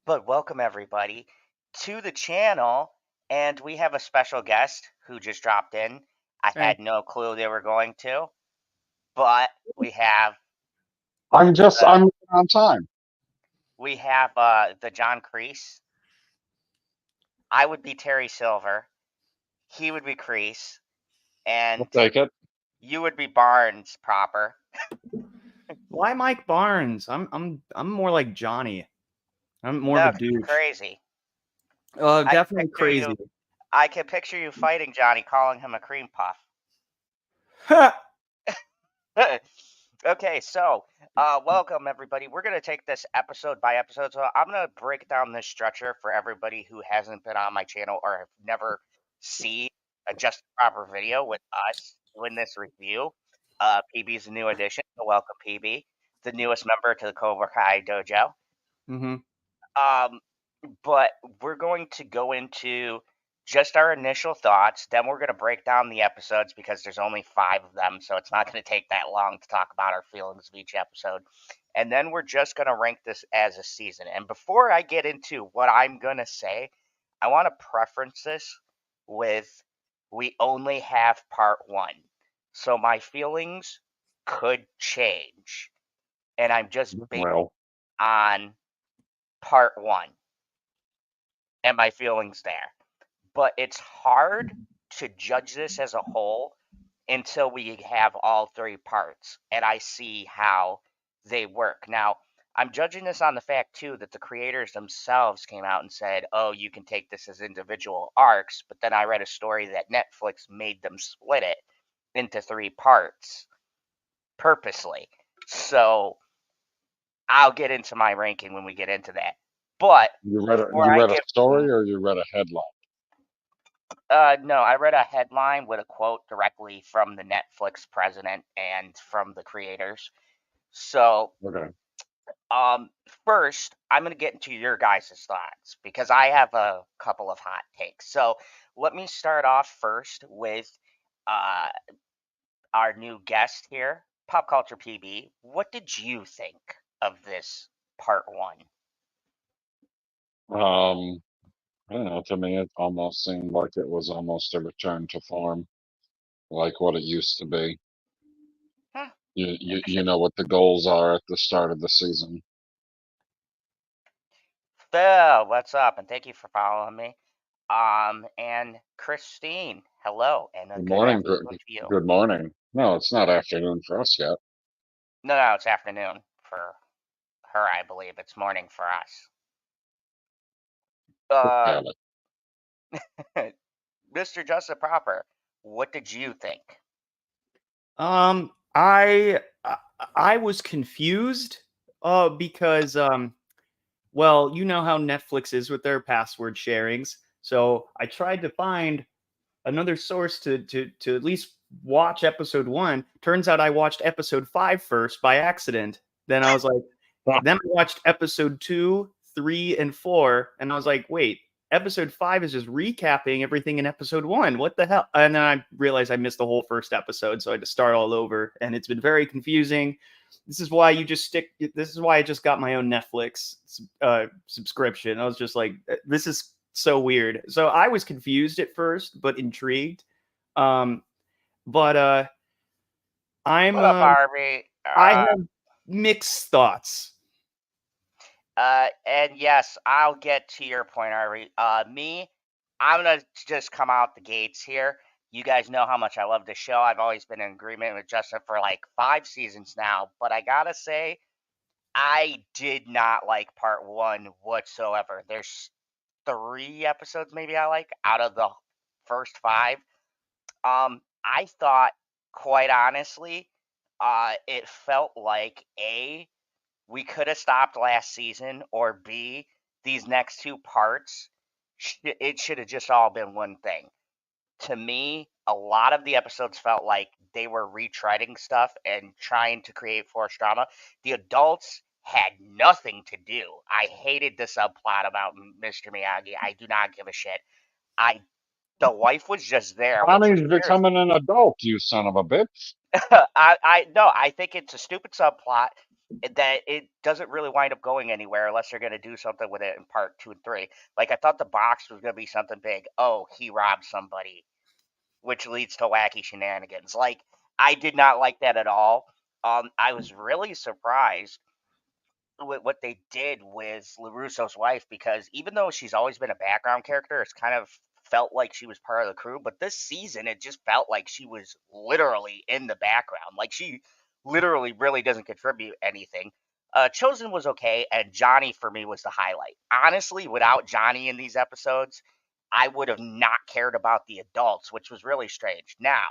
But welcome everybody to the channel, and we have a special guest who just dropped in. I Hey. had no clue they were going to, but we have I'm uh, on time. the John Kreese. I would be Terry Silver, he would be Kreese, I'll and take it. you would be Barnes proper. Why Mike Barnes? I'm more like Johnny. I'm more of No, a 'cause you're douche. crazy. I can Definitely picture you. crazy. I can picture you fighting Johnny, calling him a cream puff. Okay, so welcome everybody. We're gonna take this episode by episode. So I'm gonna break down this structure for everybody who hasn't been on my channel or have never seen a just proper video with us doing this review. PB is a new addition, so welcome PB, the newest member to the Cobra Kai dojo. hmm Um, but we're going to go into just our initial thoughts. Then we're going to break down the episodes because there's only 5 of them, so it's not going to take that long to talk about our feelings of each episode. And then we're just going to rank this as a season. And before I get into what I'm going to say, I want to preference this with we only have part 1. So my feelings could change. And I'm just based Well, on part 1 and my feelings there. But it's hard to judge this as a whole until we have all 3 parts and I see how they work. Now, I'm judging this on the fact too that the creators themselves came out and said, "Oh, you can take this as individual arcs," but then I read a story that Netflix made them split it into 3 parts purposely. So, I'll get into my ranking when we get into that. But before you I read a give story or you read a headline? No, I read a headline with a quote directly from the Netflix president and from the creators. So, Okay. um, first, I'm going to get into your guys' thoughts because I have a couple of hot takes. So, let me start off first with uh, our new guest here, Pop Culture PB. What did you think of this part 1? I don't know. To me, it almost seemed like it was almost a return to form, like what it used to be. Huh, You interesting. know what the goals are at the start of the season. Phil, what's up? And thank you for following me. And Christine, hello, and a Good good morning. afternoon to you. Good morning. No, it's not afternoon for us yet. No, it's afternoon for her, I believe. It's morning for us. Uh, Have it. Mr. Justin Proper, what did you think? Um, I I was confused. Because well, you know how Netflix is with their password sharings. So I tried to find another source to at least watch episode 1. Turns out I watched episode 5 first by accident. Then I was like, then I watched episode 2, 3, and 4, and I was like, wait, episode 5 is just recapping everything in episode 1. What the hell? And then I realized I missed the whole first episode, so I had to start all over, and it's been very confusing. This is why this is why I just got my own Netflix subscription. I was just like, this is so weird. So I was confused at first, but intrigued. Um, but I'm What up, Harvey? I have mixed thoughts. And yes, I'll get to your point, Harvey. I'm gonna just come out the gates here. You guys know how much I love the show. I've always been in agreement with Justin for like 5 seasons now, but I gotta say, I did not like part 1 whatsoever. There's 3 episodes maybe I like out of the first 5. I thought, quite honestly, it felt like A, we could have stopped last season, or B, these next 2 parts, it should have just all been one thing. To me, a lot of the episodes felt like they were retreading stuff and trying to create forced drama. The adults had nothing to do. I hated the subplot about Mr. Miyagi. I do not give a shit. I The wife was just there, which was Bonnie's weird. becoming an adult, you son of a bitch. I no, I think it's a stupid subplot. that it doesn't really wind up going anywhere unless they're going to do something with it in part 2 and 3. Like, I thought the box was going to be something big. Oh, he robbed somebody, which leads to wacky shenanigans. Like, I did not like that at all. I was really surprised with what they did with LaRusso's wife, because even though she's always been a background character, it's kind of felt like she was part of the crew. But this season, it just felt like she was literally in the background. Like, she literally really doesn't contribute anything. Chosen was okay, and Johnny for me was the highlight. Honestly, without Johnny in these episodes, I would have not cared about the adults, which was really strange. Now,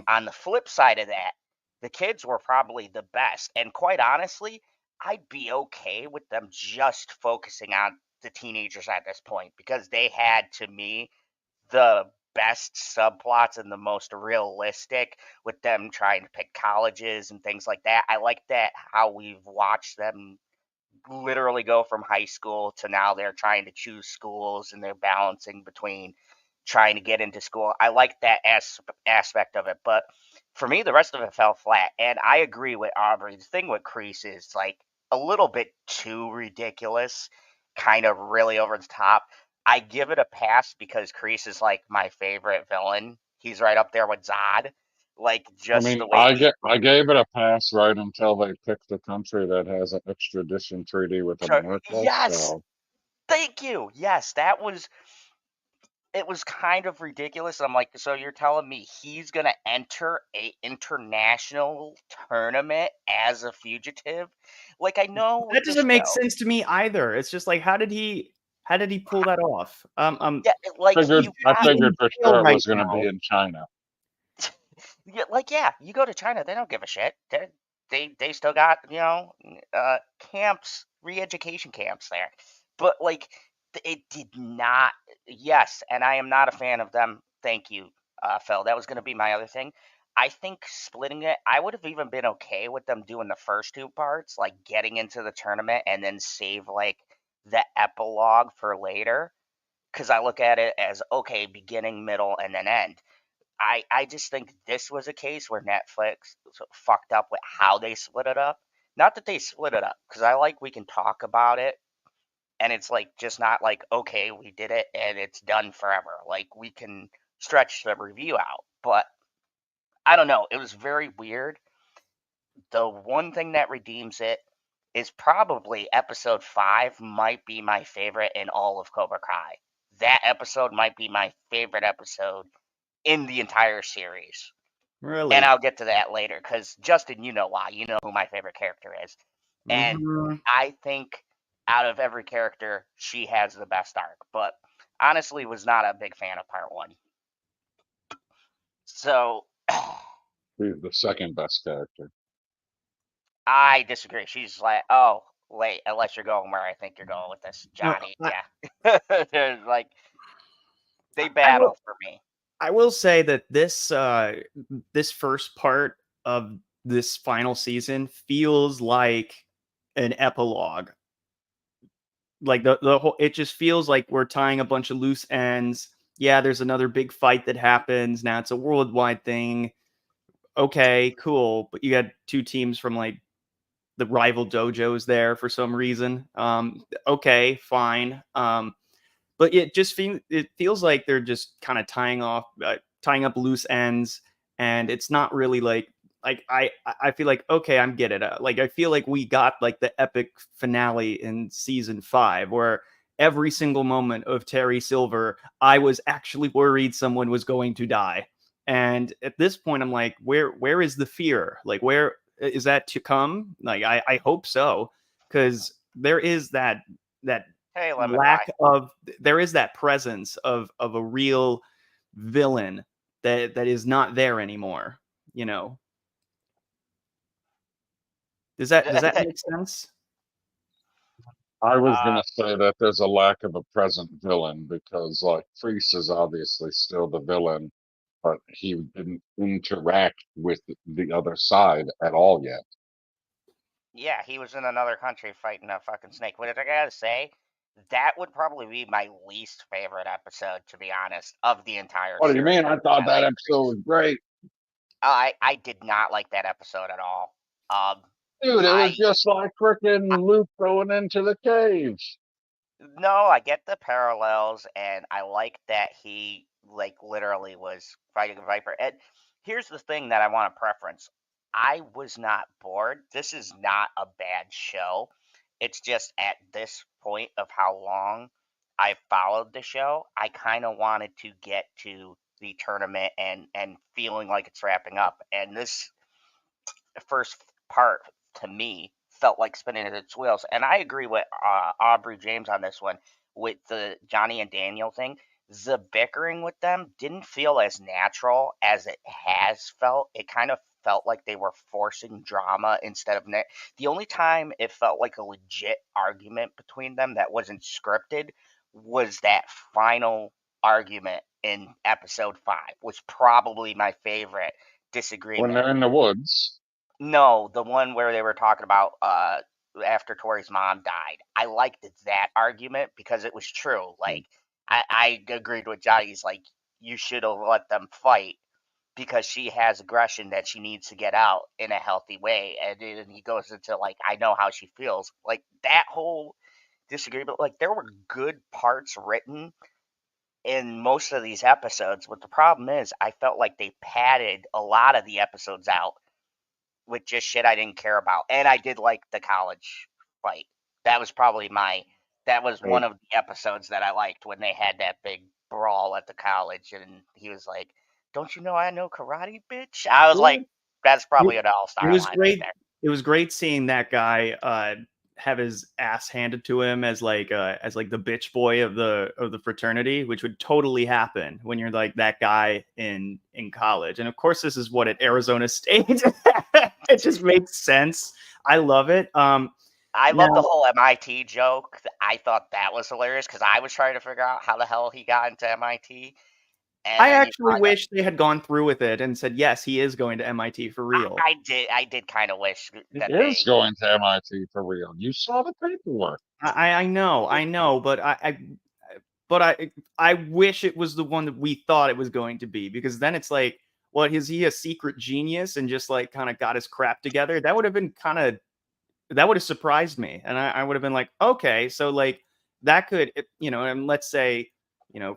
on the flip side of that, the kids were probably the best. And quite honestly, I'd be okay with them just focusing on the teenagers at this point, because they had, to me, the best subplots and the most realistic, with them trying to pick colleges and things like that. I like that how we've watched them literally go from high school to now they're trying to choose schools, and they're balancing between trying to get into school. I like that aspect of it, but for me, the rest of it fell flat. And I agree with Aubrey. The thing with Crease is like a little bit too ridiculous, kind of really over the top. I give it a pass because Crease is like my favorite villain. He's right up there with Zod. Like, I just mean, the way he I gave it a pass right until they picked a country that has an extradition treaty with America. Yes, So, thank you. Yes, that was, it was kind of ridiculous. I'm like, so you're telling me he's gonna enter a international tournament as a fugitive? Like, I know with That the doesn't make show, sense to me either. It's just like, how did he pull that off? yeah, like you I He's got, figured in for jail sure it right was going to be now. in China. yeah, like, yeah, you go to China, they don't give a shit. They still got, camps, re-education camps there. But like, it did not. Yes, and I am not a fan of them. Thank you, Phil. That was going to be my other thing. I think splitting it, I would have even been okay with them doing the first two parts, like getting into the tournament and then save like the epilogue for later. Because I look at it as okay, beginning, middle, and then end. I just think this was a case where Netflix fucked up with how they split it up. Not that they split it up, because I like we can talk about it, and it's like just not like, okay, we did it and it's done forever. Like, we can stretch the review out. But I don't know. It was very weird. The one thing that redeems it is probably episode 5 might be my favorite in all of Cobra Kai. That episode might be my favorite episode in the entire series. And Really? I'll get to that later, because Justin, you know why. You know who my favorite character is. And Hmm. I think out of every character, she has the best arc. But honestly, was not a big fan of part 1. So He's the second best character. I disagree. She's like, oh, wait, unless you're going where I think you're going with this, Johnny. I, Yeah. There's like, they I will battle for me. I will say that this first part of this final season feels like an epilogue. Like the whole, it just feels like we're tying a bunch of loose ends. Yeah, there's another big fight that happens. Now it's a worldwide thing. Okay, cool. But you got two teams from like the rival dojos there for some reason. Okay, fine. But it feels like they're just kind of tying up loose ends, and it's not really like I feel like, okay, I'm getting it. Like, I feel like we got like the epic finale in season 5, where every single moment of Terry Silver, I was actually worried someone was going to die. And at this point, I'm like, where is the fear? Like, where is that to come? Like, I hope so, because there is that Hey, Lemon lack Pie. of there is that presence of a real villain that is not there anymore, you know. Does that make sense? I was going uh, to say that there's a lack of a present villain because, like, Freeze is obviously still the villain, but he didn't interact with the other side at all yet. yeah, he was in another country fighting a fucking snake. What I gotta say, that would probably be my least favorite episode, to be honest, of the entire What do you series. mean? I thought I that like episode Grease. was great. I did not like that episode at all. Um, Dude, it was I just like freaking Luke going into the cave. No, I get the parallels, and I like that he like literally was fighting a viper. And here's the thing that I want to preference. I was not bored. This is not a bad show. It's just at this point of how long I followed the show, I kind of wanted to get to the tournament and feeling like it's wrapping up. And this first part to me felt like spinning at its wheels. And I agree with Aubrey James on this one with the Johnny and Daniel thing. The bickering with them didn't feel as natural as it has felt. It kind of felt like they were forcing drama instead of the only time it felt like a legit argument between them that wasn't scripted was that final argument in episode 5 was probably my favorite When disagreement. they're in the woods. No, the one where they were talking about after Tori's mom died. I liked that argument because it was true. Like I agreed with Johnny. He's like, you should have let them fight because she has aggression that she needs to get out in a healthy way. And then he goes into like, I know how she feels. Like that whole disagreement. Like there were good parts written in most of these episodes, but the problem is I felt like they padded a lot of the episodes out with just shit I didn't care about. And I did like the college fight. That was probably that was one of the episodes that I liked when they had that big brawl at the college and he was like, "Don't you know I know karate, bitch?" I was like, that's probably an all-star It was line right great. there. It was great seeing that guy have his ass handed to him as like the bitch boy of the fraternity, which would totally happen when you're like that guy in college. And of course, this is what at Arizona State. It just makes sense. I love it. I love the Now whole MIT joke. I thought that was hilarious because I was trying to figure out how the hell he got into MIT. And I then you actually find out wish they had gone through with it and said yes, he is going to MIT for real. I did kind of wish He that is they going to MIT for real. You saw the paperwork. I know, but I wish it was the one that we thought it was going to be because then it's like, what is he a secret genius and just like kind of got his crap together? That would have been that would have surprised me, and I would have been like, okay, so like that could and let's say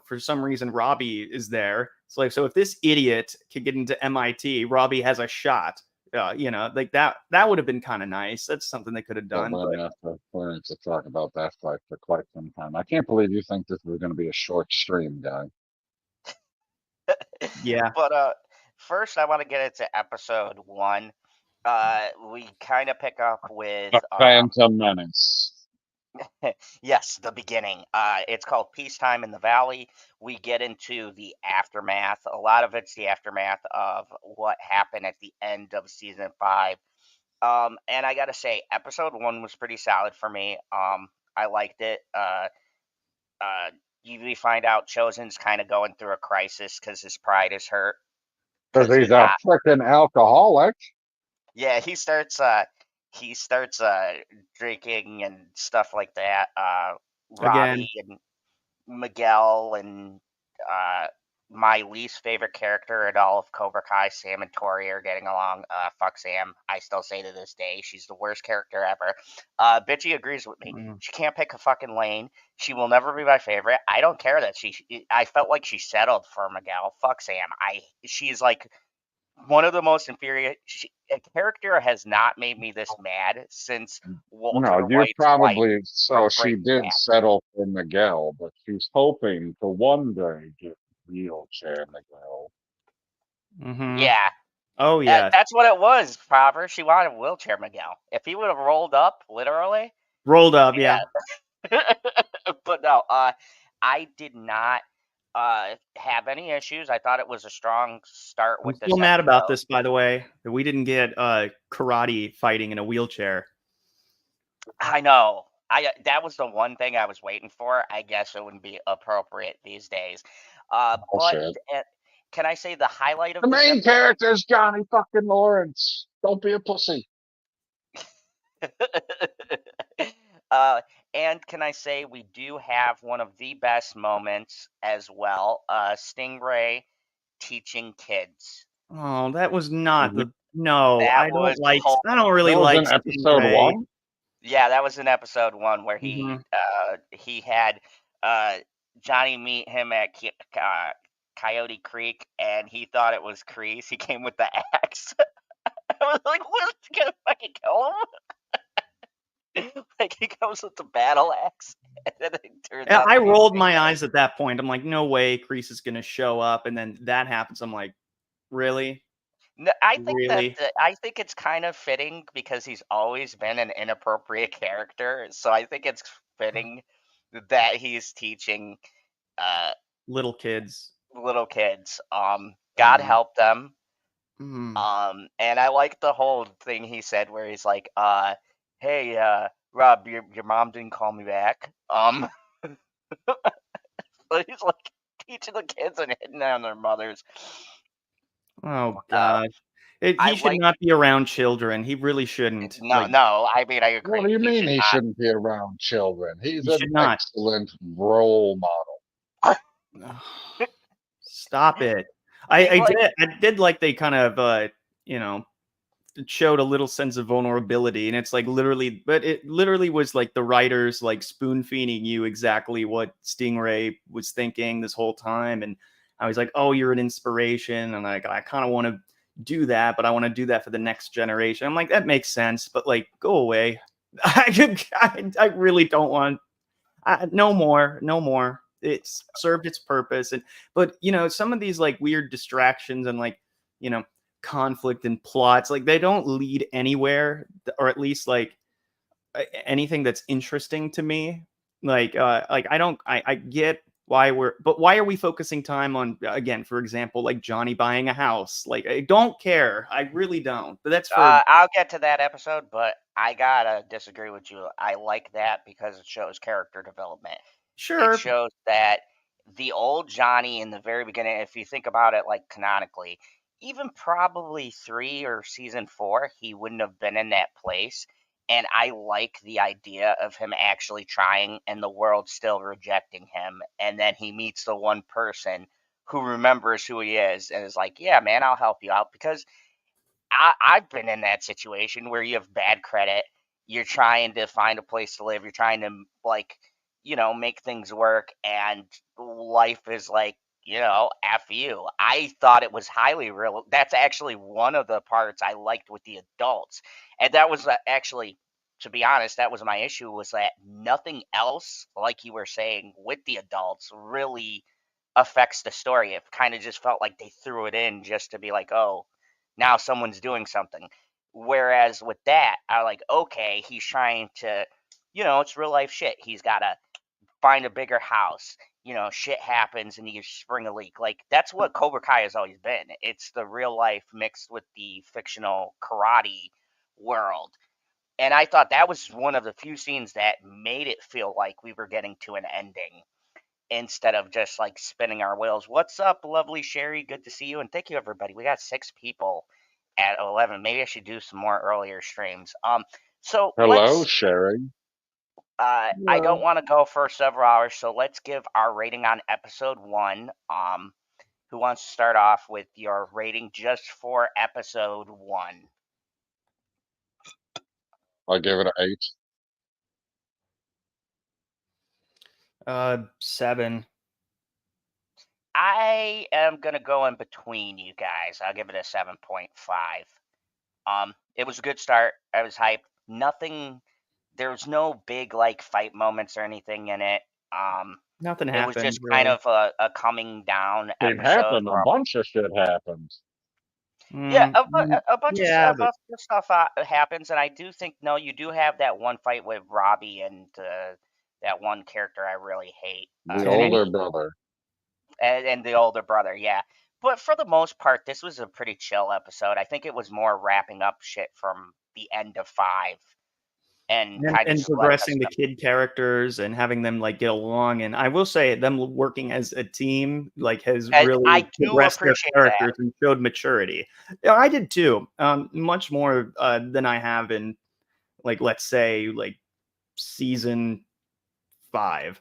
for some reason Robbie is there. It's like so if this idiot could get into MIT, Robbie has a shot. Like that would have been kind of nice. That's something they could have But done, we're but going to talk about that fight for quite some time. I can't believe you think this was going to be a short stream, guy. yeah. But first, I want to get into episode 1. We kind of pick up with The Phantom Menace. yes, the beginning. It's called Peacetime in the Valley. We get into the aftermath. A lot of it's the aftermath of what happened at the end of season 5. And I gotta say, episode 1 was pretty solid for me. I liked it. Uh, we find out Chosen's kind of going through a crisis because his pride is hurt Because because he's he a got freaking alcoholic. yeah he starts drinking and stuff like that. Again, Robbie and Miguel and uh, my least favorite character in all of Cobra Kai, Sam and Tori are getting along. Fuck Sam. I still say to this day, she's the worst character ever. Bitchy agrees with me. mm, She can't pick a fucking lane. She will never be my favorite. I don't care that I felt like she settled for Miguel. Fuck Sam. She's like one of the most infuriating. A character has not made me this mad since No, Walter you White's wife probably, so from she Breaking did Bad. settle for Miguel, but she's hoping to one day get wheelchair Miguel. mm-hmm. Yeah, Oh yeah, that's what it was, Prover. She wanted wheelchair Miguel. If he would have rolled up, literally, rolled up. Yeah, yeah. But no, I did not have any issues. I thought it was a strong start I'm with still this mad about episode. this, by the way, that we didn't get karate fighting in a wheelchair. I know. That was the one thing I was waiting for. I guess it wouldn't be appropriate these days. But Bullshit. uh, can I say the highlight The of this main episode? character is Johnny fucking Lawrence. Don't be a pussy. uh, and can I say we do have one of the best moments as well? Stingray teaching kids. Oh, that was not You the No, That I was don't really That was like in episode Stingray. 1? yeah, that was in episode 1 where Mhm. he had uh Johnny meet him at Coyote Creek, and he thought it was Kreese. He came with the axe. I was like, "What's gonna fucking kill him?" Like he comes with the battle axe, and then it turns out I to be rolled Stingray. my eyes at that point. I'm like, no way, Kreese is gonna show up, and then that happens. I'm like, really, No, really, I think it's kind of fitting because he's always been an inappropriate character. So I think it's fitting that he's teaching uh little kids. little kids. God Yeah. help them. Mm. And I like the whole thing he said where he's like, hey, Rob, your mom didn't call me back. So he's like teaching the kids and hitting on their mothers. Oh Uh, gosh, I he should like not be around children. He really shouldn't. no, Like, no. I mean, I What do agree. you He mean should he not. shouldn't be around children? He's he an should not. excellent role model. Ugh, stop it. He like I did like they kind of you know it showed a little sense of vulnerability, and it's like literally, but it literally was like the writers like spoon feeding you exactly what Stingray was thinking this whole time. And I was like, oh, you're an inspiration, and like I kind of want to do that, but I want to do that for the next generation. I'm like, that makes sense, but like, go away. I really don't want no more, no more. It's served its purpose. And but some of these like weird distractions and like you know conflict and plots, like they don't lead anywhere, or at least like anything that's interesting to me. Like I get why but why are we focusing time on, again, for example, like Johnny buying a house? Like, I don't care. I really don't. But that's for I'll get to that episode, but I gotta disagree with you. I like that because it shows character development. It sure. shows that the old Johnny in the very beginning, if you think about it like canonically, even probably 3 or season 4, he wouldn't have been in that place. And I like the idea of him actually trying and the world still rejecting him. And then he meets the one person who remembers who he is and is like, yeah, man, I'll help you out. Because I've been in that situation where you have bad credit. You're trying to find a place to live. You're trying to like, make things work, and life is like, f you. I thought it was highly real. That's actually one of the parts I liked with the adults, and that was actually, to be honest, that was my issue. Was that nothing else, like you were saying, with the adults really affects the story. It kind of just felt like they threw it in just to be like, oh, now someone's doing something. Whereas with that, I like, okay, he's trying to, it's real life shit. He's got to find a bigger house. Shit happens and you spring a leak. Like, that's what Cobra Kai has always been. It's the real life mixed with the fictional karate world. And I thought that was one of the few scenes that made it feel like we were getting to an ending instead of just like spinning our wheels. What's up, lovely Sherry? Good to see you. And thank you, everybody. We got 6 people at 11. Maybe I should do some more earlier streams. So Hello, Sherry. I don't Hello. want to go for several hours. So let's give our rating on episode 1. Who wants to start off with your rating just for episode 1? I give it an 8. 7. I am gonna go in between you guys. I'll give it a 7.5. It was a good start. I was hyped. Nothing. There was no big like fight moments or anything in it. Um, Nothing it was happened just kind really. of a coming down It episode happened. A where, bunch of shit happened. yeah, Mm, a bunch of yeah, stuff, but stuff happens, and I do think no, you do have that one fight with Robbie and that one character I really hate, The Kenny. older brother. and the older brother, yeah. But for the most part, this was a pretty chill episode. I think it was more wrapping up shit from the end of 5 and kind of And just letting us progressing the know. kid characters and having them like get along. And I will say, them working as a team like has And I really do progressed their appreciate that. characters and showed maturity. Yeah, I did too. Much more than I have in, like, let's say, like season 5.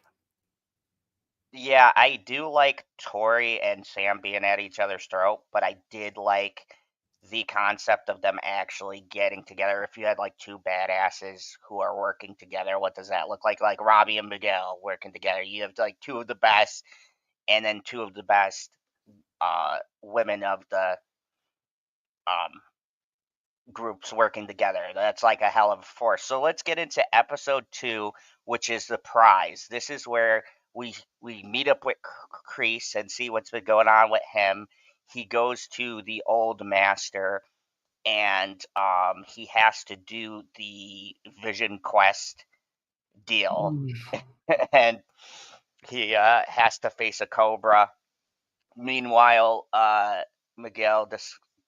Yeah, I do like Tori and Sam being at each other's throat, but I did like the concept of them actually getting together. If you had like two badasses who are working together, what does that look like? Like Robbie and Miguel working together. You have like two of the best, and then two of the best women of the um groups working together. That's like a hell of a force. So let's get into episode 2, which is the prize. This is where we meet up with Kreese and see what's been going on with him. He goes to the old master, and he has to do the Vision Quest deal, and he has to face a Cobra. Meanwhile, Miguel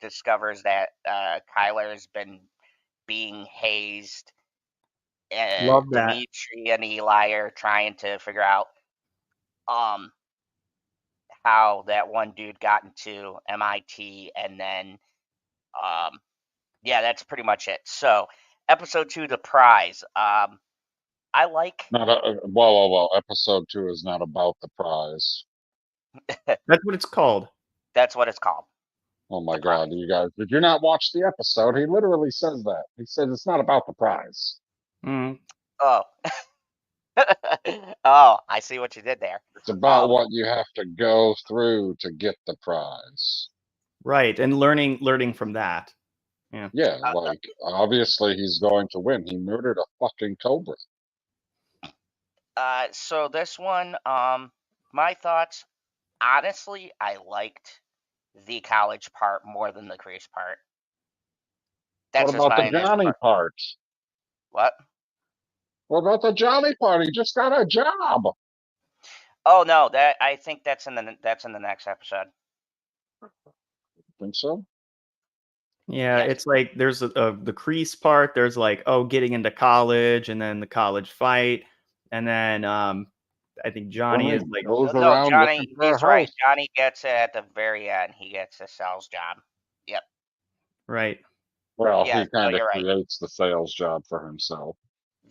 discovers that Kyler has been being hazed. Love that. Dimitri and Eli are trying to figure out how that one dude got into MIT, and then yeah, that's pretty much it. So episode 2, the prize. I like Not a, well. Episode 2 is not about the prize. That's what it's called. That's what it's called. Oh my God, you guys! Did you not watch the episode? He literally says that. He says it's not about the prize. Mm. Oh. Oh, I see what you did there. It's about what you have to go through to get the prize. Right, and learning from that. Yeah. Yeah, like obviously he's going to win. He murdered a fucking Cobra. So this one, my thoughts. Honestly, I liked the college part more than the Kreese part. That's What just about my the initial Johnny part. part? What? What about the Johnny part? He just got a job. Oh no, that I think that's in the next episode. Think so? Yeah, Yes. it's like there's the Kreese part. There's like, oh, getting into college, and then the college fight, and then I think Johnny is like, goes No, around Johnny, looking for a he's right. house. Johnny gets it at the very end. He gets a sales job. Yep. right. Well, Yes, he no, kind of you're right. creates the sales job for himself.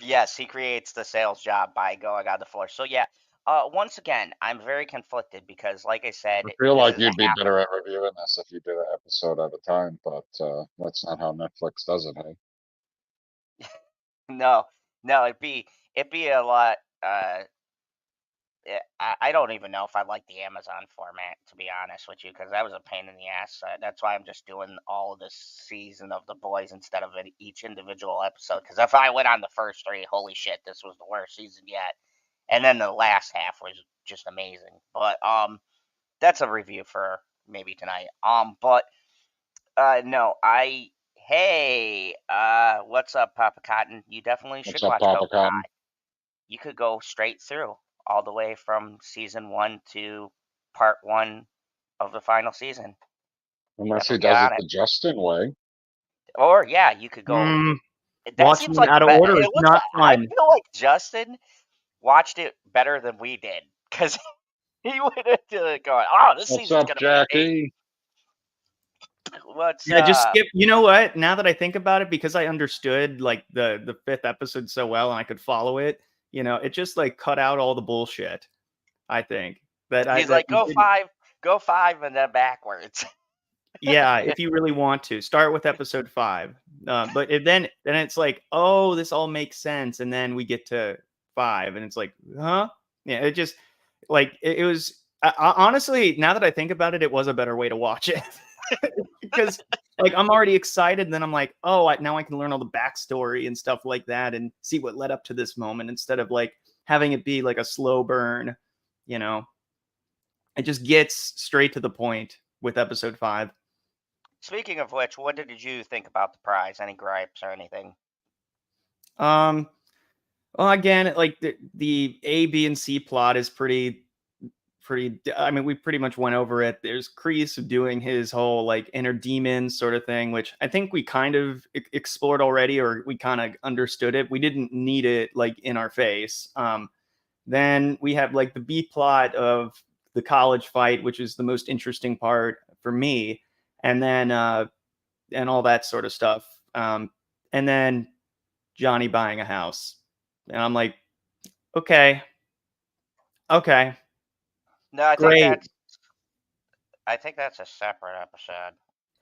Yes, he creates the sales job by going on the floor. So yeah, once again, I'm very conflicted because, like I said, I feel this like is a you'd be half. better at reviewing this if you did an episode at a time, but that's not how Netflix does it, hey? No, no, it'd be a lot. I don't even know if I like the Amazon format, to be honest with you, because that was a pain in the ass. That's why I'm just doing all of this season of The Boys instead of each individual episode. Because if I went on the first 3, holy shit, this was the worst season yet. And then the last half was just amazing. But that's a review for maybe tonight. But no, hey, what's up, Papa Cotton? You definitely What's should up, watch Papa Cobra Kai. Cotton? You could go straight through all the way from season 1 to part 1 of the final season. Unless he Definitely get does it on it. the Justin way. Or yeah, you could go. That Watching seems it like out the of best. order is not I fun. feel like Justin watched it better than we did because he went into it going, "Oh, this What's season's up, gonna be amazing." Jackie? What's Yeah, just skip. You know what? Now that I think about it, because I understood like the 5th episode so well and I could follow it, it just like cut out all the bullshit. I think He's like, go 5, and then backwards. Yeah, if you really want to start with episode 5, but then it's like, oh, this all makes sense, and then we get to 5, and it's like, huh? Yeah, it just like it was. Honestly, now that I think about it, it was a better way to watch it because like I'm already excited, and then I'm like, oh, now I can learn all the backstory and stuff like that, and see what led up to this moment instead of like having it be like a slow burn. It just gets straight to the point with episode 5. Speaking of which, what did you think about the prize? Any gripes or anything? Well, again, like the A, B, and C plot is pretty. I mean, we pretty much went over it. There's Kreese doing his whole like inner demon sort of thing, which I think we kind of explored already, or we kind of understood it. We didn't need it like in our face. Then we have like the B plot of the college fight, which is the most interesting part for me, and then and all that sort of stuff. And then Johnny buying a house. And I'm like, okay. No, I Great. think that's a separate episode.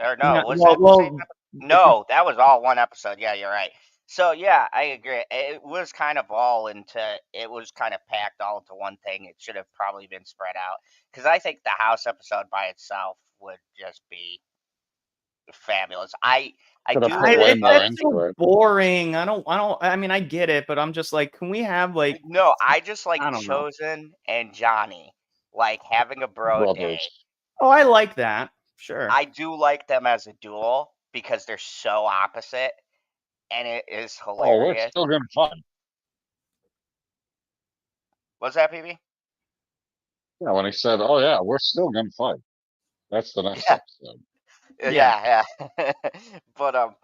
Or No, no, was that the same episode? the- No, that was all one episode. Yeah, you're right. So yeah, I agree. It was kind of it was kind of packed all into one thing. It should have probably been spread out because I think the house episode by itself would just be fabulous. I Could have do put way really more love. that's so into it. boring. I mean, I get it, but I'm just like, can we have like, No, I just like I don't know. Chosen and Johnny like having a bro day. Brothers. Oh, I like that. Sure. I do like them as a duel because they're so opposite, and it is Oh, we're hilarious. still gonna fight. What's that, PB? Yeah, when he said, "Oh yeah, we're still gonna fight." That's the next Yeah, episode. Yeah. yeah. but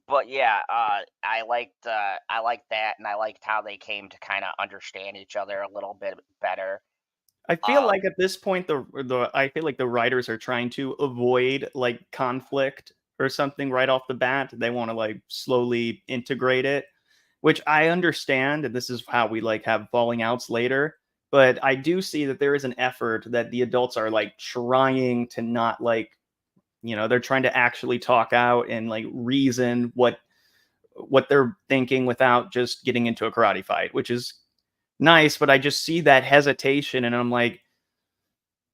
but yeah, I liked that, and I liked how they came to kind of understand each other a little bit better. I feel Um, like at this point, I feel like the writers are trying to avoid like conflict or something right off the bat. They want to like slowly integrate it, which I understand, and this is how we like have falling outs later. But I do see that there is an effort that the adults are like trying to not like, they're trying to actually talk out and like reason what they're thinking without just getting into a karate fight, which is nice. But I just see that hesitation, and I'm like,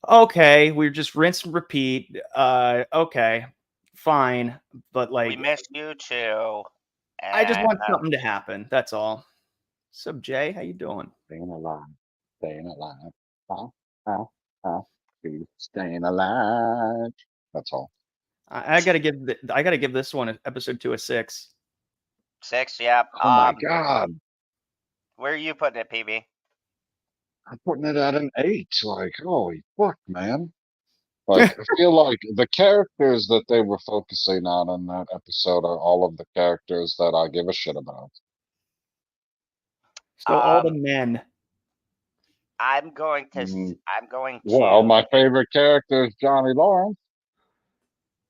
okay, we're just rinse and repeat. Okay, fine, but we like, missed you too, I just and want something to happen. That's all. Sup, Jay? How you doing? Staying alive. Staying alive. How? How? Staying alive. That's all. I gotta give this one episode 2 a 6. 6. Yeah. Oh my God. Where are you putting it, PB? I'm putting it at an 8. Like, holy fuck, man. Like, I feel like the characters that they were focusing on in that episode are all of the characters that I give a shit about. So all the Um, men. I'm going to. Mm, I'm going Well, to. my favorite character is Johnny Lawrence.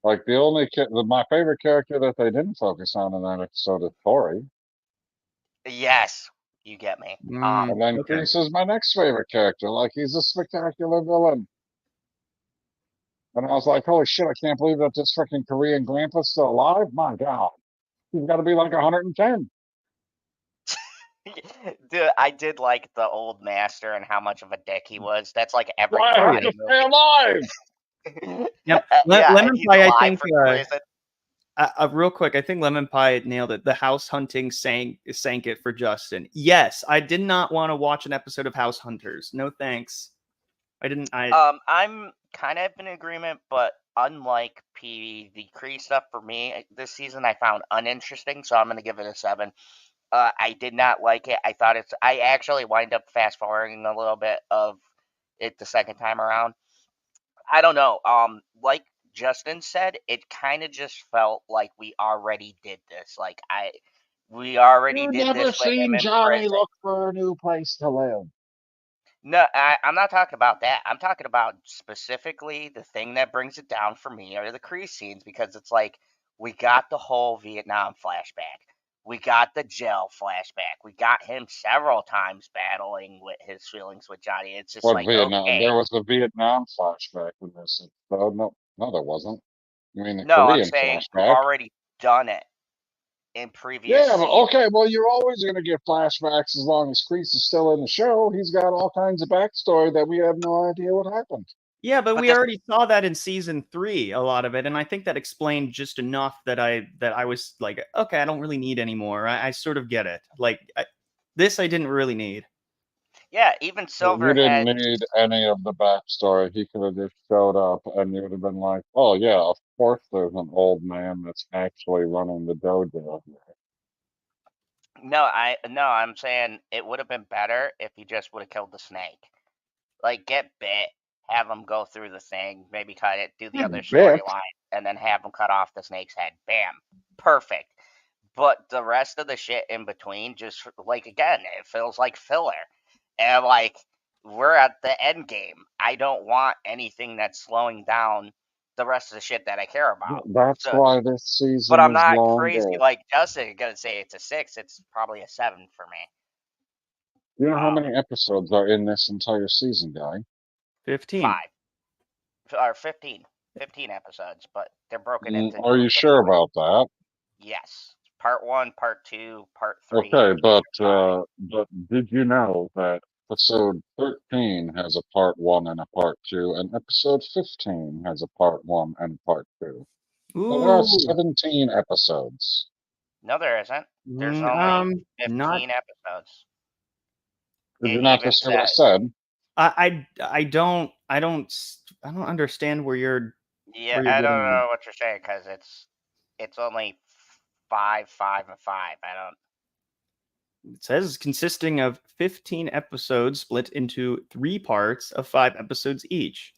Like, my favorite character that they didn't focus on in that episode is Tori. Yes, you get me. And then Okay. Chris is my next favorite character. Like, he's a spectacular villain. And I was like, holy shit, I can't believe that this freaking Korean grandpa's still alive. My God. He's got to be like 110. Dude, I did like the old master and how much of a dick he was. That's like every Why I Oh have yeah. to karate stay alive? movie. Yep. Yeah, and Lemon he's Pie. I alive think. for some reason. Real quick, I think Lemon Pie nailed it. The house hunting sank it for Justin. Yes, I did not want to watch an episode of House Hunters. No thanks. I didn't. I'm kind of in agreement, but unlike P, the Cree stuff for me this season, I found uninteresting, so I'm gonna give it a 7. I did not like it. I actually wind up fast forwarding a little bit of it the second time around. I don't know. Like Justin said, it kind of just felt like we already did this. We already You've did never this with him seen in Johnny prison. look for a new place to live. No, I'm not talking about that. I'm talking about specifically the thing that brings it down for me are the Kree scenes because it's like we got the whole Vietnam flashback. We got the jail flashback. We got him several times battling with his feelings with Johnny. It's just What like, Vietnam? okay. There was a Vietnam flashback in this episode. No, no, there wasn't. You mean the No, I'm Korean saying we've flashback? already done it in previous Yeah, but seasons. okay, well, you're always going to get flashbacks as long as Kreese is still in the show. He's got all kinds of backstory that we have no idea what happened. Yeah, but But we this, already saw that in season 3, a lot of it, and I think that explained just enough that I was like, okay, I don't really need anymore. I sort of get it. Like this, I didn't really need. yeah, even Well, you didn't Silverhead. need any of the backstory. He could have just showed up and you would have been like, oh, yeah, of course there's an old man that's actually running the dojo here. No, I'm saying it would have been better if he just would have killed the snake. Like get bit, have him go through the thing, maybe cut it, do the other Bit. storyline, and then have him cut off the snake's head. Bam, perfect. But the rest of the shit in between, just like again, it feels like filler. And like we're at the end game. I don't want anything that's slowing down the rest of the shit that I care about. That's So, why this but season I'm is not crazy longer. like Justin. Gonna say it's a 6. It's probably a 7 for me. You know how many episodes are in this entire season, guy? 15. 5 or 15. 15 episodes, but they're broken into Are you different sure about that? Yes. Part 1, Part 2, Part 3. Okay, but did you know that episode 13 has a part 1 and a part 2, and episode 15 has a part 1 and part 2? So there are Ooh. 17 episodes. No, there isn't. There's only Not. 15 episodes. Did you It not even just hear what I says, said? I don't understand yeah, where you're I don't getting at. know what you're saying because it's only 5, 5, and 5. I don't. It says consisting of 15 episodes split into 3 parts of 5 episodes each.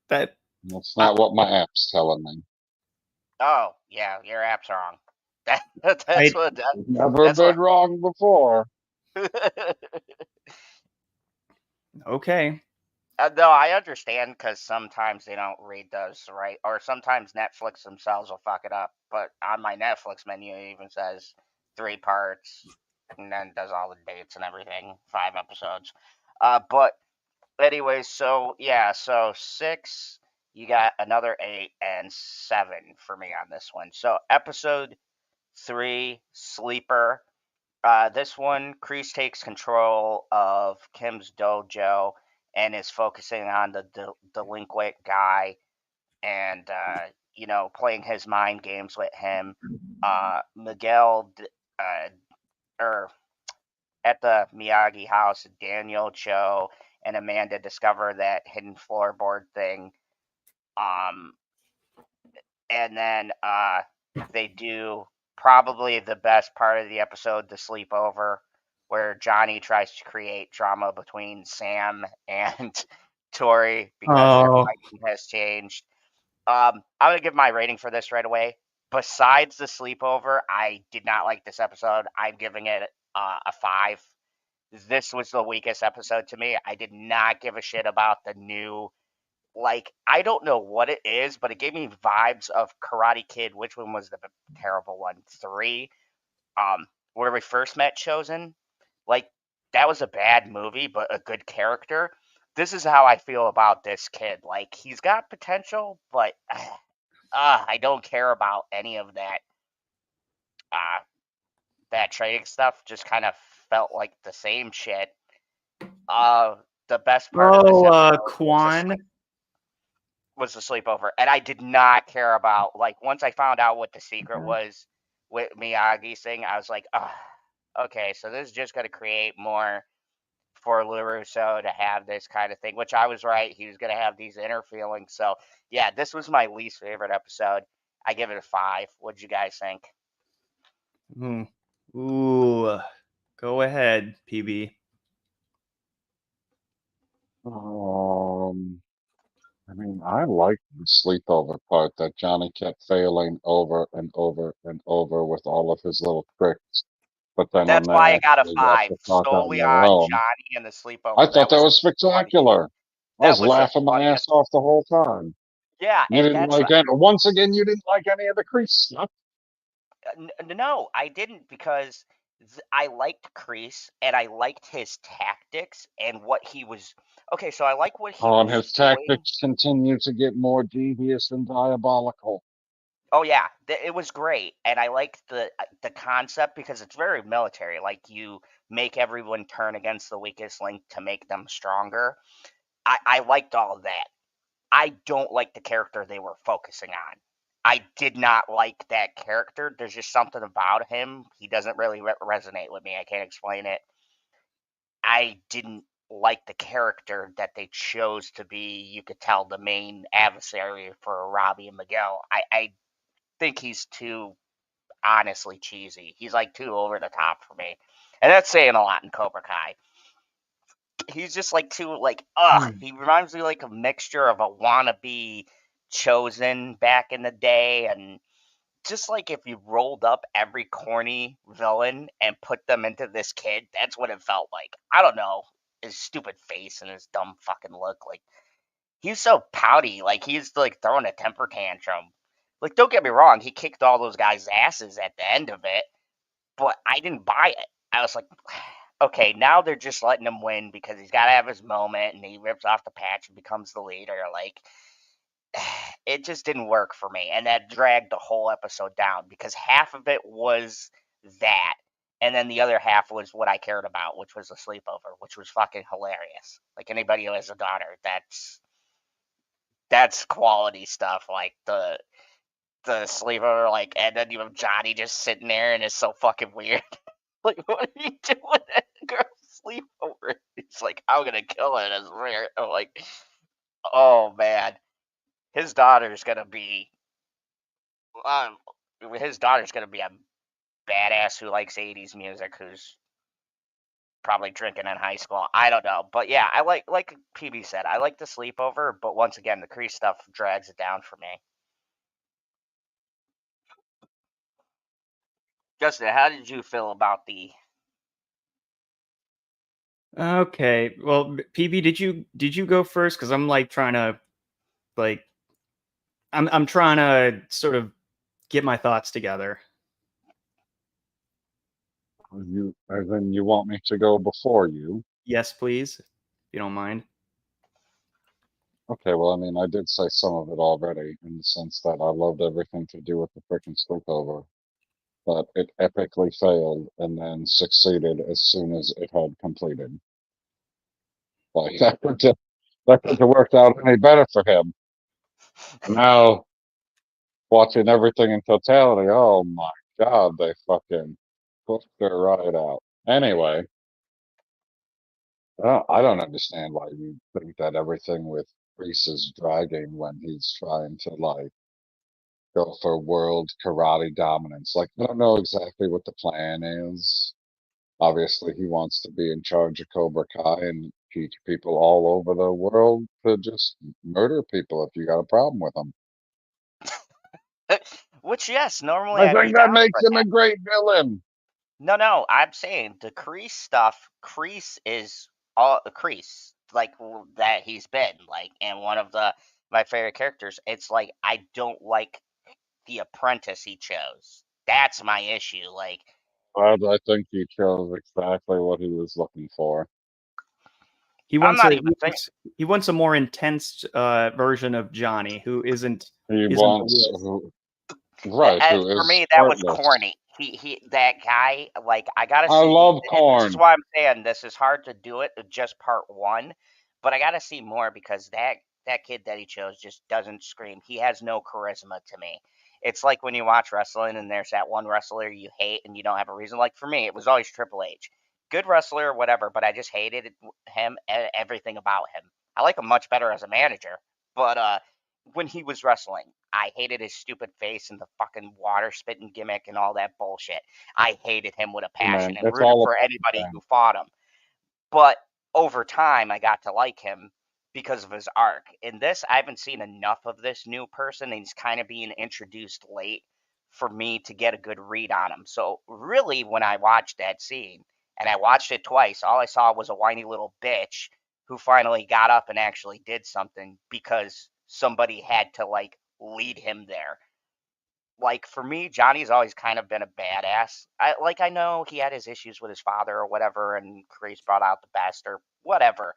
That That's I, not what my app's telling me. Oh, yeah, your app's wrong. That's I what It's never that's been what. wrong before. okay. No, I understand because sometimes they don't read those right, or sometimes Netflix themselves will fuck it up. But on my Netflix menu, it even says 3 parts, and then does all the dates and everything, 5 episodes. But anyways, so yeah, so 6, you got another 8 and 7 for me on this one. So episode 3, Sleeper. This one, Kreese takes control of Kim's dojo and is focusing on the delinquent guy and, playing his mind games with him. Miguel, or at the Miyagi house, Daniel, Cho, and Amanda discover that hidden floorboard thing. Um, and then they do probably the best part of the episode, the sleepover, where Johnny tries to create drama between Sam and Tori because their Oh. fighting has changed. I'm gonna give my rating for this right away. Besides the sleepover, I did not like this episode. I'm giving it a 5. This was the weakest episode to me. I did not give a shit about the new, like, I don't know what it is, but it gave me vibes of Karate Kid. Which one was the terrible one? 3, where we first met Chosen. Like, that was a bad movie, but a good character. This is how I feel about this kid. Like, he's got potential, but I don't care about any of that. Uh, that trading stuff just kind of felt like the same shit. Uh, the best part of this episode Quan. was the sleepover, and I did not care about, like, once I found out what the secret was with Miyagi's thing, I was like, oh, okay, so this is just going to create more for LaRusso to have this kind of thing, which I was right. He was going to have these inner feelings. So, yeah, this was my least favorite episode. I give it a 5. What'd you guys think? Ooh. Go ahead, PB. I mean, I liked the sleepover part that Johnny kept failing over and over and over with all of his little tricks. But then when That's they why I got a actually got 5, to talk on solely their on own, Johnny and the I sleepover. thought That that was was the funniest. spectacular. I That was was the laughing my ass funniest. off the whole time. Yeah, You and didn't that's like it. Once again, you didn't like any of the Crease stuff. no, I didn't because I liked Kreese and I liked his tactics and what he was. Okay, so I like what he Oh, and was his doing. tactics continue to get more devious and diabolical. Oh yeah, it was great, and I liked the concept because it's very military. Like, you make everyone turn against the weakest link to make them stronger. I liked all of that. I don't like the character they were focusing on. I did not like that character. There's just something about him. He doesn't really resonate with me. I can't explain it. I didn't like the character that they chose to be, you could tell, the main adversary for Robbie and Miguel. I think he's too honestly cheesy. He's like too over the top for me. And that's saying a lot in Cobra Kai. He's just like too, like, he reminds me like a mixture of a wannabe Chosen back in the day, and just like if you rolled up every corny villain and put them into this kid, that's what it felt like. I don't know. His stupid face and his dumb fucking look. Like, he's so pouty. Like, he's like throwing a temper tantrum. Like, don't get me wrong, he kicked all those guys' asses at the end of it, but I didn't buy it. I was like, okay, now they're just letting him win because he's got to have his moment, and he rips off the patch and becomes the leader. Like, it just didn't work for me, and that dragged the whole episode down because half of it was that, and then the other half was what I cared about, which was the sleepover, which was fucking hilarious. Like anybody who has a daughter, that's quality stuff. Like the sleepover, like, and then you have Johnny just sitting there, and it's so fucking weird. Like, what are you doing at a girl's sleepover? It's like, I'm gonna kill it as weird. I'm like, oh man, his daughter's gonna be, um, his daughter's gonna be a badass who likes 80s music, who's probably drinking in high school. I don't know, but yeah, I like PB said, I like the sleepover, but once again, the Crease stuff drags it down for me. Justin, how did you feel about the? Okay. Well, PB, did you go first? Because I'm like trying to like I'm trying to sort of get my thoughts together. As in you want me to go before you? Yes, please, if you don't mind. Okay, well, I mean, I did say some of it already in the sense that I loved everything to do with the frickin' sleepover, but it epically failed and then succeeded as soon as it had completed. Like that couldn't have worked out any better for him. Now watching everything in totality, oh my God, they fucking pushed their right out. Anyway, I don't understand why you think that everything with Reese is dragging when he's trying to like go for world karate dominance. Like, I don't know exactly what the plan is. Obviously, he wants to be in charge of Cobra Kai and teach people all over the world to just murder people if you got a problem with them. Which, yes, normally I I'd be think that down makes for him that. a great villain. No, I'm saying the Crease stuff. Crease is all Crease, like that he's been like, and one of my favorite characters. It's like I don't like the apprentice he chose. That's my issue. Like But I think he chose exactly what he was looking for. He I'm wants not a even saying. he wants a more intense version of Johnny who He isn't the wants, wuss. right, who For is me, that was heartless. corny. That guy, like, I gotta I see, love and this is corn. why I'm saying this is hard to do it with just part one, but I gotta see more because that kid that he chose just doesn't scream. He has no charisma to me. It's like when you watch wrestling and there's that one wrestler you hate and you don't have a reason. Like for me, it was always Triple H. Good wrestler or whatever, but I just hated him, everything about him. I like him much better as a manager, but when he was wrestling, I hated his stupid face and the fucking water spitting gimmick and all that bullshit. I hated him with a Hey, passion man, and it's rooted all for about the anybody who brand. fought him. But over time, I got to like him because of his arc. In this, I haven't seen enough of this new person, and he's kind of being introduced late for me to get a good read on him. So, really, when I watched that scene, and I watched it twice, all I saw was a whiny little bitch who finally got up and actually did something because somebody had to, like, lead him there. Like for me, Johnny's always kind of been a badass. I know he had his issues with his father or whatever, and Chris brought out the best or whatever.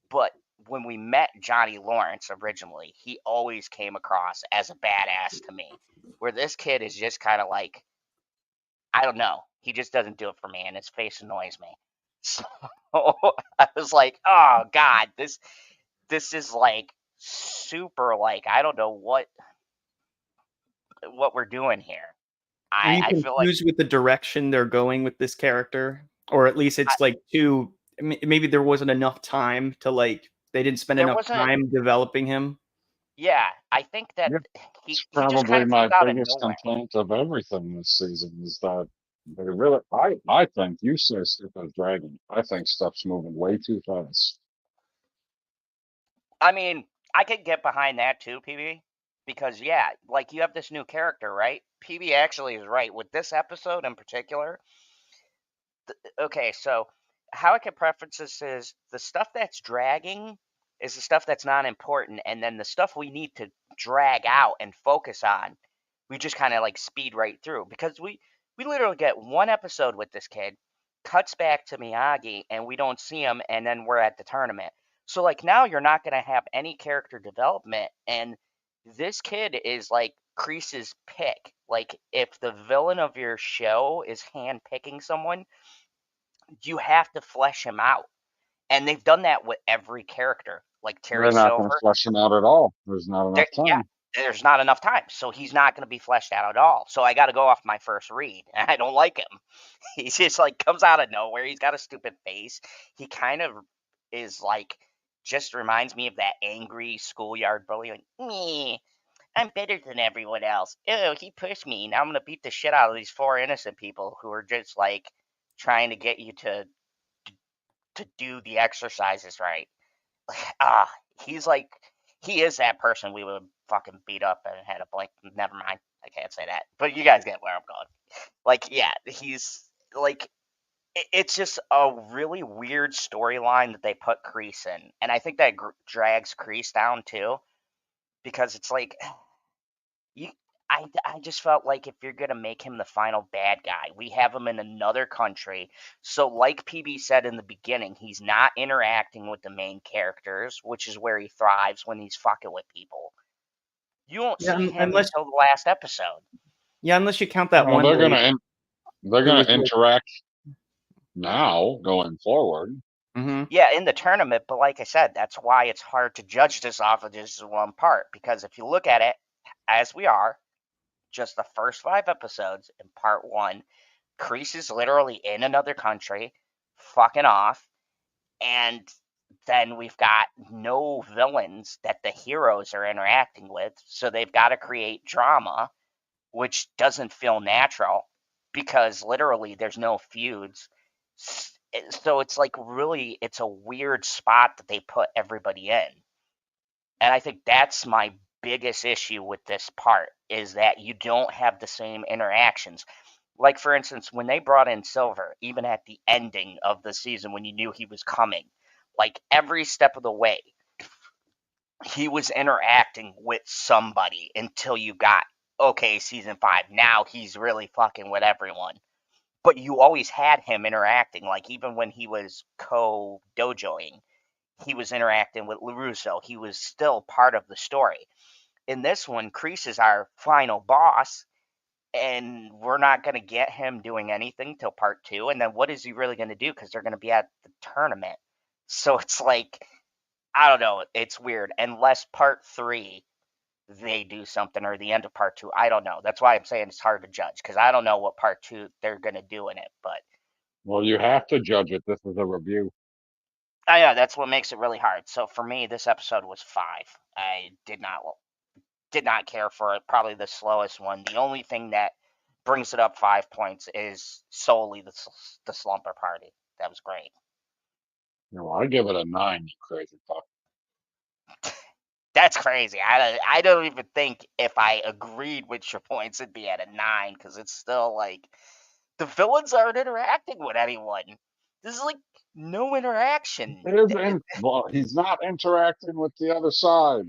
But when we met Johnny Lawrence originally, he always came across as a badass to me. Where this kid is just kind of like, I don't know, he just doesn't do it for me, and his face annoys me. So I was like, oh god, this is like super like I don't know what we're doing here. Are you I feel like confused with the direction they're going with this character, or at least I, it's like too? Maybe there wasn't enough time to like they didn't spend there enough wasn't. time developing him. Yeah, I think that Yeah, he it's he just kind probably of comes my out of biggest nowhere. complaint of everything this season is that they really, I think you say stuff is dragging. I think stuff's moving way too fast. I mean, I could get behind that too, PB, because yeah, like you have this new character, right? PB actually is right with this episode in particular. Okay, so how I can preference this is the stuff that's dragging is the stuff that's not important, and then the stuff we need to drag out and focus on, we just kind of like speed right through because we literally get one episode with this kid, cuts back to Miyagi, and we don't see him, and then we're at the tournament. So like now you're not going to have any character development, and This kid is like Crease's pick. Like, if the villain of your show is handpicking someone, you have to flesh him out. And they've done that with every character. Like Terry They're not going to Silver, flesh him out at all. There's not enough yeah, time. there's not enough time. So he's not going to be fleshed out at all. So I got to go off my first read. And I don't like him. He's just like comes out of nowhere. He's got a stupid face. He kind of is like, just reminds me of that angry schoolyard bully. Like, me, I'm better than everyone else. Oh, he pushed me. Now I'm going to beat the shit out of these 4 innocent people who are just like trying to get you to do the exercises right. Ah, he's like, he is that person we would fucking beat up and had a blank. Never mind, I can't say that. But you guys get where I'm going. Like, yeah, he's like, it's just a really weird storyline that they put Crease in, and I think that drags Crease down too, because it's like you. I just felt like if you're gonna make him the final bad guy, we have him in another country. So, like PB said in the beginning, he's not interacting with the main characters, which is where he thrives when he's fucking with people. You won't Yeah, see him unless until the last episode. unless you count that No, one lady they're who gonna was with. interact now going forward. Mhm. Yeah, in the tournament, but like I said, that's why it's hard to judge this off of just one part. Because if you look at it, as we are, just the first 5 episodes in part 1, Kreese is literally in another country, fucking off, and then we've got no villains that the heroes are interacting with, so they've got to create drama, which doesn't feel natural because literally there's no feuds. So it's like really, it's a weird spot that they put everybody in. And I think that's my biggest issue with this part is that you don't have the same interactions. Like, for instance, when they brought in Silver, even at the ending of the season when you knew he was coming, like every step of the way, he was interacting with somebody until you got, okay, season 5. Now he's really fucking with everyone. But you always had him interacting. Like, even when he was co-dojoing, he was interacting with LaRusso. He was still part of the story. In this one, Kreese is our final boss, and we're not going to get him doing anything till part 2. And then what is he really going to do? Because they're going to be at the tournament. So it's like, I don't know. It's weird. Unless part 3 they do something, or the end of part 2. I don't know. That's why I'm saying it's hard to judge, because I don't know what part 2 they're going to do in it. But Well, you have to judge it. This is a review. I know that's what makes it really hard. So for me, this episode was 5. I did not care for it. Probably the slowest one. The only thing that brings it up 5 points is solely the slumber party. That was great. I give it a 9. You crazy fuck. That's crazy. I don't even think if I agreed with your points, it'd be at a 9, because it's still like the villains aren't interacting with anyone. This is like no interaction. Well, he's not interacting with the other side.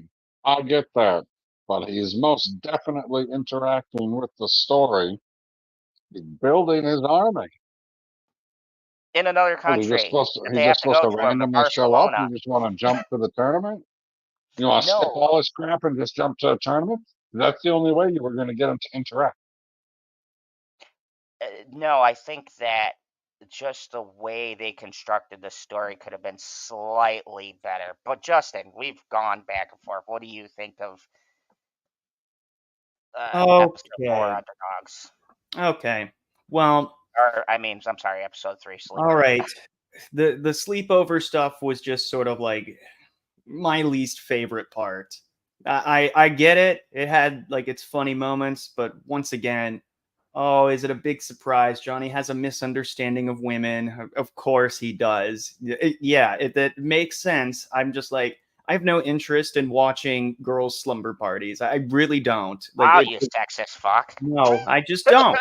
I get that, but he's most definitely interacting with the story. He's building his army. In another Well, he's just country supposed to. that He's they just have to supposed go to to randomly show up. Barcelona. You just want to jump to the tournament. You want to skip No, all this crap and just jump to a tournament. That's the only way you were going to get him to interact. no, I think that just the way they constructed the story could have been slightly better. But Justin, we've gone back and forth. What do you think of episode 4, Okay. Underdogs? Okay. Well, Or I mean, I'm sorry, episode 3, all Sleepover. right. The sleepover stuff was just sort of like my least favorite part. I get it. It had like its funny moments, but once again, oh, is it a big surprise? Johnny has a misunderstanding of women. Of course he does. That makes sense. I'm just like, I have no interest in watching girls' slumber parties. I really don't. Like, Wow, you sexist fuck. no, I just don't.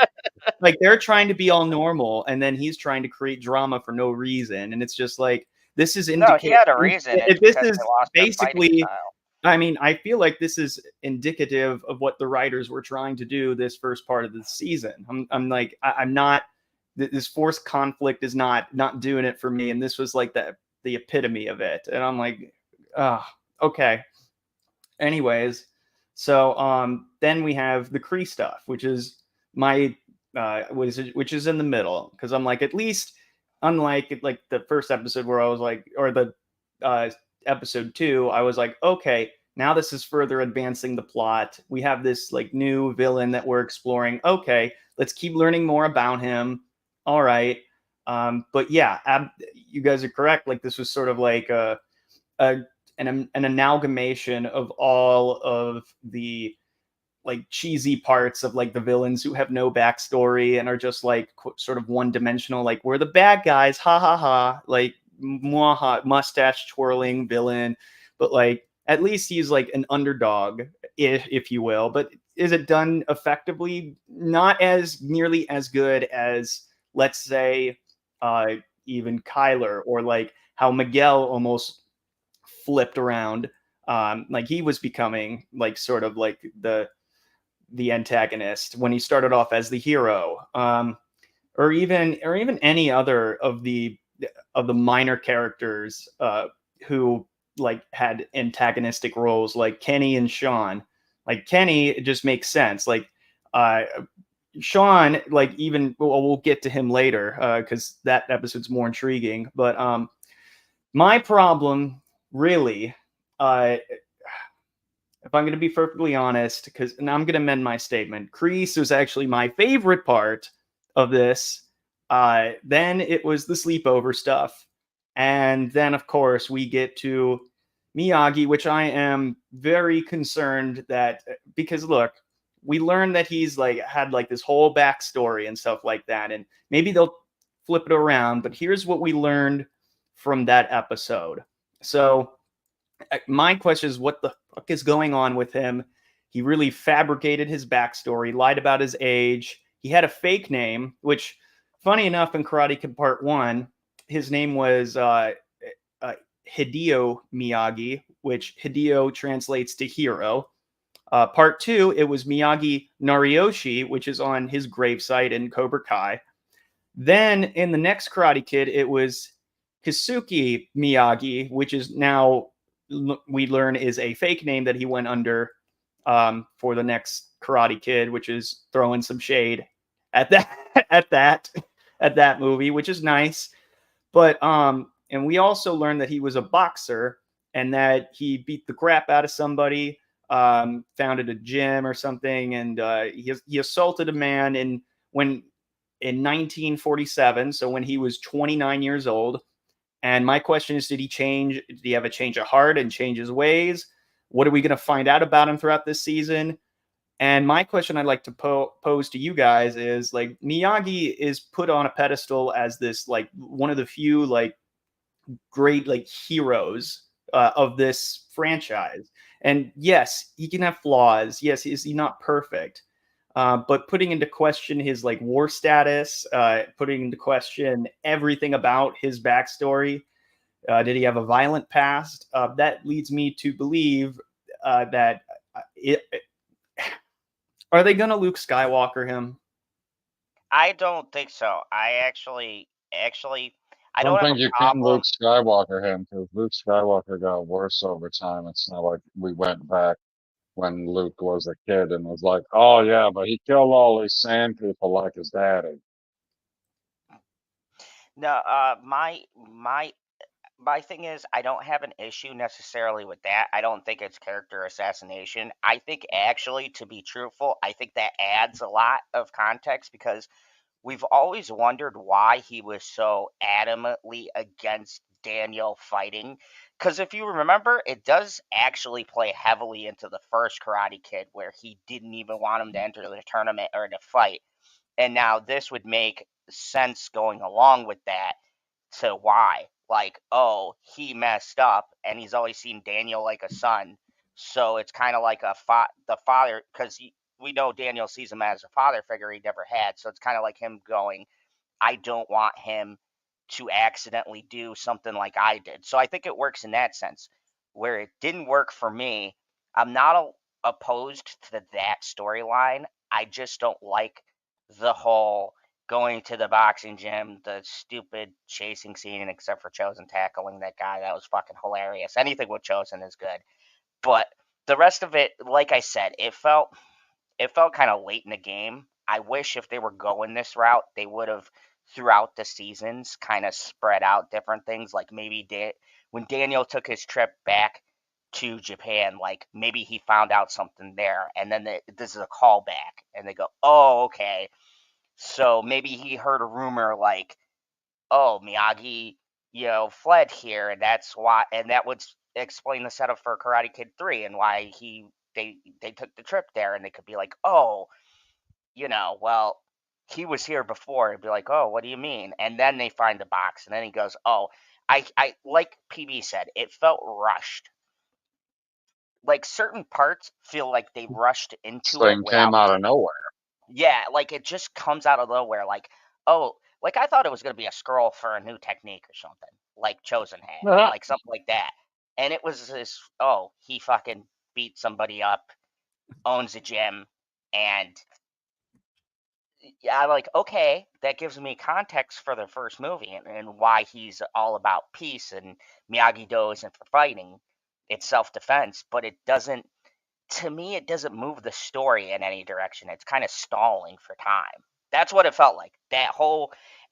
Like, they're trying to be all normal, and then he's trying to create drama for no reason, and it's just like, this is No, he had a reason. It's this because is they lost their fighting basically, style. I mean, I feel like this is indicative of what the writers were trying to do this first part of the season. I'm like, I'm not. This forced conflict is not doing it for me, and this was like the epitome of it. And I'm like, okay. Anyways, So then we have the Kree stuff, which is my which is in the middle, because I'm like, at least unlike like the first episode where I was like, or the uh, episode 2, I was like, okay, now this is further advancing the plot. We have this like new villain that we're exploring. Okay, let's keep learning more about him. All right. But yeah, you guys are correct. Like this was sort of like a an amalgamation of all of the like cheesy parts of like the villains who have no backstory and are just like sort of one dimensional. Like, we're the bad guys, ha ha ha, like mustache twirling villain. But like, at least he's like an underdog, if you will. But is it done effectively? Not as nearly as good as, let's say, even Kyler, or like how Miguel almost flipped around. Like he was becoming like sort of like the antagonist when he started off as the hero, or even any other of the minor characters who like had antagonistic roles, like Kenny and Sean. Like Kenny, it just makes sense. Like uh, Sean, like even we'll get to him later because that episode's more intriguing. But my problem really, uh, if I'm going to be perfectly honest, and I'm going to amend my statement, Kreese was actually my favorite part of this. Then it was the sleepover stuff. And then, of course, we get to Miyagi, which I am very concerned that, because look, we learned that he's like had like this whole backstory and stuff like that. And maybe they'll flip it around. But here's what we learned from that episode. So, my question is, what the fuck is going on with him? He really fabricated his backstory, lied about his age. He had a fake name, which, funny enough, in Karate Kid Part 1, his name was Hideo Miyagi, which Hideo translates to hero. Part 2, it was Miyagi Nariyoshi, which is on his gravesite in Cobra Kai. Then in the next Karate Kid, it was Kisuke Miyagi, which is now, we learn, is a fake name that he went under for the next Karate Kid, which is throwing some shade at that at that movie, which is nice. But and we also learned that he was a boxer and that he beat the crap out of somebody, founded a gym or something, and he assaulted a man in 1947, so when he was 29 years old. And my question is, did he change? Did he have a change of heart and change his ways? What are we going to find out about him throughout this season? And my question I'd like to pose to you guys is, like, Miyagi is put on a pedestal as this like one of the few like great like heroes of this franchise. And yes, he can have flaws. Yes, is he not perfect? But putting into question his like war status, putting into question everything about his backstory. Did he have a violent past? That leads me to believe that are they going to Luke Skywalker him? I don't think so. I I don't don't have think a you can Luke problem. Skywalker him because Luke Skywalker got worse over time. It's not like we went back when Luke was a kid and was like, oh yeah, but he killed all these sand people like his daddy. No, my thing is, I don't have an issue necessarily with that. I don't think it's character assassination. I think, actually, to be truthful, I think that adds a lot of context, because we've always wondered why he was so adamantly against Daniel fighting. Because if you remember, it does actually play heavily into the first Karate Kid, where he didn't even want him to enter the tournament or to fight. And now this would make sense going along with that, to why. Like, oh, he messed up, and he's always seen Daniel like a son. So it's kind of like the father, because we know Daniel sees him as a father figure he never had. So it's kind of like him going, I don't want him to accidentally do something like I did. So I think it works in that sense. Where it didn't work for me, I'm not opposed to that storyline. I just don't like the whole going to the boxing gym, the stupid chasing scene, except for Chosen tackling that guy. That was fucking hilarious. Anything with Chosen is good. But the rest of it, like I said, it felt kind of late in the game. I wish if they were going this route, they would have throughout the seasons kind of spread out different things. Like maybe when Daniel took his trip back to Japan, like maybe he found out something there, and then this is a callback, and they go, "Oh, okay." So maybe he heard a rumor like, "Oh, Miyagi, fled here, and that's why," and that would explain the setup for Karate Kid 3 and why they took the trip there, and they could be like, "Oh, well, he was here before." It'd be like, "Oh, what do you mean?" And then they find the box, and then he goes, "Oh, I like PB said, it felt rushed. Like certain parts feel like they rushed This into it thing came without out of nowhere. yeah, like it just comes out of nowhere. Like, oh, like I thought it was gonna be a scroll for a new technique or something, like Chosen had, like something like that. And it was this, oh, he fucking beat somebody up, owns a gym, and yeah, like, okay, that gives me context for the first movie and why he's all about peace and Miyagi-Do isn't for fighting, it's self-defense, but it doesn't, to me, it doesn't move the story in any direction. It's kind of stalling for time. That's what it felt like.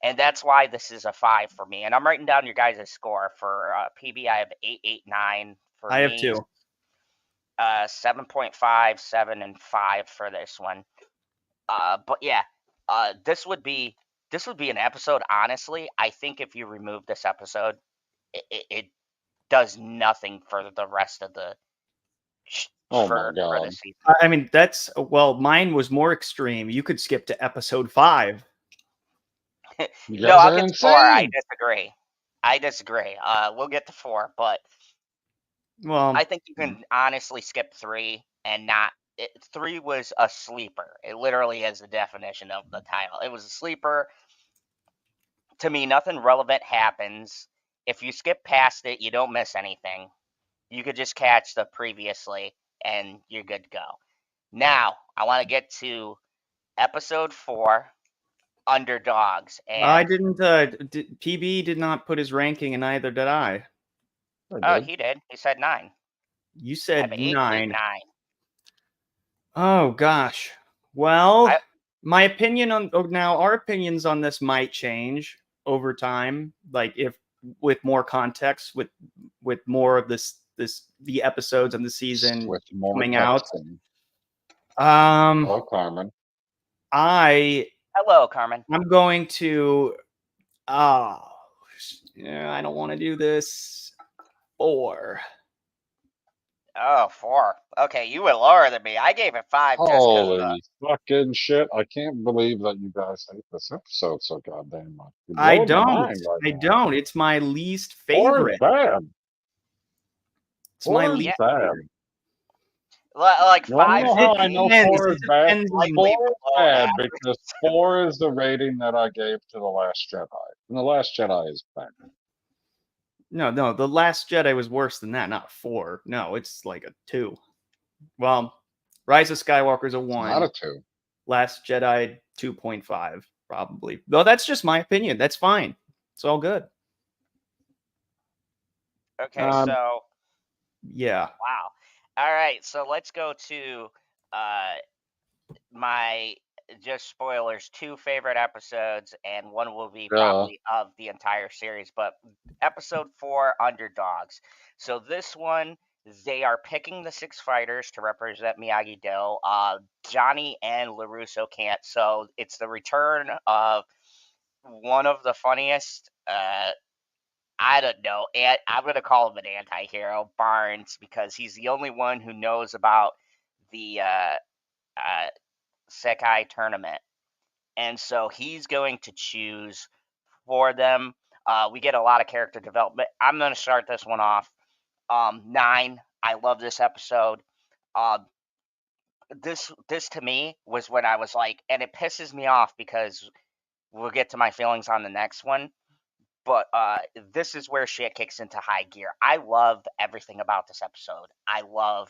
And that's why this is a 5 for me. And I'm writing down your guys' score for PB. I have 889 for I have me. 2. 7.5, 7, and 5 for this one. But yeah, this would be an episode. Honestly, I think if you remove this episode, it does nothing for the rest of the Oh my for God. the season. I mean, mine was more extreme. You could skip to episode 5. You No, guys I'll are get to 4. I insane. disagree. We'll get to 4, but Well, I think you can honestly skip 3 and not. 3 was a sleeper. It literally is the definition of the title. It was a sleeper. To me, nothing relevant happens. If you skip past it, you don't miss anything. You could just catch the previously, and you're good to go. Now, I want to get to episode 4, Underdogs, I and didn't. PB did not put his ranking, and neither did I. oh, he did. He said 9. You I have said 9. 889. Oh gosh. Well, I my opinion on now our opinions on this might change over time. Like if with more context, with more of the episodes of the season With more coming out. texting. Um, Oh, Carmen. hello, Carmen. I'm going to. Oh, yeah, I don't want to do this. 4. Oh, 4. Okay, you were lower than me. I gave it 5 just because. Holy fucking shit. I can't believe that you guys hate this episode so goddamn much. You're I blowing my don't. mind right I now. don't. It's my least 4 is favorite. bad. It's my 4 is least bad. favorite. Like You want to 5 know for how I me know depends. 4 It is bad? depends on slightly 4 is below bad average. because 4 is the rating that I gave to The Last Jedi. And The Last Jedi is bad. No, The Last Jedi was worse than that. Not 4. No, it's like a 2. Well, Rise of Skywalker's a 1. Not a 2. Last Jedi 2.5 probably. Though that's just my opinion. That's fine. It's all good. Okay, so Yeah. wow. All right, so let's go to my just spoilers 2 favorite episodes, and one will be probably of the entire series. But episode 4, Underdogs. So this one, they are picking the 6 fighters to represent Miyagi-Do. Johnny and LaRusso can't, so it's the return of one of the funniest. I don't know. I'm gonna call him an anti-hero, Barnes, because he's the only one who knows about the uh, Sekai tournament, and so he's going to choose for them. We get a lot of character development. I'm gonna start this one off. 9. I love this episode. Um, this to me was when I was like, and it pisses me off because we'll get to my feelings on the next one. But this is where shit kicks into high gear. I love everything about this episode. I love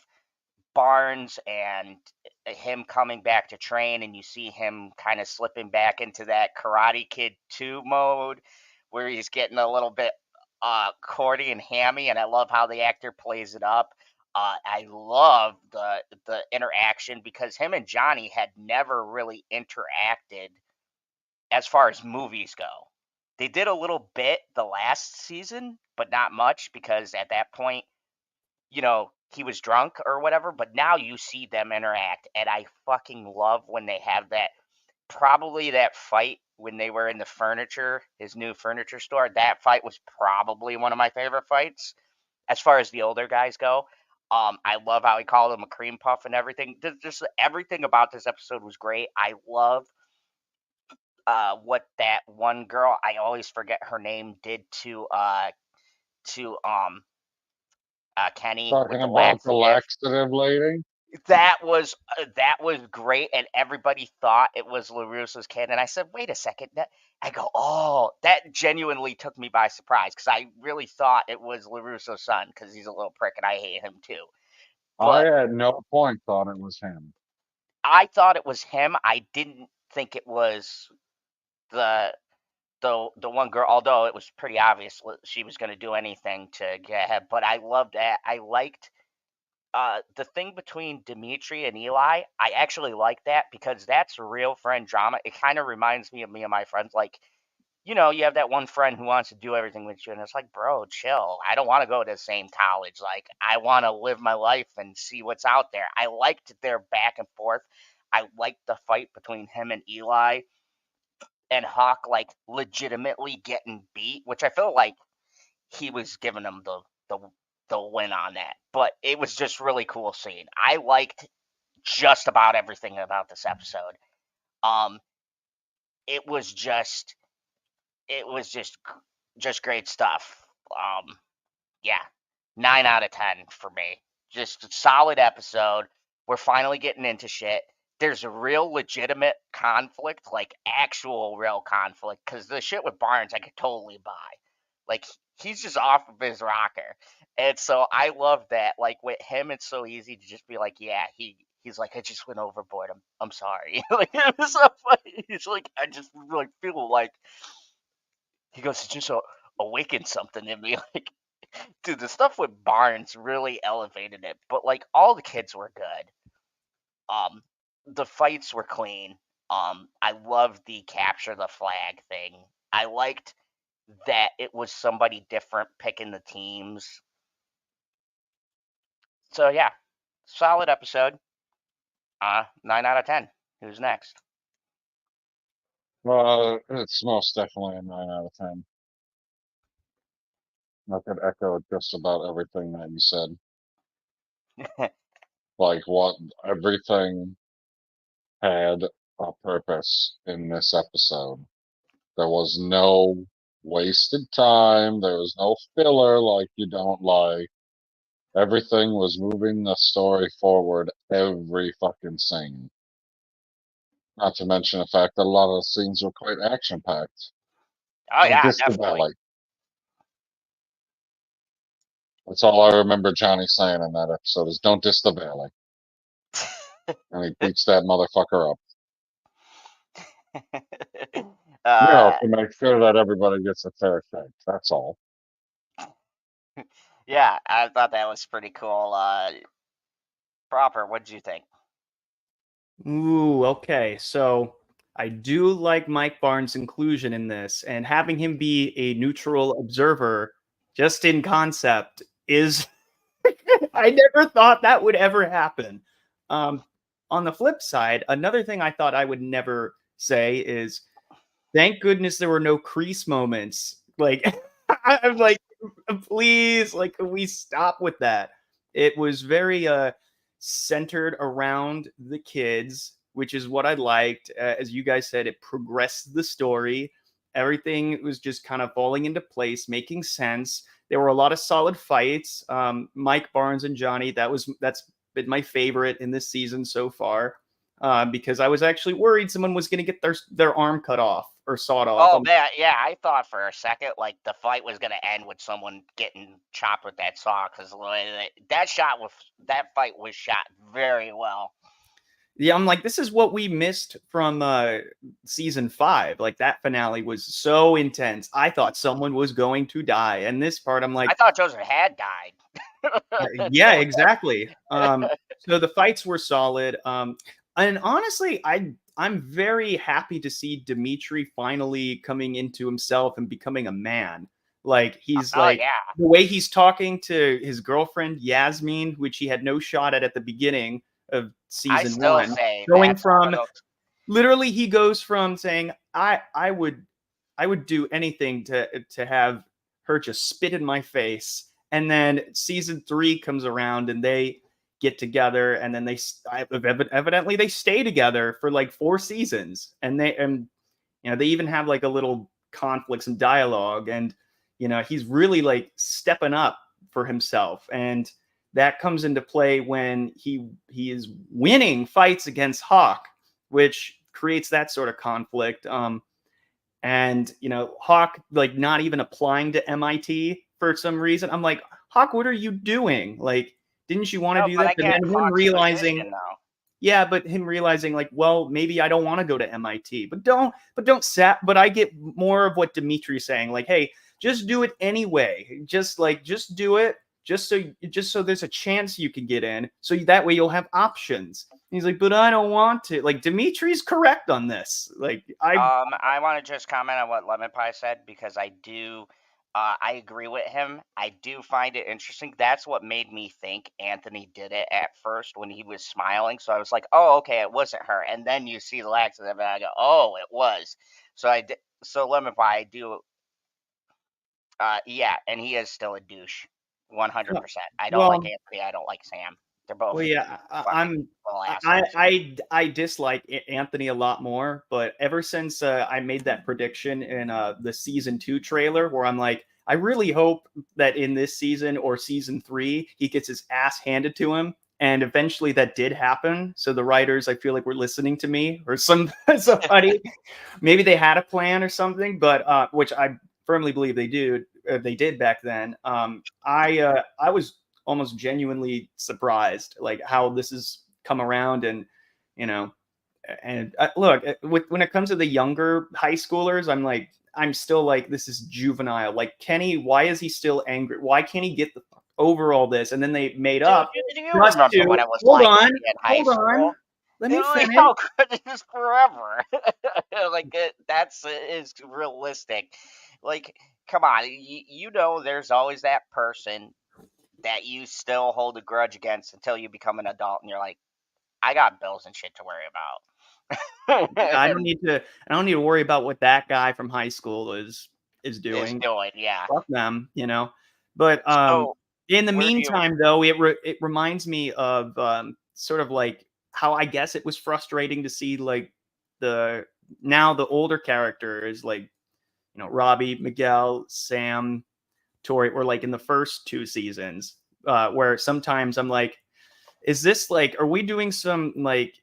Barnes and him coming back to train, and you see him kind of slipping back into that Karate Kid 2 mode where he's getting a little bit corny and hammy, and I love how the actor plays it up. I love the interaction because him and Johnny had never really interacted as far as movies go. They did a little bit the last season, but not much because at that point, he was drunk or whatever. But now you see them interact, and I fucking love when they have that. Probably that fight when they were in his new furniture store. That fight was probably one of my favorite fights as far as the older guys go. I love how he called him a cream puff and everything. Just everything about this episode was great. I love what that one girl, I always forget her name, did to Kenny with Talking the about the laxative. laxative lady. That was great, and everybody thought it was LaRusso's kid. And I said, "Wait a second!" I go, "Oh, that genuinely took me by surprise because I really thought it was LaRusso's son because he's a little prick and I hate him too." I But at no point thought it was him. I thought it was him. I didn't think it was the the one girl, although it was pretty obvious she was going to do anything to get ahead. But I loved that. I liked the thing between Dimitri and Eli. I actually like that because that's real friend drama. It kind of reminds me of me and my friends. Like, you have that one friend who wants to do everything with you, and it's like, bro, chill. I don't want to go to the same college. Like, I want to live my life and see what's out there. I liked their back and forth. I liked the fight between him and Eli and Hawk, like legitimately getting beat, which I feel like he was giving him the win on that. But it was just really cool scene. I liked just about everything about this episode. Um, it was just great stuff. Yeah, 9 out of 10 for me. Just a solid episode. We're finally getting into shit. There's a real legitimate conflict, like actual real conflict, because the shit with Barnes I could totally buy. Like, he's just off of his rocker. And so I love that. Like, with him, it's so easy to just be like, yeah, he's like, I just went overboard. I'm sorry. Like, it was so funny. He's like, I just like feel like he goes, it just awakened something in me. Like, dude, the stuff with Barnes really elevated it. But like, all the kids were good. The fights were clean. I loved the capture the flag thing. I liked that it was somebody different picking the teams. So yeah, solid episode. 9 out of 10. Who's next? It's most definitely a 9 out of 10. I could echo just about everything that you said. Like what everything had a purpose in this episode. There was no wasted time. There was no filler like you don't like. Everything was moving the story forward every fucking scene. Not to mention the fact that a lot of the scenes were quite action packed. Oh Don't yeah, diss the definitely. ballet. That's all I remember Johnny saying in that episode is don't diss the ballet. And he beats that motherfucker up. uh, To make sure that everybody gets a fair shake. That's all. yeah, I thought that was pretty cool. Proper, what did you think? Ooh, okay. So I do like Mike Barnes' inclusion in this, and having him be a neutral observer, just in concept, is I never thought that would ever happen. Um, on the flip side, another thing I thought I would never say is, thank goodness there were no crease moments. Like, I'm like, please, like, can we stop with that? It was very centered around the kids, which is what I liked. As you guys said, it progressed the story. Everything was just kind of falling into place, making sense. There were a lot of solid fights. Mike Barnes and Johnny, that's been my favorite in this season so far. Because I was actually worried someone was going to get their arm cut off or sawed off. Oh man, yeah, I thought for a second like the fight was gonna end with someone getting chopped with that saw because that fight was shot very well. Yeah, I'm like, this is what we missed from season 5. Like, that finale was so intense. I thought someone was going to die, and this part, I'm like, I thought Joseph had died. Yeah, exactly. So the fights were solid. And honestly, I'm very happy to see Dimitri finally coming into himself and becoming a man. Like he's Oh like yeah, the way he's talking to his girlfriend Yasmin, which he had no shot at the beginning of I season still one, say going that's one of from those. literally he goes from saying I would do anything to have her just spit in my face. And then season 3 comes around and they get together, and then evidently they stay together for like 4 seasons, and they even have like a little conflicts and dialogue, and he's really like stepping up for himself, and that comes into play when he is winning fights against Hawk, which creates that sort of conflict. And Hawk like not even applying to MIT for some reason. I'm like, Hawk, what are you doing? Like, didn't you want to No, do but that? I But get then him Hawk's realizing, position though. yeah, but him realizing like, well, maybe I don't want to go to MIT. But I get more of what Dimitri's saying, like, hey, just do it anyway. Just do it. Just so there's a chance you can get in. So that way you'll have options. And he's like, but I don't want to. Like, Dimitri's correct on this. Like, I want to just comment on what Lemon Pie said because I agree with him. I do find it interesting. That's what made me think Anthony did it at first when he was smiling. So I was like, oh, okay, it wasn't her. And then you see the laxative, and I go, oh, it was. So I did. So Lemon Pie, I do. Yeah, and he is still a douche, 100%. I don't like well, Anthony. I don't like Sam. They're both Well, yeah, fucking little assholes. I dislike Anthony a lot more, but ever since I made that prediction in the season 2 trailer, where I'm like, I really hope that in this season or season 3 he gets his ass handed to him, and eventually that did happen. So the writers, I feel like, were listening to me or somebody. Maybe they had a plan or something, but which I firmly believe they did back then. I was almost genuinely surprised, like how this has come around, and you know, and look, when it comes to the younger high schoolers, I'm still like, this is juvenile. Like Kenny, why is he still angry? Why can't he get over all this? And then they made Dude, up do you just remember to what it was hold like to on, be in high hold on, school? let me Like, finish. how good it is forever. Like that's is realistic. Like, come on, there's always that person that you still hold a grudge against until you become an adult, and you're like, I got bills and shit to worry about. I don't And need to. I don't need to worry about what that guy from high school is is doing. doing, yeah. Fuck them. But So in the where do you? meantime, though, it reminds me of sort of like how I guess it was frustrating to see like the now the older characters like Robbie, Miguel, Sam, Tori were like in the first 2 seasons, where sometimes I'm like, is this like, are we doing some like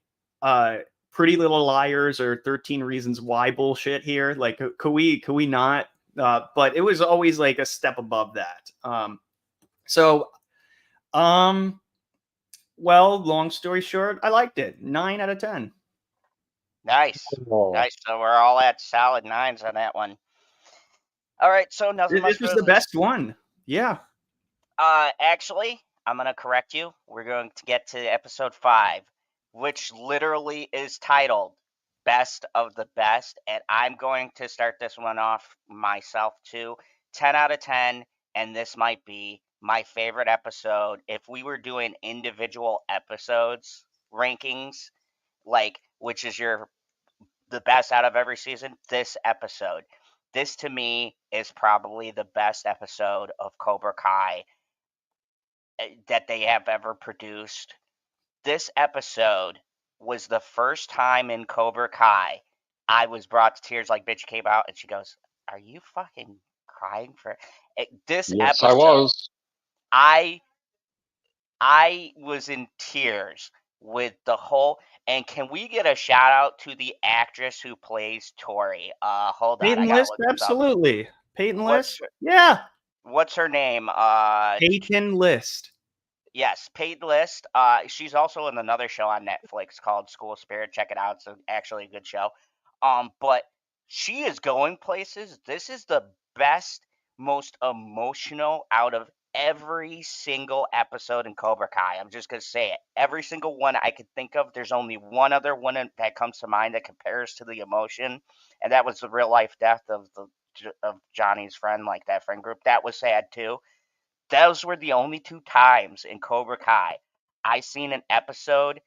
uh Pretty Little Liars or 13 Reasons Why bullshit here? Like, could we not? But it was always like a step above that. So, um, well, long story short, I liked it. 9 out of 10. Nice, Oh, nice. So we're all at solid nines on that one. All right, so nothing much This was further the to best one. Yeah. Actually, I'm gonna correct you. We're going to get to episode 5, which literally is titled "Best of the Best," and I'm going to start this one off myself too. 10 out of 10, and this might be my favorite episode. If we were doing individual episodes rankings, like which is the best out of every season, this to me is probably the best episode of Cobra Kai that they have ever produced. This episode was the first time in Cobra Kai I was brought to tears. Like, bitch came out and she goes, "Are you fucking crying for this yes, I episode?" was. I I was in tears with the whole. And can we get a shout out to the actress who plays Tori? Hold on, I Peyton gotta List, look this up. absolutely. Peyton What's List, yeah. what's her name? Peyton List. Yes, paid list. She's also in another show on Netflix called School Spirit. Check it out. It's actually a good show. But she is going places. This is the best, most emotional out of every single episode in Cobra Kai. I'm just gonna say it. Every single one I could think of. There's only one other one that comes to mind that compares to the emotion, and that was the real life death of Johnny's friend, like that friend group. That was sad too. Those were the only two times in Cobra Kai I seen an episode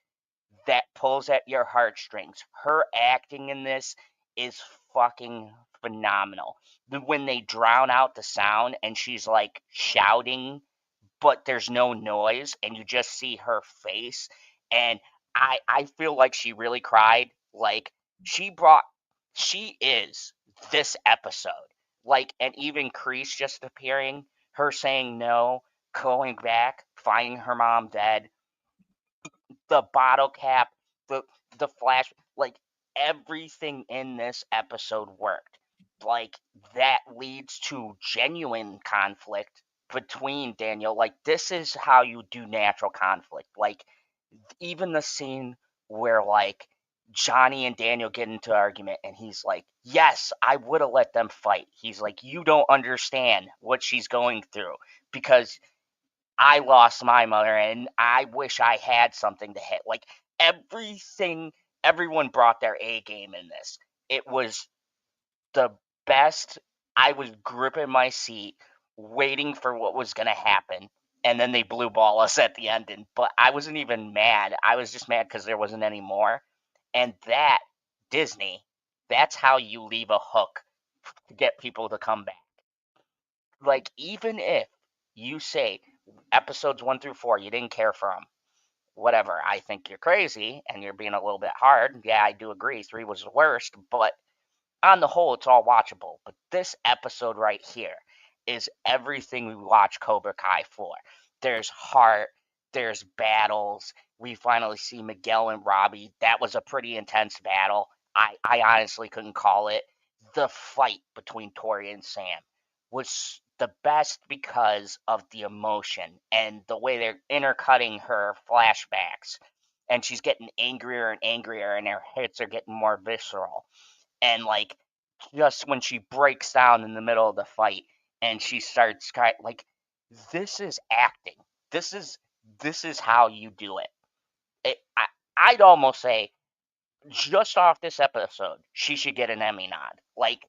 that pulls at your heartstrings. Her acting in this is fucking phenomenal. When they drown out the sound and she's like shouting, but there's no noise and you just see her face, and I feel like she really cried. Like she is this episode. Like, and even Kreese just appearing, her saying no, going back, finding her mom dead, the bottle cap, the the flash, like everything in this episode worked. Like that leads to genuine conflict between Daniel. Like this is how you do natural conflict. Like even the scene where like Johnny and Daniel get into an argument and he's like, "Yes, I would have let them fight." He's like, "You don't understand what she's going through because I lost my mother and I wish I had something to hit." Like everything, everyone brought their A game in this. It was the best. I was gripping my seat, waiting for what was going to happen. And then they blue ball us at the end. But I wasn't even mad. I was just mad because there wasn't any more. And that, Disney, that's how you leave a hook to get people to come back. Like, even if you say episodes 1 through 4, you didn't care for them, whatever, I think you're crazy and you're being a little bit hard. Yeah, I do agree. 3 was the worst, but on the whole, it's all watchable. But this episode right here is everything we watch Cobra Kai for. There's heart, there's battles. We finally see Miguel and Robbie. That was a pretty intense battle. I honestly couldn't call it. The fight between Tori and Sam was the best because of the emotion and the way they're intercutting her flashbacks. And she's getting angrier and angrier, and her hits are getting more visceral. And like just when she breaks down in the middle of the fight and she starts crying, like this is acting. This is how you do it. I'd almost say just off this episode, she should get an Emmy nod. Like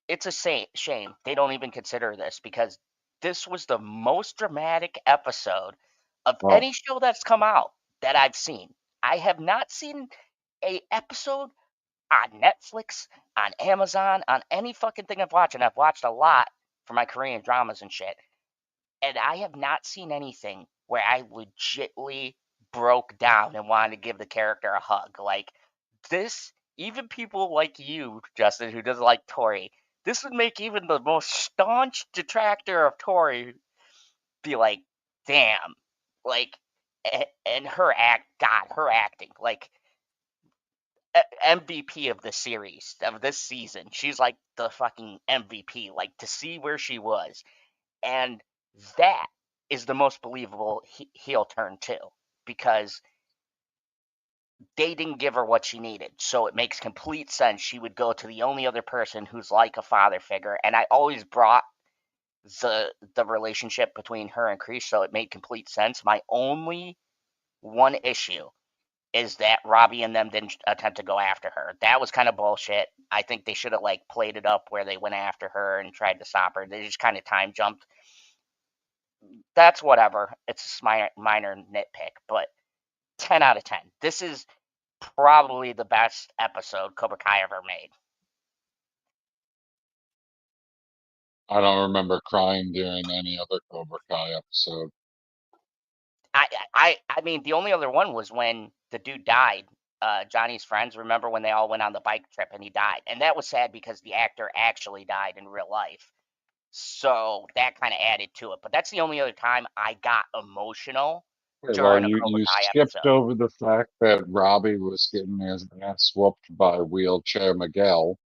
it's a shame they don't even consider this because this was the most dramatic episode of Well, any show that's come out that I've seen. I have not seen a episode on Netflix, on Amazon, on any fucking thing I've watched, and I've watched a lot for my Korean dramas and shit, and I have not seen anything where I legitly broke down and wanted to give the character a hug. Like this, even people like you, Justin, who doesn't like Tori, this would make even the most staunch detractor of Tori be like, damn, like, and her her acting, like MVP of the series of this season. She's like the fucking MVP. Like to see where she was, and that is the most believable heel turn too, because they didn't give her what she needed. So it makes complete sense she would go to the only other person who's like a father figure. And I always brought the relationship between her and Kreese, so it made complete sense. My only one issue is that Robbie and them didn't attempt to go after her. That was kind of bullshit. I think they should have like played it up where they went after her and tried to stop her. They just kind of time jumped. That's whatever. It's a minor nitpick, but 10 out of 10. This is probably the best episode Cobra Kai ever made. I don't remember crying during any other Cobra Kai episode. I mean, the only other one was when the dude died. Johnny's friends. Remember when they all went on the bike trip and he died, and that was sad because the actor actually died in real life. So that kind of added to it. But that's the only other time I got emotional Okay, well, during a Cobra you Kai skipped episode. over the fact that Robbie was getting his ass whooped by Wheelchair Miguel,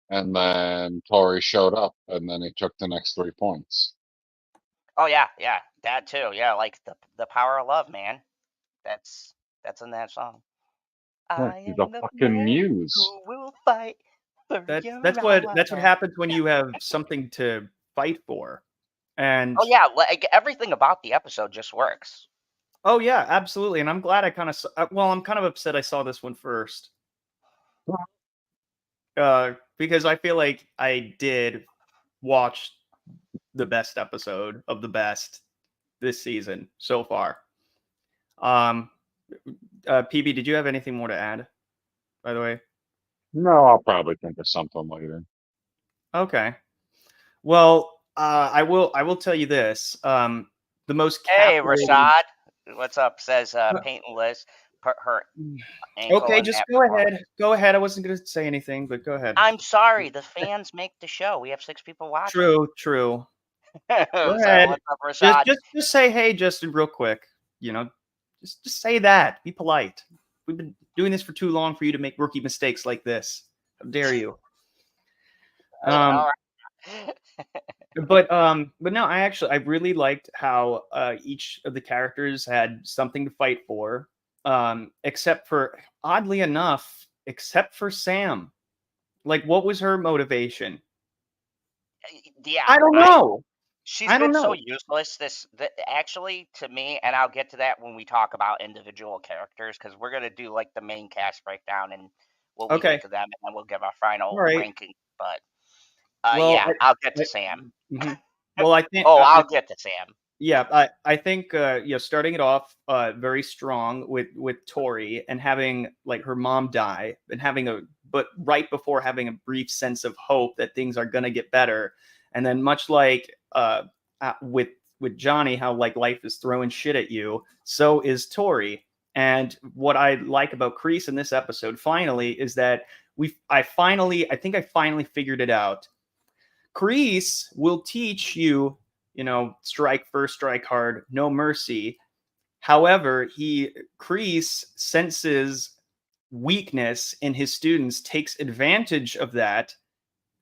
and then Tori showed up, and then he took the next 3 points. Oh yeah, that too. Yeah, like the power of love, man. That's in that song. Yeah, I he's a am the fucking man muse. who will fight for your That's what right. happens when you have something to fight for. And Oh yeah, like everything about the episode just works. oh yeah, absolutely. And I'm glad I kind of well, I'm kind of upset I saw this one first. Because I feel like I did watch the best episode of the best this season so far. PB, did you have anything more to add, by the way? No, I'll probably think of something later. Okay. Well, I will tell you this. The most Hey, captivating. Rashad, what's up? Says paintless. Her ankle Okay, in just that go ahead. performance. Go ahead. I wasn't going to say anything, but go ahead. I'm sorry, the fans make the show. We have 6 people watching. True, true. Go So ahead. what's up, Rashad? Just say hey, Justin, real quick. You know, just say that. Be polite. We've been doing this for too long for you to make rookie mistakes like this. How dare you? All right. But no, I really liked how each of the characters had something to fight for. Except for, oddly enough, except for Sam. Like, what was her motivation? Yeah, I don't know. she's I don't been so know. useless. Actually, to me, and I'll get to that when we talk about individual characters, because we're gonna do like the main cast breakdown, and we'll leave Okay. it to them, and then we'll give our final All right. ranking. But Well, yeah, I'll get to Sam. Well, I think. I'll get to Sam. Yeah, I think starting it off very strong with Tori and having like her mom die and but right before having a brief sense of hope that things are gonna get better, and then much like with Johnny, how like life is throwing shit at you, so is Tori. And what I like about Kreese in this episode finally is that I think I finally figured it out. Kreese will teach you, strike first, strike hard, no mercy. However, Kreese senses weakness in his students, takes advantage of that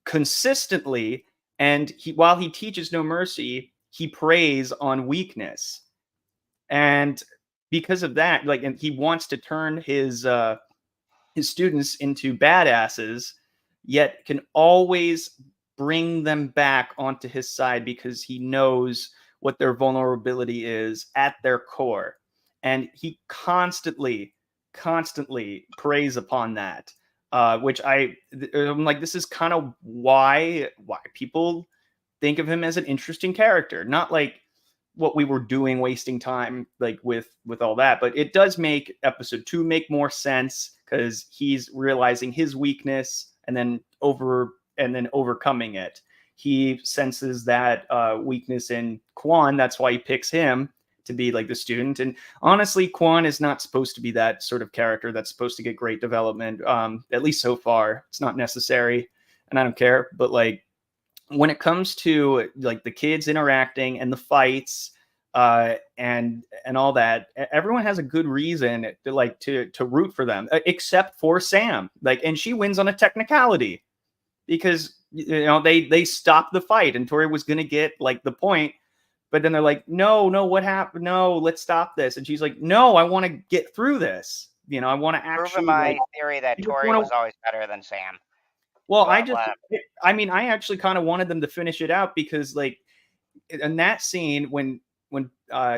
consistently, and while he teaches no mercy, he preys on weakness. And because of that, and he wants to turn his students into badasses, yet can always bring them back onto his side because he knows what their vulnerability is at their core. And he constantly preys upon that, which I'm like, this is kind of why people think of him as an interesting character. Not like what we were doing, wasting time like with all that, but it does make episode 2 make more sense because he's realizing his weakness and then overcoming it. He senses that weakness in Quan. That's why he picks him to be like the student. And honestly, Quan is not supposed to be that sort of character that's supposed to get great development. At least so far, it's not necessary, and I don't care. But like, when it comes to like the kids interacting and the fights and all that, everyone has a good reason to root for them, except for Sam. Like, and she wins on a technicality because they stopped the fight and Tori was gonna get like the point, but then they're like, no, what happened? No, let's stop this. And she's like, no, I want to get through this. I want to actually Proving my theory that Tori was always better than Sam. Well, I actually kind of wanted them to finish it out because, like, in that scene when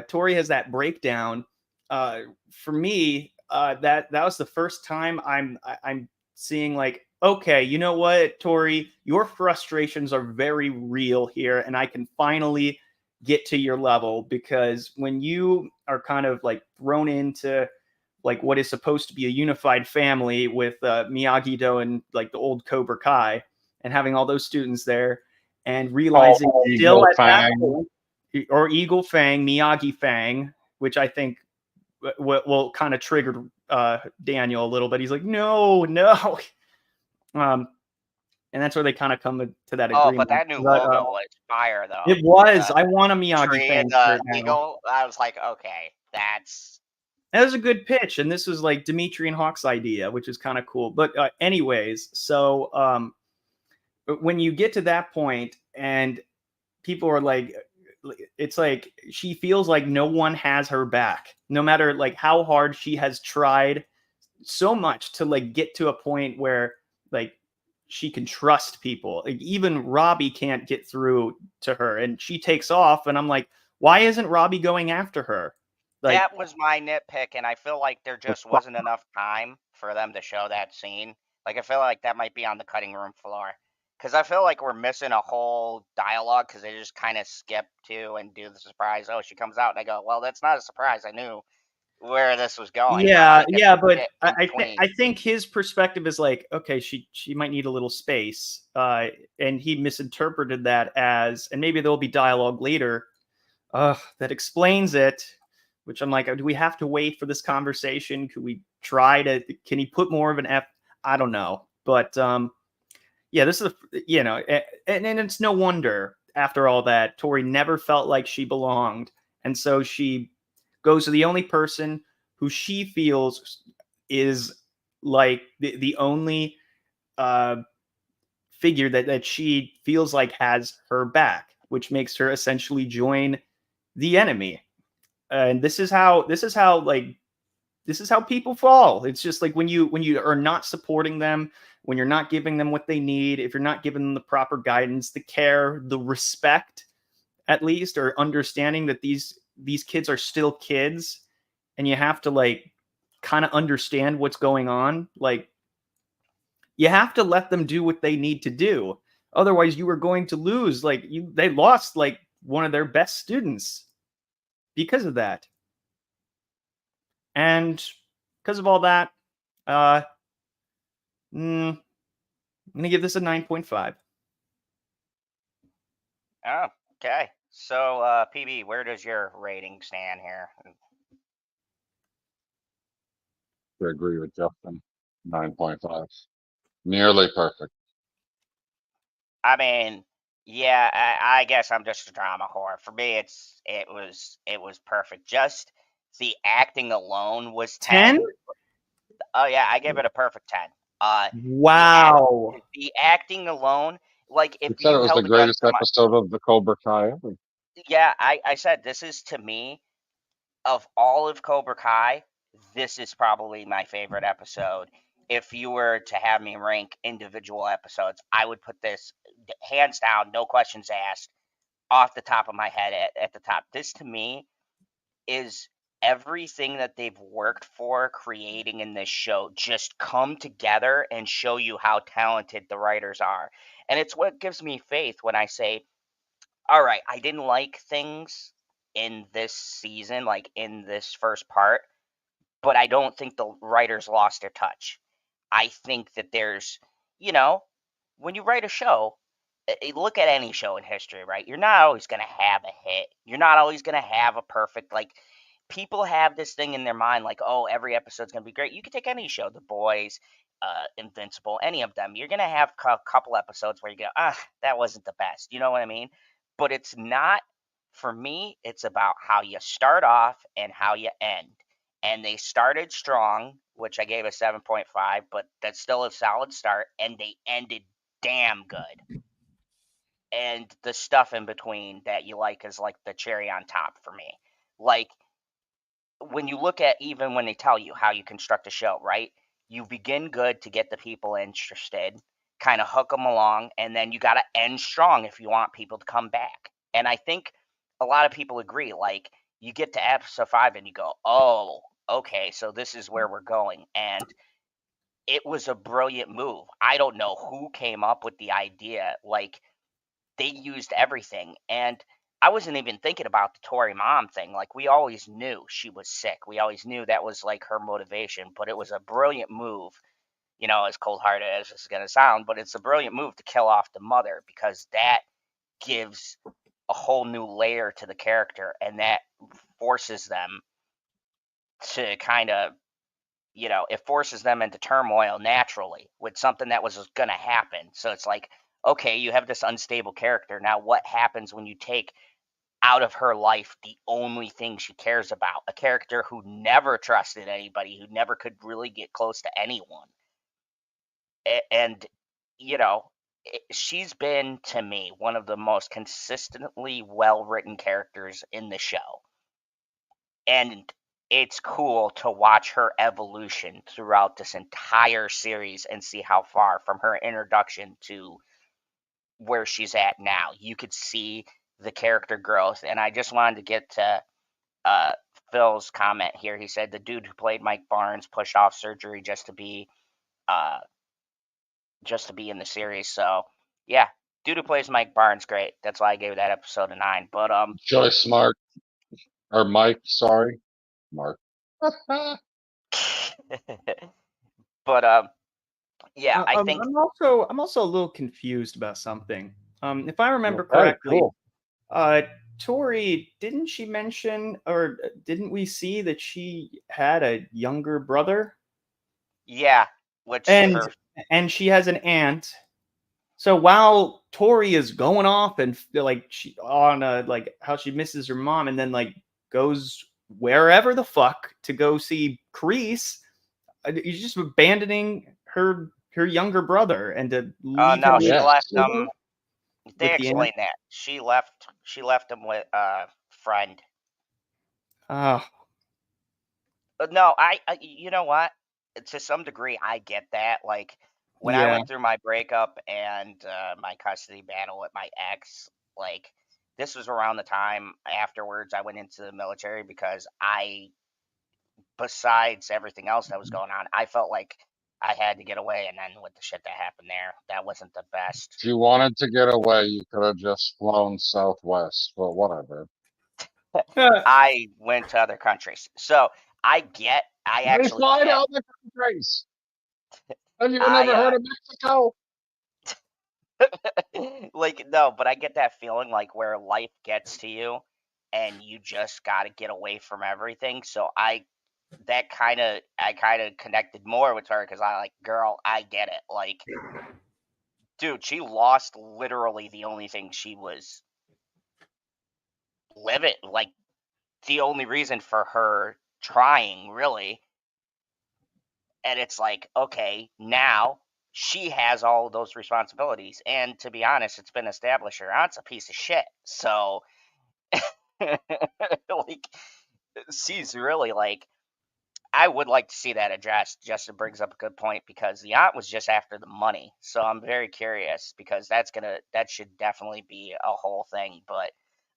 Tori has that breakdown, for me, that was the first time I'm seeing like, okay, you know what, Tori, your frustrations are very real here, and I can finally get to your level, because when you are kind of like thrown into like what is supposed to be a unified family with Miyagi-Do and like the old Cobra Kai, and having all those students there and realizing still at that point, or Eagle Fang, Miyagi Fang, which I think will kind of trigger Daniel a little bit. He's like, no. And that's where they kind of come to that agreement. Oh, but that new logo was fire, though. It was. I want a Miyagi Fang shirt now. Eagle, I was like, okay, that was a good pitch, and this was like Dimitri and Hawk's idea, which is kind of cool. But anyways, so when you get to that point and people are like, it's like she feels like no one has her back, no matter like how hard she has tried so much to like get to a point where like she can trust people. Like, even Robbie can't get through to her, and she takes off, and I'm like, why isn't Robbie going after her? Like, That was my nitpick, and I feel like there just wasn't enough time for them to show that scene. Like, I feel like that might be on the cutting room floor. Because I feel like we're missing a whole dialogue because they just kind of skip to and do the surprise. Oh, she comes out, and I go, well, that's not a surprise. I knew where this was going. Why yeah, make it yeah, but fit in I between? think his perspective is like, okay, she might need a little space, and he misinterpreted that as, and maybe there'll be dialogue later, that explains it. Which I'm like, do we have to wait for this conversation? Could we try to? Can he put more of an F? I don't know, but yeah, this is and it's no wonder after all that Tori never felt like she belonged, and so she goes to the only person who she feels is like the only uh, figure that she feels like has her back, which makes her essentially join the enemy. And this is how people fall. It's just like when you are not supporting them, when you're not giving them what they need, if you're not giving them the proper guidance, the care, the respect, at least, or understanding that these kids are still kids, and you have to like kind of understand what's going on. Like, you have to let them do what they need to do. Otherwise, you are going to lose. Like, they lost like one of their best students because of that. And because of all that, uh, I'm gonna give this a 9.5. Oh, okay. So, PB, where does your rating stand here? I agree with Justin. 9.5. Nearly perfect. I mean, yeah, I guess I'm just a drama whore. For me, it was perfect. Just the acting alone was 10? 10. Oh yeah, I give it a perfect 10. The act, Wow. the acting alone, like if You said it you was the held a gun greatest to my, episode of the Cobra Kai ever. yeah, I said this is to me of all of Cobra Kai, this is probably my favorite episode. If you were to have me rank individual episodes, I would put this hands down, no questions asked, off the top of my head at the top. This to me is everything that they've worked for creating in this show just come together and show you how talented the writers are. And it's what gives me faith when I say, all right, I didn't like things in this season, like in this first part, but I don't think the writers lost their touch. I think that there's, you know, when you write a show, look at any show in history, right? You're not always going to have a hit. You're not always going to have a perfect, like, people have this thing in their mind, like, oh, every episode's going to be great. You can take any show, The Boys, Invincible, any of them. You're going to have a couple episodes where you go, that wasn't the best. You know what I mean? But it's not, for me, it's about how you start off and how you end. And they started strong, which I gave a 7.5, but that's still a solid start. And they ended damn good. And the stuff in between that you like is like the cherry on top for me. Like, when you look at, even when they tell you how you construct a show, right? You begin good to get the people interested, kind of hook them along, and then you got to end strong if you want people to come back. And I think a lot of people agree. Like, you get to episode 5 and you go, oh, okay, so this is where we're going. And it was a brilliant move. I don't know who came up with the idea. Like, they used everything. And I wasn't even thinking about the Tori mom thing. Like, we always knew she was sick. We always knew that was like her motivation, but it was a brilliant move. As cold hearted as this is going to sound, but it's a brilliant move to kill off the mother, because that gives a whole new layer to the character, and that forces them to kind of, it forces them into turmoil naturally with something that was going to happen. So it's like, okay, you have this unstable character. Now, what happens when you take out of her life the only thing she cares about? A character who never trusted anybody, who never could really get close to anyone. And, you know, she's been, to me, one of the most consistently well written characters in the show. And it's cool to watch her evolution throughout this entire series and see how far from her introduction to where she's at now. You could see the character growth, and I just wanted to get to uh, Phil's comment here. He said the dude who played Mike Barnes pushed off surgery just to be uh, in the series. So yeah, dude who plays Mike Barnes, great. That's why I gave that episode a 9. But Joyce Mark or Mike, sorry, Mark. but yeah, I think I'm also a little confused about something. If I remember Okay, correctly, cool. Tori, didn't she mention, or didn't we see that she had a younger brother? yeah, which And her she has an aunt. So while Tori is going off and like she on like how she misses her mom, and then like goes wherever the fuck to go see Kreese, you're just abandoning her younger brother and to leave him no, she with Yes. left they with the aunt. explained that. She left him with a friend. Ah, No, you know what? To some degree, I get that. Like when I yeah. went through my breakup and my custody battle with my ex, like this was around the time afterwards I went into the military because besides everything else that was going on, I felt like I had to get away. And then with the shit that happened there, that wasn't the best. If you wanted to get away, you could have just flown Southwest, but whatever. I went to other countries, so I They actually fly get. down the countries. Have you never I heard of Mexico? like no, but I get that feeling like where life gets to you and you just got to get away from everything. So I kind of connected more with her cuz I like, girl, I get it. Like, dude, she lost literally the only thing she was living, like the only reason for her trying, really. And it's like, okay, now she has all of those responsibilities. And to be honest, it's been established her aunt's a piece of shit. So like she's really like, I would like to see that addressed. Justin brings up a good point because the aunt was just after the money. So I'm very curious because that should definitely be a whole thing. But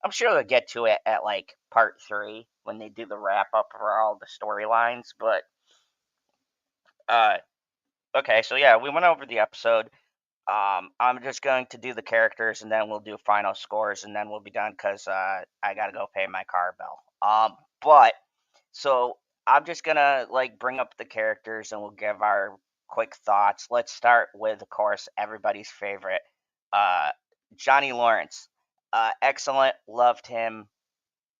I'm sure they'll get to it at like part 3 when they do the wrap up for all the storylines. But uh okay, so yeah, we went over the episode. I'm just going to do the characters and then we'll do final scores and then we'll be done because I gotta go pay my car bill. But so I'm just gonna like bring up the characters and we'll give our quick thoughts. Let's start with, of course, everybody's favorite, uh, Johnny Lawrence. Excellent, loved him,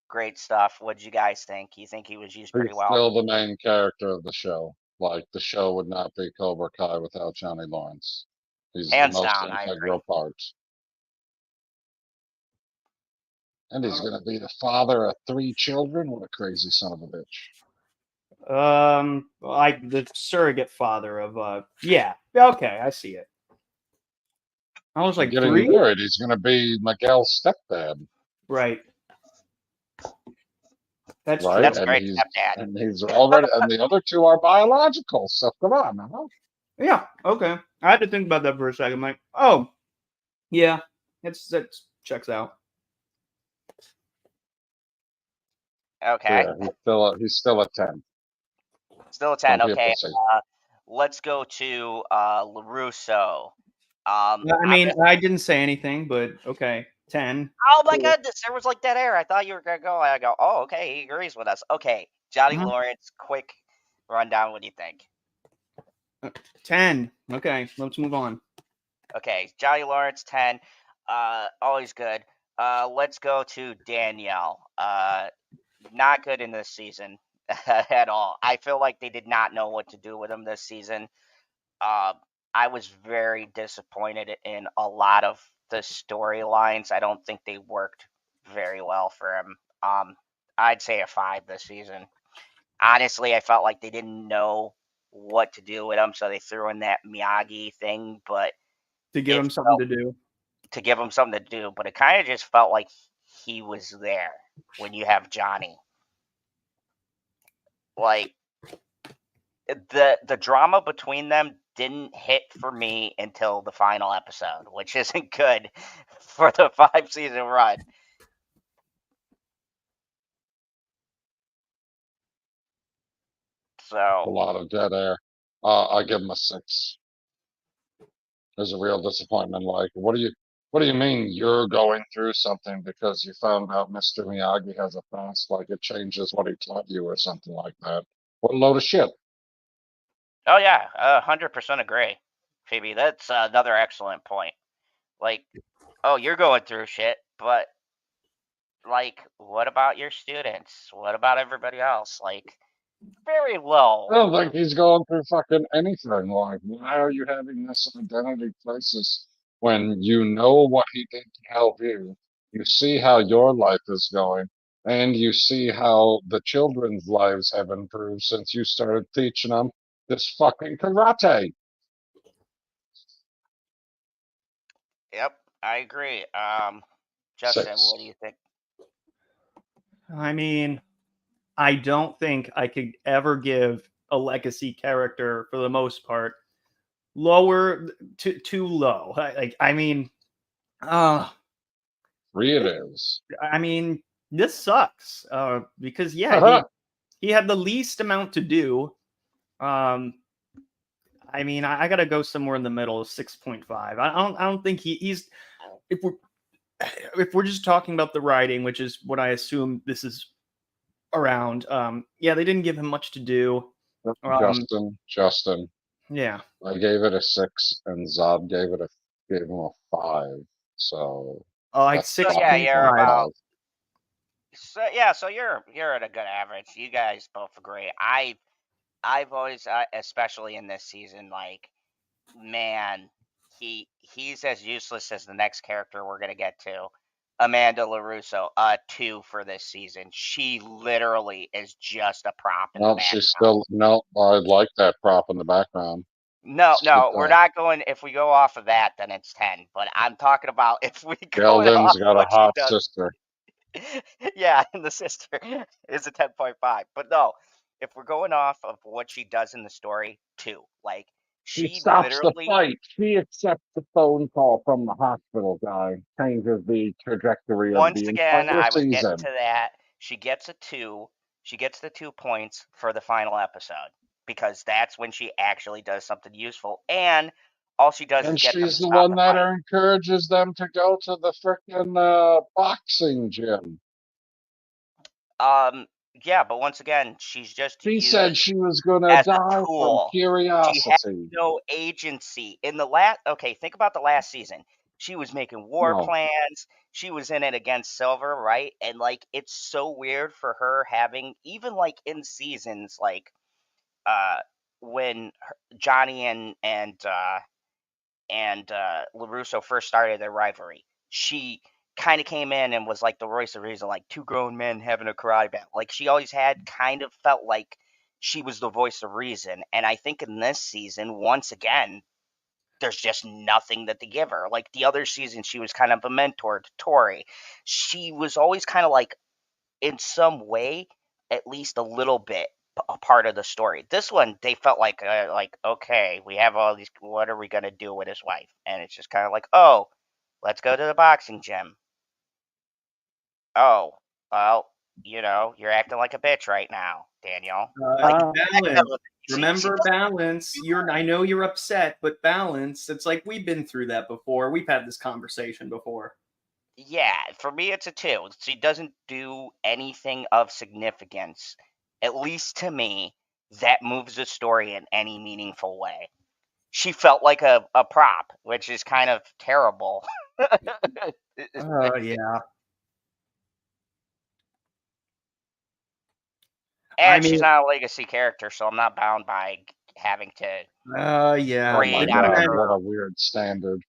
great stuff. What'd you guys think? You think he was used pretty He's well? still the main character of the show. Like, the show would not be Cobra Kai without Johnny Lawrence. He's the Hands most down, I agree. integral part. And he's going to be the father of 3 children. What a crazy son of a bitch. Like the surrogate father of yeah, okay, I see it. I was They're like getting 3, married. He's going to be Miguel's stepdad, right? That's right? true. That's a great stepdad. And he's already, and the other 2 are biological. So come on now. Yeah, okay. I had to think about that for a second. I'm like, oh, yeah, that checks out. Okay, Yeah, he's still a 10. still a Some 10. Okay, people say. let's go to LaRusso. I I'm mean, just. I didn't say anything, but okay, 10. Oh my Cool. goodness, there was like dead air. I thought you were gonna go. I go, oh, okay, he agrees with us. Okay, Johnny Mhm. Lawrence, quick rundown. What do you think? 10. Okay, let's move on. Okay, Johnny Lawrence, 10. Always good. Let's go to Danielle. Not good in this season at all. I feel like they did not know what to do with him this season. Uh, I was very disappointed in a lot of the storylines. I don't think they worked very well for him. I'd say a 5 this season. Honestly, I felt like they didn't know what to do with him, so they threw in that Miyagi thing, but To give it him something felt to do. to give him something to do. But it kind of just felt like he was there when you have Johnny. like the drama between them didn't hit for me until the final episode, which isn't good for the 5-season run. A So lot of dead air. I give him a 6. There's a real disappointment. Like, what do you mean you're going through something because you found out Mr. Miyagi has a past? Like, it changes what he taught you or something like that. What a load of shit. oh yeah, 100% agree, Phoebe. That's another excellent point. Like, oh, you're going through shit, but like, what about your students? What about everybody else? Like, very low. I don't think he's going through fucking anything. Like, why are you having this identity crisis when you know what he did to help you? You see how your life is going, and you see how the children's lives have improved since you started teaching them this fucking karate. Yep, I agree. Justin, 6. what do you think? I mean, I don't think I could ever give a legacy character, for the most part, lower too low. I mean, uh, 3 it is. I mean, this sucks. Because yeah, he had the least amount to do. Um, I mean, I gotta go somewhere in the middle, 6.5. I don't think he's if we're just talking about the writing, which is what I assume this is around. Yeah, they didn't give him much to do. Justin, Yeah. I gave it a 6, and Zob gave him a 5. So Like that's So yeah, 5 you're out of 6.5. about 5. so you're at a good average. You guys both agree. I've always, especially in this season, like, man, he's as useless as the next character we're gonna get to. Amanda LaRusso, 2 for this season. She literally is just a prop in the No, she's background. still no. I like that prop in the background. No, Keep no, we're going. not going. If we go off of that, then it's 10. But I'm talking about if we going Gelding's off got a what she hot does. sister. Yeah, and the sister is a 10.5. But no, if we're going off of what she does in the story, 2. Like, She she stops the literally, fight. She accepts the phone call from the hospital guy. Changes the trajectory of once the again, entire I was getting season. to that. She gets a 2. She gets the 2 points for the final episode because that's when she actually does something useful. And all she does is And get them she's to the stop one the that fight. encourages them to go to the frickin' boxing gym. Um, yeah, but once again, she's just She said used she was gonna as a die from tool. She has curiosity. no agency. In the last, okay, think about the last season. She was making war No, plans. She was in it against Silver, right? And like, it's so weird for her having even like in seasons like when Johnny and LaRusso first started their rivalry. She kind of came in and was like the voice of reason, like 2 grown men having a karate battle. Like, she always had kind of felt like she was the voice of reason. And I think in this season, once again, there's just nothing that they give her. Like the other season, she was kind of a mentor to Tori. She was always kind of like, in some way, at least a little bit, a part of the story. This one, they felt like okay, we have all these. What are we gonna do with his wife? And it's just kind of like, oh, let's go to the boxing gym. Oh, well, you're acting like a bitch right now, Daniel. Like uh, that Balance. type of- she Remember, doesn't balance. do that. I know you're upset, but balance. It's like we've been through that before. We've had this conversation before. Yeah, for me, it's a 2. She doesn't do anything of significance, at least to me, that moves the story in any meaningful way. She felt like a prop, which is kind of terrible. Yeah. I And she's mean, not a legacy character, so I'm not bound by having to yeah. oh my grade out of God, Even what her. a weird standard.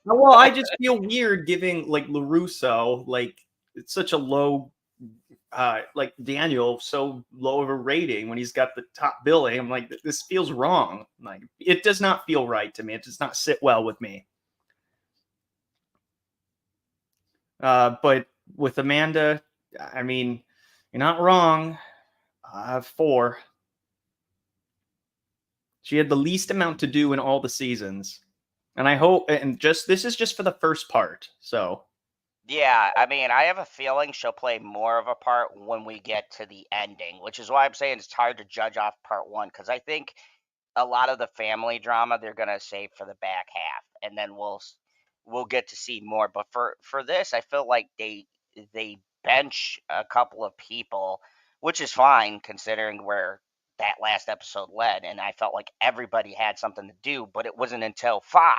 well, I just feel weird giving like LaRusso like it's such a low like Daniel so low of a rating when he's got the top billing. I'm like, this feels wrong. Like it does not feel right to me. It does not sit well with me. But with Amanda, I mean, you're not wrong. 4. She had the least amount to do in all the seasons. And I hope, and this is just for the first part, so. Yeah, I mean, I have a feeling she'll play more of a part when we get to the ending, which is why I'm saying it's hard to judge off part 1, because I think a lot of the family drama they're gonna save for the back half, and then we'll get to see more. But for this, I feel like they bench a couple of people, which is fine considering where that last episode led, and I felt like everybody had something to do. But it wasn't until 5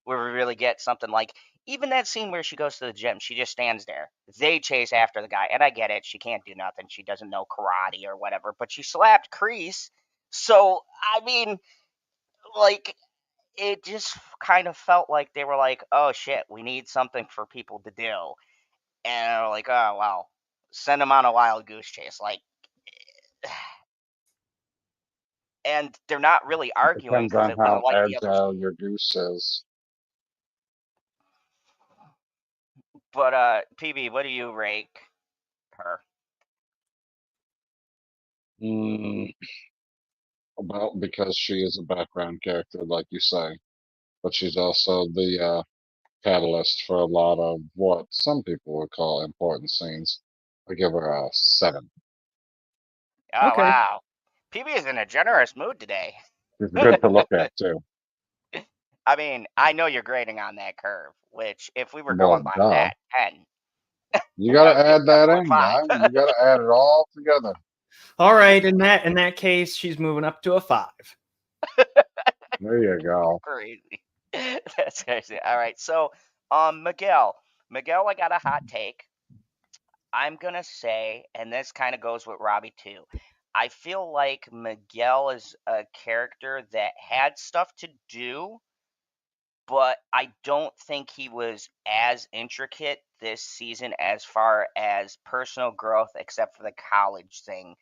where we really get something like even that scene where she goes to the gym, she just stands there. They chase after the guy, and I get it, she can't do nothing, she doesn't know karate or whatever, but she slapped Kreese. So I mean, like, it just kind of felt like they were like, "Oh shit, we need something for people to do," and they're like, "Oh well, send them on a wild goose chase." Like, and they're not really arguing Depends because on they how don't like the other. agile your goose is. But PB, what do you rank her? Mm, about because she is a background character, like you say, but she's also the catalyst for a lot of what some people would call important scenes. I give her a 7. Oh Okay. wow, PB is in a generous mood today. It's good to look at too. I mean, I know you're grading on that curve, which if we were Well, going by duh. that 10, You I gotta would give add it a that point in, guy. five. You gotta add it all together. All right, in that case, she's moving up to a 5. There you go. Crazy. That's crazy. All right. So, Miguel, I got a hot take. I'm gonna say, and this kind of goes with Robbie too. I feel like Miguel is a character that had stuff to do, but I don't think he was as intricate this season as far as personal growth, except for the college thing.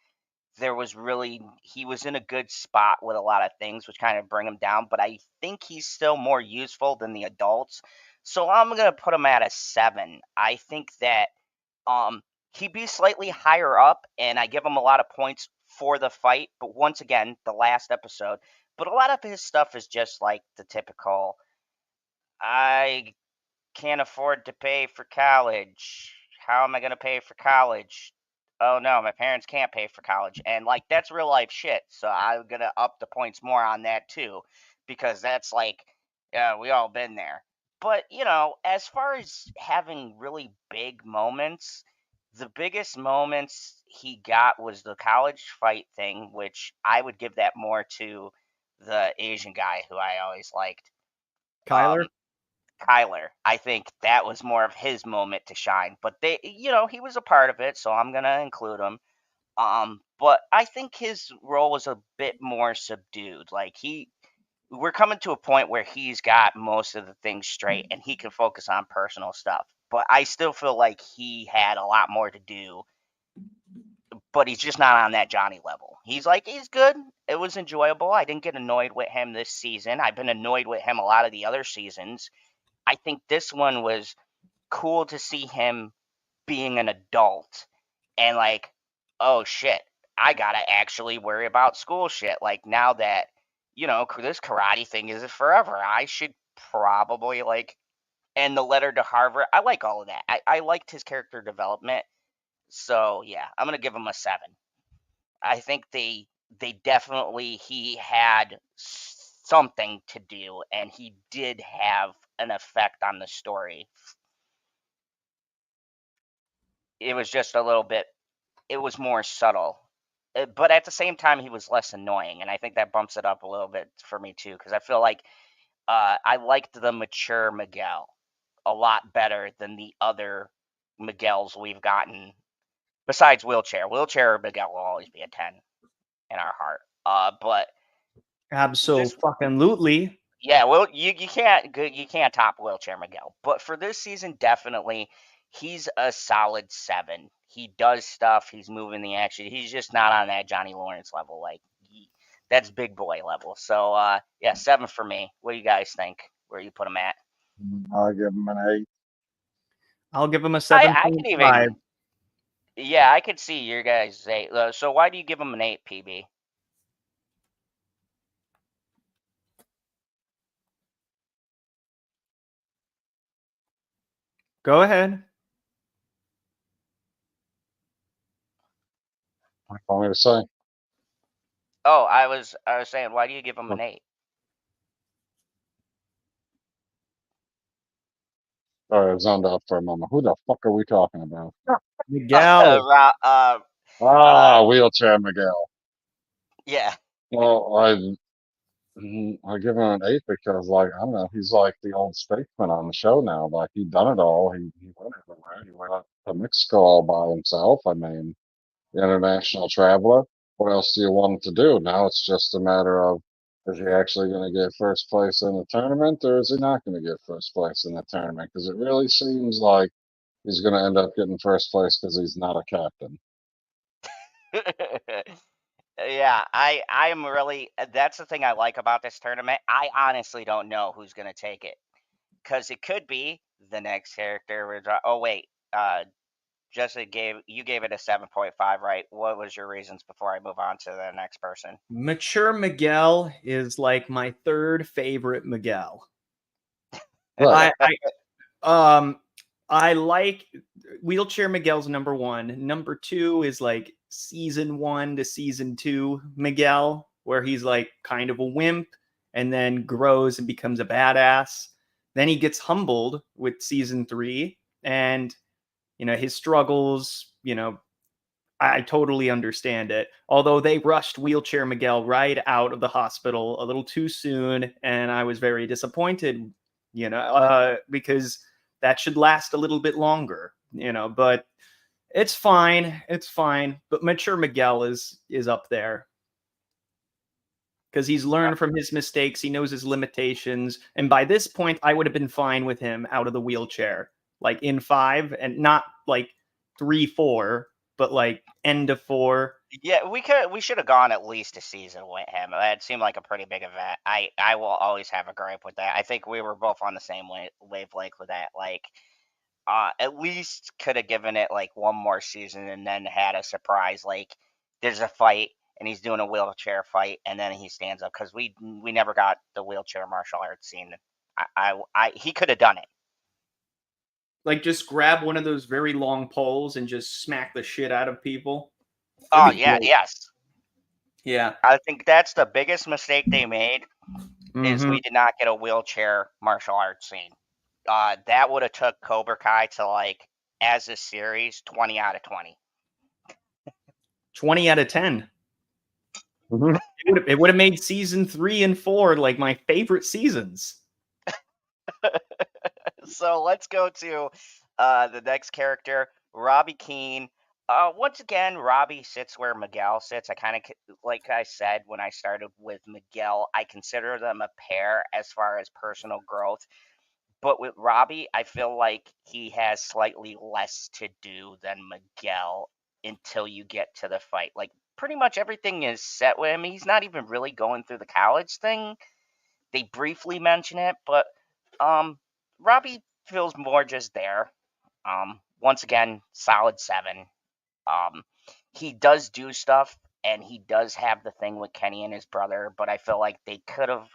He was in a good spot with a lot of things, which kind of bring him down. But I think he's still more useful than the adults, so I'm gonna put him at a 7. I think that um he'd be slightly higher up, and I give him a lot of points for the fight. But once again, the last episode. But a lot of his stuff is just like the typical. I can't afford to pay for college. How am I going to pay for college? Oh no, my parents can't pay for college. And like that's real life shit. So I'm going to up the points more on that too because that's like yeah, we all been there. But, as far as having really big moments, the biggest moments he got was the college fight thing, which I would give that more to the Asian guy who I always liked. Kyler? Um Kyler. I think that was more of his moment to shine. But he was a part of it, so I'm gonna include him. But I think his role was a bit more subdued. Like we're coming to a point where he's got most of the things straight and he can focus on personal stuff. But I still feel like he had a lot more to do, but he's just not on that Johnny level. He's good. It was enjoyable. I didn't get annoyed with him this season. I've been annoyed with him a lot of the other seasons. I think this one was cool to see him being an adult and like, oh shit, I gotta actually worry about school shit. Like now that, this karate thing is forever, I should probably like, and the letter to Harvard, I like all of that. I liked his character development. So yeah, I'm gonna give him a 7. I think they definitely he had something to do and he did have an effect on the story. It was just a little bit it was more subtle. But at the same time he was less annoying and I think that bumps it up a little bit for me too because I feel like I liked the mature Miguel a lot better than the other Miguels we've gotten besides Wheelchair. Wheelchair Miguel will always be a 10 in our heart. But this Absolutely. Yeah, well, you can't top Wheelchair Miguel, but for this season, definitely, he's a solid 7. He does stuff. He's moving the action. He's just not on that Johnny Lawrence level. Like that's big boy level. So yeah, 7 for me. What do you guys think? Where you put him at? I'll give him an 8. I'll give him a I can 7.5. even Yeah, I could see your guys' 8. So why do you give him an 8, PB? Go ahead. What do you want me to say? Oh, I was saying, why do you give him an 8? Sorry, I was zoned out for a moment. Who the fuck are we talking about? Miguel. Wheelchair Miguel. Yeah. Well, I give him an 8 because, like, I don't know, he's like the old statesman on the show now. Like, he done it all. He went everywhere. He went up to Mexico all by himself. I mean, the international traveler. What else do you want him to do? Now it's just a matter of, is he actually going to get first place in the tournament, or is he not going to get first place in the tournament? Because it really seems like he's going to end up getting first place because he's not a captain. Yeah, I'm really, that's the thing I like about this tournament. I honestly don't know who's going to take it, because it could be the next character. Oh wait, Jessica you gave it a 7.5, right? What was your reasons before I move on to the next person? Mature Miguel is like my third favorite Miguel. Right. I like Wheelchair Miguel's number 1. Number 2 is like season 1 to season 2 Miguel, where he's like kind of a wimp and then grows and becomes a badass. Then he gets humbled with season 3, and his struggles, I totally understand it. Although they rushed Wheelchair Miguel right out of the hospital a little too soon, and I was very disappointed, because that should last a little bit longer, but it's fine. It's fine. But Mature Miguel is up there because he's learned from his mistakes. He knows his limitations. And by this point, I would have been fine with him out of the wheelchair, like in 5, and not like 3, 4, but like end of 4. Yeah, we should have gone at least a season with him. That seemed like a pretty big event. I will always have a gripe with that. I think we were both on the same wavelength with that. Like, at least could have given it like one more season and then had a surprise. Like, there's a fight and he's doing a wheelchair fight and then he stands up, because we never got the wheelchair martial arts scene. He could have done it. Like just grab one of those very long poles and just smack the shit out of people. Oh That'd be yeah, great. yes. Yeah. I think that's the biggest mistake they made, is Mhm. we did not get a wheelchair martial arts scene. That would have took Cobra Kai to, like, as a series, 20 out of 20. 20 out of 10. Mhm. It would have made season 3 and 4 like my favorite seasons. So let's go to the next character, Robbie Keane. Once again, Robbie sits where Miguel sits. I kind of, like I said when I started with Miguel, I consider them a pair as far as personal growth. But with Robbie, I feel like he has slightly less to do than Miguel until you get to the fight. Like, pretty much everything is set with him. He's not even really going through the college thing. They briefly mention it, but Robbie feels more just there. Once again, solid 7. Um, he does do stuff, and he does have the thing with Kenny and his brother, but I feel like they could have,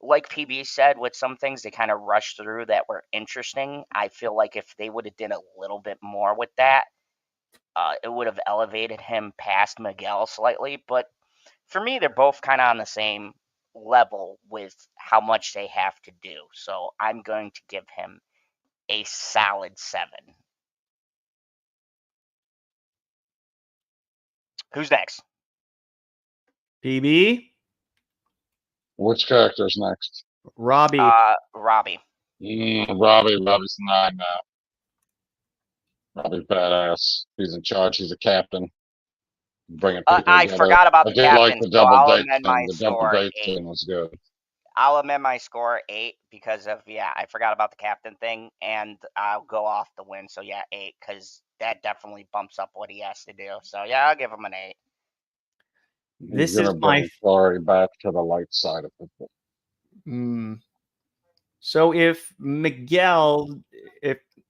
like PB said, with some things they kind of rushed through that were interesting. I feel like if they would have done a little bit more with that, it would have elevated him past Miguel slightly. But for me, they're both kind of on the same level with how much they have to do. So I'm going to give him a solid 7. Who's next? PB, Which character's next? Robbie. Robbie. Robbie's 9 now. Robbie's badass. He's in charge. He's a captain. Bringing people I together. forgot about I the did like captain, the so double I'll date amend thing. my The double score date 8. thing was good. I'll amend my score 8 because of, yeah, I forgot about the captain thing, and I'll go off the win. So yeah, 8, because that definitely bumps up what he has to do. So yeah, I'll give him an 8. He's This is gonna my bring Flurry back to the light side of it. So if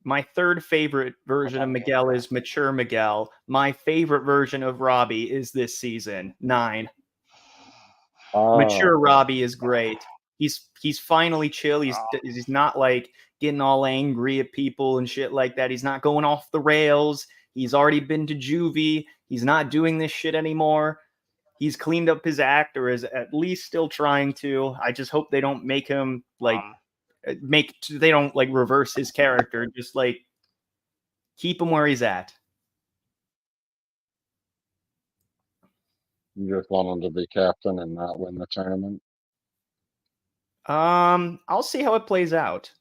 My third favorite version of Miguel is mature Miguel. My favorite version of Robbie is this season 9. Mature Robbie is great. He's finally chill. He's not like getting all angry at people and shit like that. He's not going off the rails. He's already been to juvie. He's not doing this shit anymore. He's cleaned up his act, or is at least still trying to. I just hope they don't make him like they don't like reverse his character. Just like keep him where he's at. You just want him to be captain and not win the tournament? I'll see how it plays out.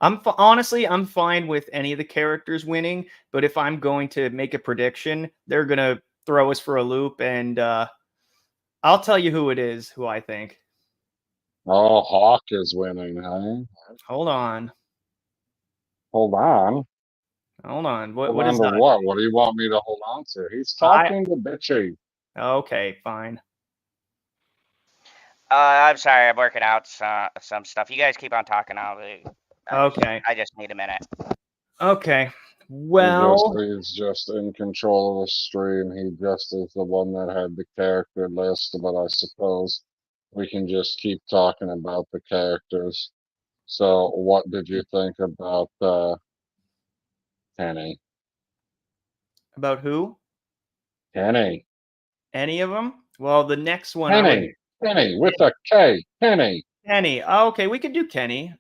Honestly, I'm fine with any of the characters winning, but if I'm going to make a prediction, they're gonna throw us for a loop, and I'll tell you who it is, who I think. Oh, Hawk is winning, huh? Hold on. Hold on. What is that? What? What do you want me to hold on to? He's talking to Bitchy. Okay, fine. I'm sorry, I'm working out some stuff. You guys keep on talking. Okay. I just need a minute. Okay. Well, he's just in control of the stream. He just is the one that had the character list, but I suppose we can just keep talking about the characters. So, what did you think about Kenny? about who? Kenny. Any of them? Well, the next one. Kenny with a K. Kenny. Kenny. Oh, okay, we could do Kenny.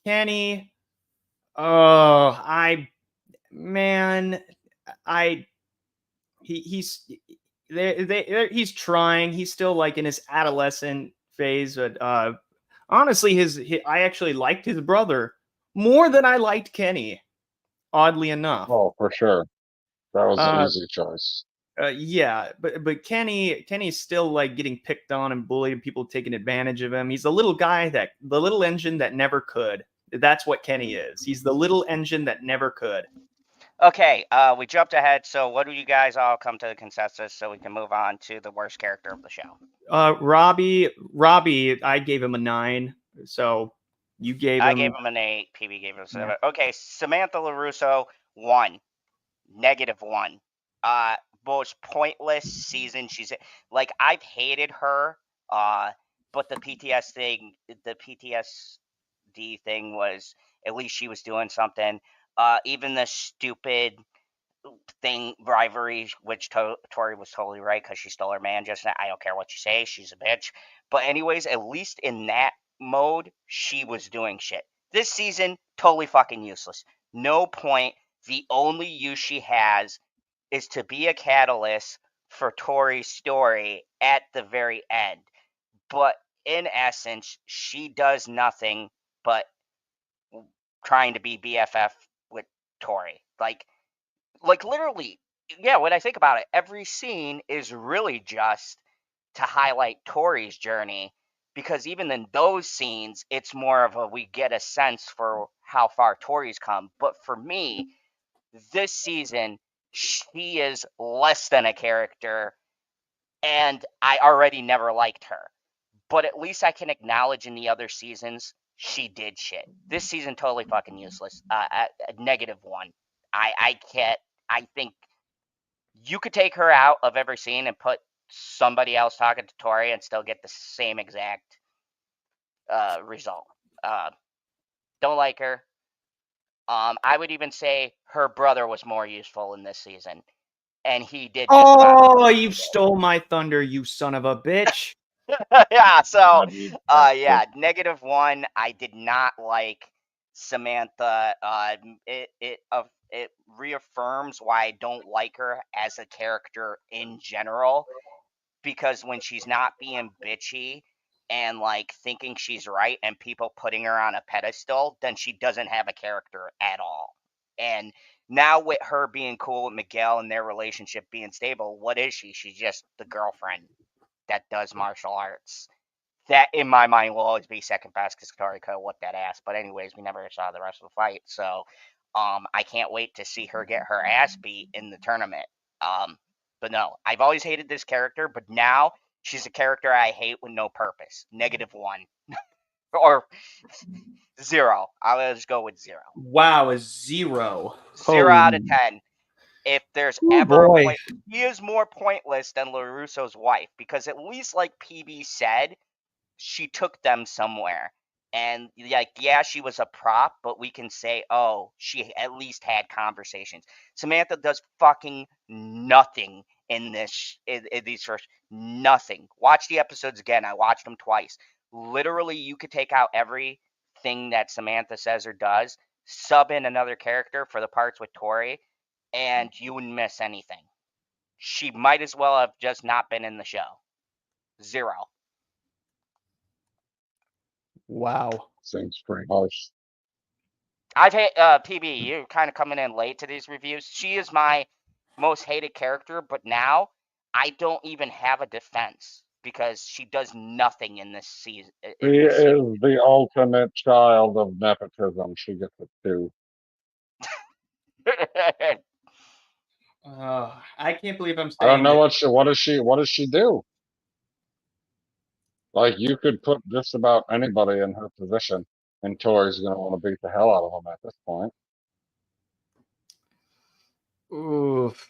Kenny. Oh, he's trying. He's still like in his adolescent phase, but honestly, I actually liked his brother more than I liked Kenny. Oddly enough. Oh, for sure, that was an easy choice. Yeah, but Kenny's still like getting picked on and bullied, and people taking advantage of him. He's the little guy the little engine that never could. That's what Kenny is. He's the little engine that never could. Okay, we jumped ahead. So, what do you guys all come to the consensus so we can move on to the worst character of the show? Robbie, I gave him a 9. So you gave him. I gave him an 8. PB gave him a 7. Yeah. Okay, Samantha LaRusso 1, -1. Most pointless season she's like. I've hated her. But the PTSD thing was, at least she was doing something. Even the stupid thing rivalry, which Tori was totally right because she stole her man just now. I don't care what you say, she's a bitch. But anyways, at least in that mode, she was doing shit. This season, totally fucking useless. No point. The only use she has is to be a catalyst for Tori's story at the very end. But in essence, she does nothing but trying to be BFF with Tori. Like literally, yeah, when I think about it, every scene is really just to highlight Tori's journey, because even in those scenes, it's more of a we get a sense for how far Tori's come. But for me, this season, she is less than a character, and I already never liked her. But at least I can acknowledge in the other seasons she did shit. This season, totally fucking useless. -1. I can't. I think you could take her out of every scene and put somebody else talking to Tori and still get the same exact result. Don't like her. I would even say her brother was more useful in this season, and he did just Oh, you stole my thunder, you son of a bitch. Yeah, so yeah, -1. I did not like Samantha. It reaffirms why I don't like her as a character in general, because when she's not being bitchy and like thinking she's right and people putting her on a pedestal, then she doesn't have a character at all. And now with her being cool with Miguel and their relationship being stable, what is she? She's just the girlfriend that does martial arts. That, in my mind, will always be second best because Tori could have whooped that ass. But anyways, we never saw the rest of the fight, so I can't wait to see her get her ass beat in the tournament. But no, I've always hated this character, but now she's a character I hate with no purpose. -1. Or 0. I'll just go with 0. Wow, a 0. 0 out of Holy. 10. If there's Oh ever a boy. point, he is more pointless than LaRusso's wife, because at least, like PB said, she took them somewhere. And like, yeah, she was a prop, but we can say, oh, she at least had conversations. Samantha does fucking nothing in these first, nothing. Watch the episodes again. I watched them twice. Literally, you could take out everything that Samantha says or does, sub in another character for the parts with Tori, and you wouldn't miss anything. She might as well have just not been in the show. 0. Wow. Seems pretty harsh. I've hate PB. You're kind of coming in late to these reviews. She is my most hated character, but now I don't even have a defense because she does nothing in this season. She is the ultimate child of nepotism. She gets it too. I can't believe I'm I don't saying know this. what does she do? Like, you could put just about anybody in her position, and Tori's gonna want to beat the hell out of him at this point. Oof.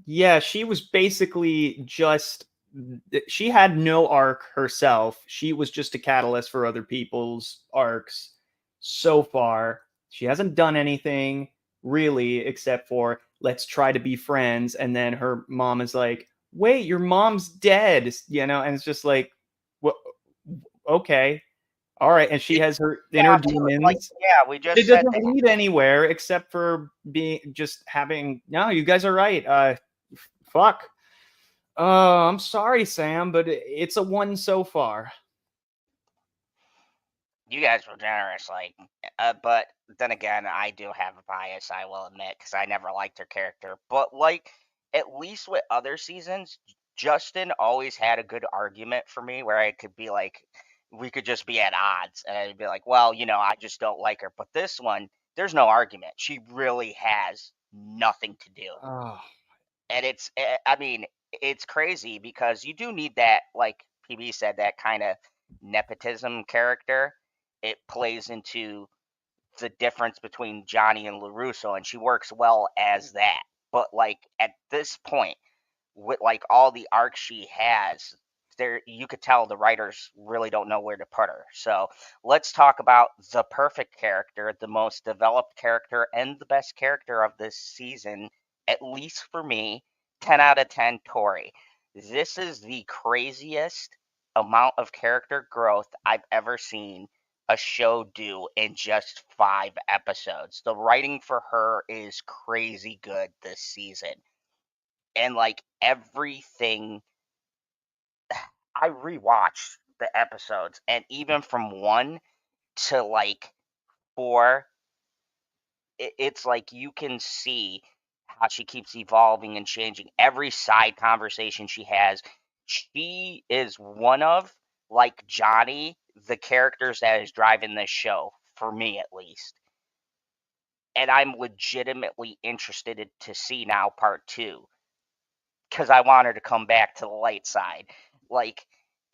Yeah, she was basically just. She had no arc herself. She was just a catalyst for other people's arcs so far. She hasn't done anything really except for let's try to be friends. And then her mom is like, wait, your mom's dead, and it's just like, what? Okay. All right. And she has her inner demons. Yeah, we It just said doesn't that. lead anywhere except for being just having. No, you guys are right. Fuck. I'm sorry, Sam, but it's a 1 so far. You guys were generous, but then again, I do have a bias, I will admit, because I never liked her character. But at least with other seasons, Justin always had a good argument for me, where I could be like, we could just be at odds, and I'd be like, well, I just don't like her. But this one, there's no argument. She really has nothing to do, Oh, and I mean, it's crazy because you do need that, like PB said, that kind of nepotism character. It plays into the difference between Johnny and LaRusso, and she works well as that. But at this point, with all the arcs she has, there you could tell the writers really don't know where to put her. So let's talk about the perfect character, the most developed character, and the best character of this season, at least for me. 10 out of 10, Tori. This is the craziest amount of character growth I've ever seen a show do in just 5 episodes. The writing for her is crazy good this season. And everything, I rewatched the episodes, and even from 1 to 4, it's like you can see how she keeps evolving and changing. Every side conversation she has, she is one of, like Johnny, the characters that is driving this show, for me at least. And I'm legitimately interested to see now part 2, because I want her to come back to the light side. Like,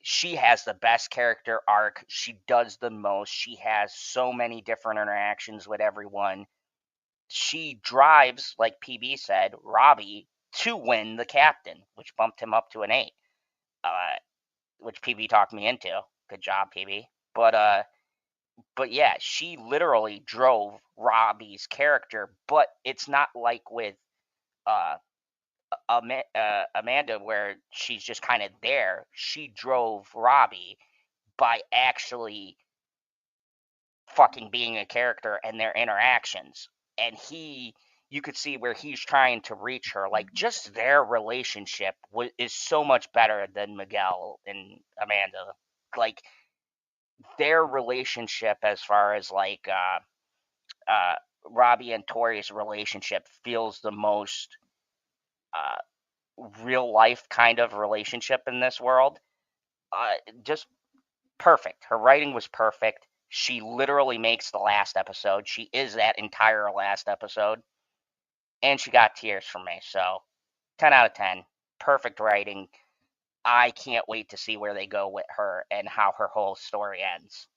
she has the best character arc. She does the most. She has so many different interactions with everyone. She drives, like PB said, Robbie to win the captain, which bumped him up to an 8, uh, which PB talked me into. Good job, PB. But yeah, she literally drove Robbie's character. But it's not like with uh, Amanda, where she's just kind of there. She drove Robbie by actually fucking being a character and their interactions. And you could see where he's trying to reach her. Like, just their relationship is so much better than Miguel and Amanda. Like, their relationship, as far as Robbie and Tori's relationship, feels the most uh, real life kind of relationship in this world. Just perfect. Her writing was perfect. She literally makes the last episode. She is that entire last episode. And she got tears from me. So 10 out of 10. Perfect writing. I can't wait to see where they go with her and how her whole story ends.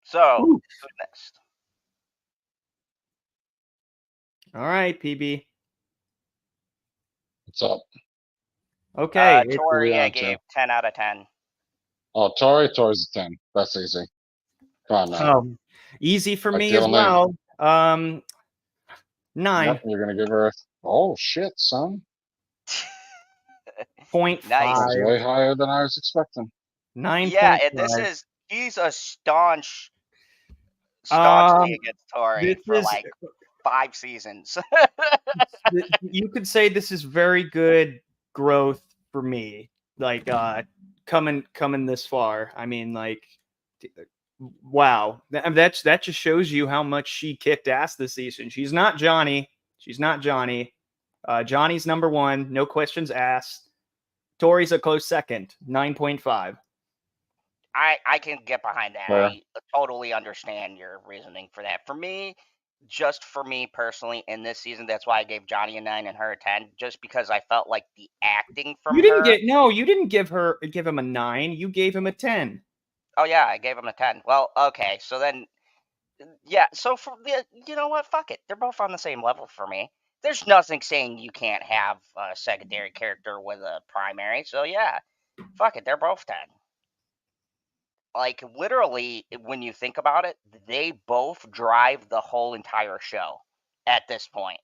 So, Ooh. who's next? All right, PB. What's up? Okay. Who we Tori, I on to? gave 10 out of 10. Oh, Tori's a 10. That's easy. Come on now. Easy for Like me the as only. well. Yep, 9. you're gonna give her. Oh shit, son. 0.5. Nice. That's way higher than I was expecting. Yeah, and 9.5. he's a staunchly Um, against Tori this for is like 5 seasons. you could say this is very good growth for me. Like coming this far. I mean, like, wow. That just shows you how much she kicked ass this season. She's not Johnny. She's not Johnny. Johnny's number 1, no questions asked. Tori's a close second, 9.5. I can get behind that. Fair. I totally understand your reasoning for that. For me, just for me personally, in this season, that's why I gave Johnny a 9 and her a 10, just because I felt like the acting from her. You didn't give him a 9. You gave him a 10. Oh yeah, I gave him a 10. Well, okay, so then yeah, so for the you know what? Fuck it. They're both on the same level for me. There's nothing saying you can't have a secondary character with a primary. So yeah, fuck it. They're both 10. Like literally, when you think about it, they both drive the whole entire show at this point.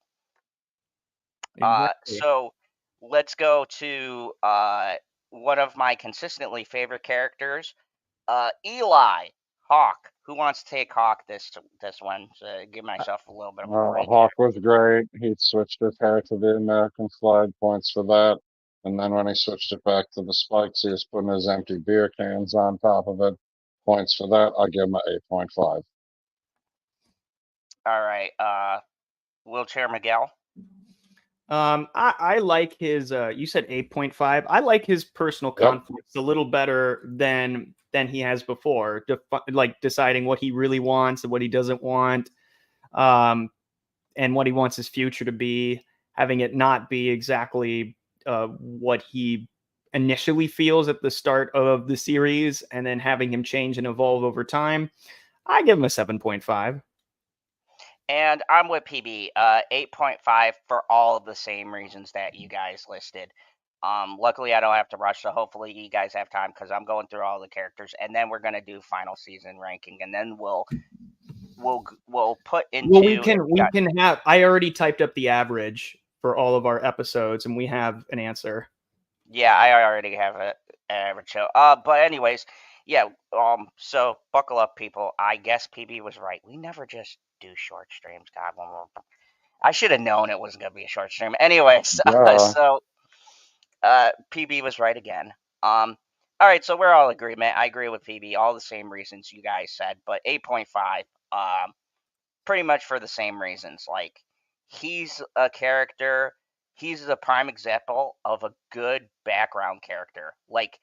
Exactly. So let's go to one of my consistently favorite characters, Eli Hawk. Who wants to take Hawk this one to give myself a little bit of a break here? Hawk was great. He switched his hair to the American flag, points for that. And then when he switched it back to the spikes, he was putting his empty beer cans on top of it. Points for that. I give him an 8.5. All right, Wheelchair Miguel. I like his. You said 8.5. I like his personal Yep. conflicts a little better than he has before. Like deciding what he really wants and what he doesn't want, and what he wants his future to be. Having it not be exactly what he initially feels at the start of the series, and then having him change and evolve over time. I give him a 7.5. And I'm with PB, 8.5 for all of the same reasons that you guys listed. Luckily, I don't have to rush, so hopefully you guys have time because I'm going through all the characters, and then we're gonna do final season ranking, and then we'll put Well, into we can have. I already typed up the average for all of our episodes, and we have an answer. yeah, I already have an average show. But anyways, yeah. So buckle up, people. I guess PB was right. We never just do short streams. God, I should have known it wasn't gonna be a short stream. Anyways, Yeah. so PB was right again. All right, so we're all in agreement. I agree with PB, all the same reasons you guys said, but 8.5, pretty much for the same reasons. Like, he's a character. He's the prime example of a good background character, like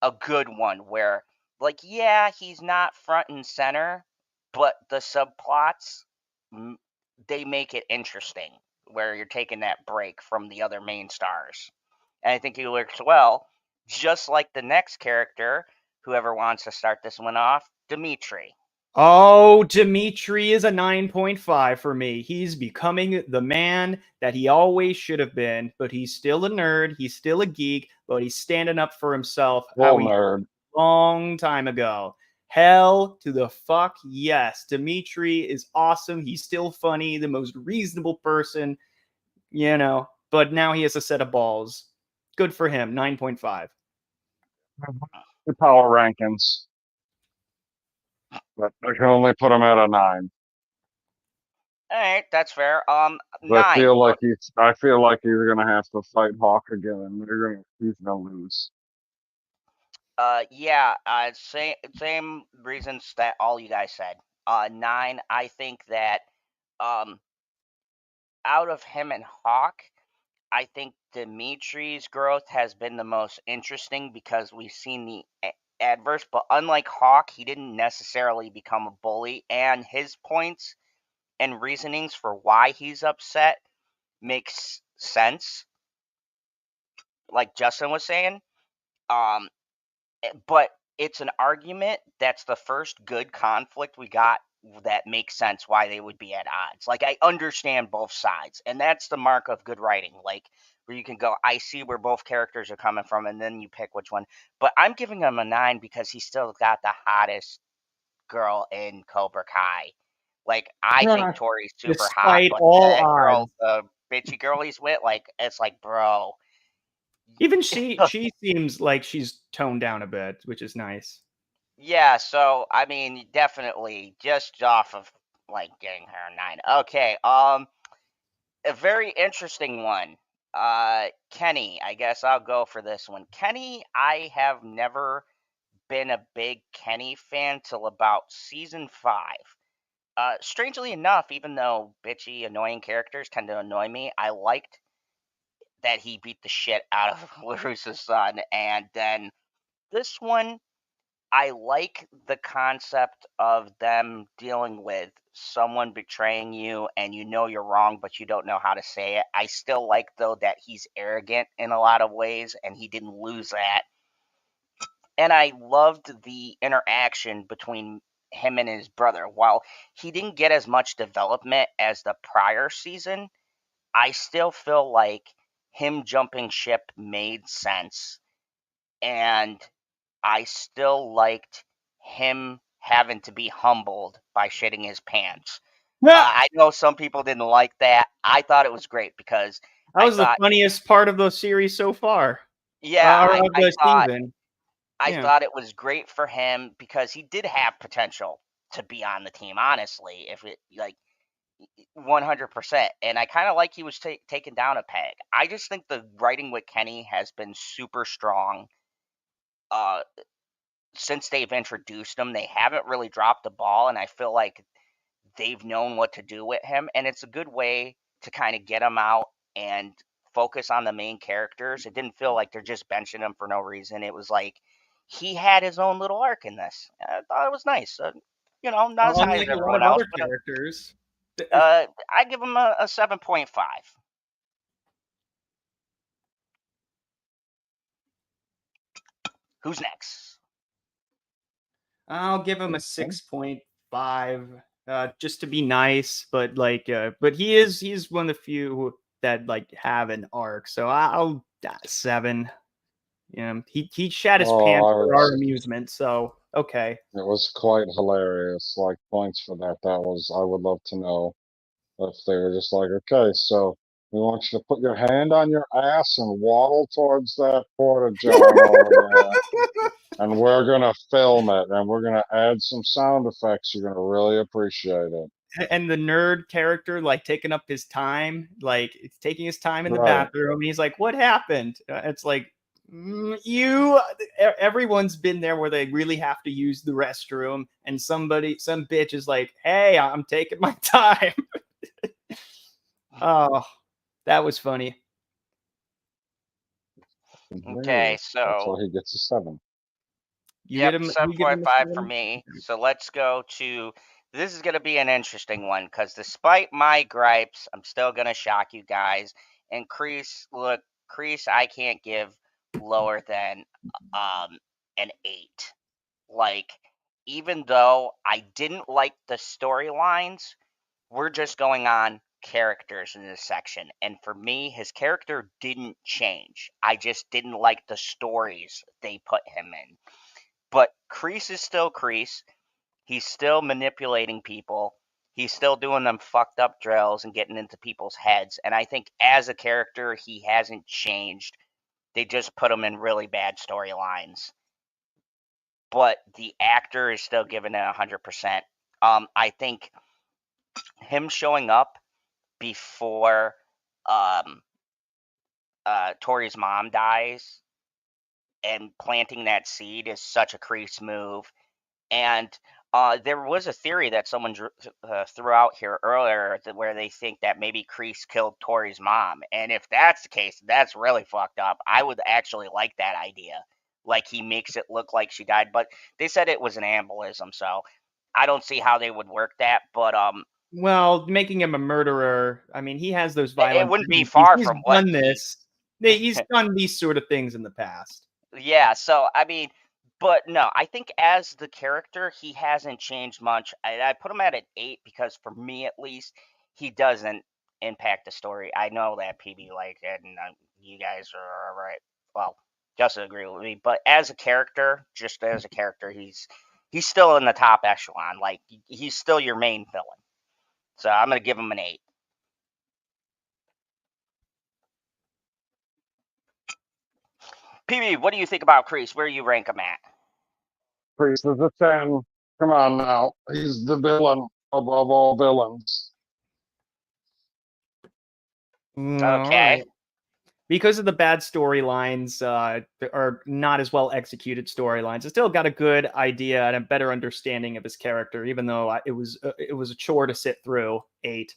a good one where, like, yeah, he's not front and center, but the subplots they make it interesting, where you're taking that break from the other main stars. And I think he works well, just like the next character, whoever wants to start this one off, Dimitri. Oh, Dimitri is a 9.5 for me. He's becoming the man that he always should have been, but he's still a nerd. He's still a geek, but he's standing up for himself how Full he nerd. long time ago. Hell to the fuck yes. Dimitri is awesome. He's still funny, the most reasonable person, but now he has a set of balls. Good for him. 9.5. The power rankings. But I can only put him at a 9. All right, that's fair. I 9. feel like he's gonna have to fight Hawk again. He's gonna lose. Yeah, same reasons that all you guys said. 9. I think that um, out of him and Hawk, I think Dimitri's growth has been the most interesting because we've seen the adverse. But unlike Hawk, he didn't necessarily become a bully, and his points and reasonings for why he's upset makes sense, like Justin was saying. Um, but it's an argument that's the first good conflict we got that makes sense why they would be at odds. Like, I understand both sides, and that's the mark of good writing. Like, where you can go, I see where both characters are coming from, and then you pick which one. But I'm giving him a 9 because he still got the hottest girl in Cobra Kai. Like, I think Tori's super hot, Despite but all that girl, odds. the bitchy girl he's with, like, it's like, bro. Even she seems like she's toned down a bit, which is nice. Yeah, so I mean, definitely just off of like getting her a 9. Okay, a very interesting one. Kenny, I guess I'll go for this one. Kenny, I have never been a big Kenny fan till about season 5. Strangely enough, even though bitchy, annoying characters tend to annoy me, I liked that he beat the shit out of LaRusso's son. And then this one, I like the concept of them dealing with someone betraying you and you know you're wrong, but you don't know how to say it. I still like, though, that he's arrogant in a lot of ways and he didn't lose that. And I loved the interaction between him and his brother. While he didn't get as much development as the prior season, I still feel like him jumping ship made sense. And I still liked him having to be humbled by shitting his pants. I know some people didn't like that. I thought it was great because That I was the thought, funniest part of the series so far, yeah, or of I the thought season. I Yeah. thought it was great for him because he did have potential to be on the team. Honestly, if it like 100%, and I kind of like he was taken down a peg. I just think the writing with Kenny has been super strong. Uh, since they've introduced him, they haven't really dropped the ball, and I feel like they've known what to do with him, and it's a good way to kind of get him out and focus on the main characters. It didn't feel like they're just benching him for no reason. It was like he had his own little arc in this. I thought it was nice. Not as high as Unlike a lot everyone of else, other but characters. I give him a 7.5. Who's next? I'll give him a 6.5, just to be nice. But but he's one of the few that like have an arc. So I'll 7. Yeah, he shat his Oh, pants I for our was. amusement. So okay. It was quite hilarious. Like points for that. That was. I would love to know if they were just like, okay, so we want you to put your hand on your ass and waddle towards that porta john over there, and we're gonna film it, and we're gonna add some sound effects. You're gonna really appreciate it. And the nerd character like taking up his time, like it's taking his time in the Right. bathroom. And he's like, "What happened?" It's like you. Everyone's been there where they really have to use the restroom, and some bitch is like, "Hey, I'm taking my time." Oh, that was funny. Okay, That's so why he gets a 7. yep, You give him a 7.5 for 7? me. So let's go to this is going to be an interesting one because despite my gripes, I'm still going to shock you guys. And Crease, I can't give lower than um an 8. Like, even though I didn't like the storylines, we're just going on characters in this section. And for me, his character didn't change. I just didn't like the stories they put him in. But Kreese is still Kreese. He's still manipulating people. He's still doing them fucked up drills and getting into people's heads. And I think as a character, he hasn't changed. They just put him in really bad storylines. But the actor is still giving it 100%. I think him showing up before um, Tori's mom dies and planting that seed is such a Kreese move. And there was a theory that someone threw out here earlier where they think that maybe Kreese killed Tori's mom. And if that's the case, that's really fucked up. I would actually like that idea. Like, he makes it look like she died, but they said it was an embolism, so I don't see how they would work that. But Well, making him a murderer. I mean, he has those It violent wouldn't be tendencies. far He's from what done he. this. He's done these sort of things in the past. Yeah, so I mean, but no, I think as the character, he hasn't changed much. I put him at an 8 because for me at least, he doesn't impact the story. I know that PB liked it, and you guys are all right. Well, just agree with me, but as a character, just as a character, he's still in the top echelon. Like he's still your main villain. So I'm gonna give him an 8. PB, what do you think about Kreese? Where do you rank him at? Priest is a 10. Come on now. He's the villain above all villains. All Okay. right. Because of the bad storylines, or not as well executed storylines, I still got a good idea and a better understanding of his character, even though it was a chore to sit through. 8.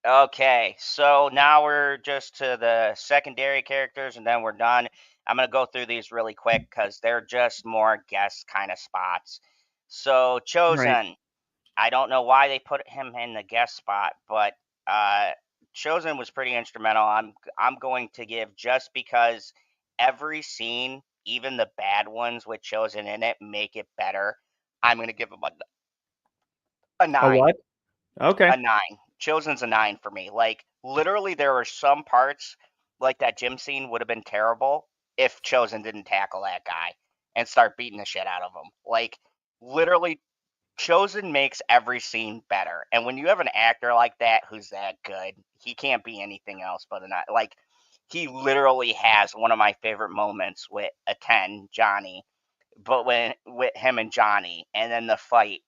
Okay, so now we're just to the secondary characters and then we're done. I'm going to go through these really quick because they're just more guest kind of spots. So, Right. Chosen, I don't know why they put him in the guest spot, but uh, Chosen was pretty instrumental. I'm going to give just because every scene, even the bad ones with Chosen in it, make it better. I'm going to give him a A 9. what? Okay. A 9. Chosen's a 9 for me. Like literally there were some parts like that gym scene would have been terrible if Chosen didn't tackle that guy and start beating the shit out of him. Like literally Chosen makes every scene better. And when you have an actor like that who's that good, he can't be anything else but like he literally has one of my favorite moments with a 10, Johnny, but when with him and Johnny and then the fight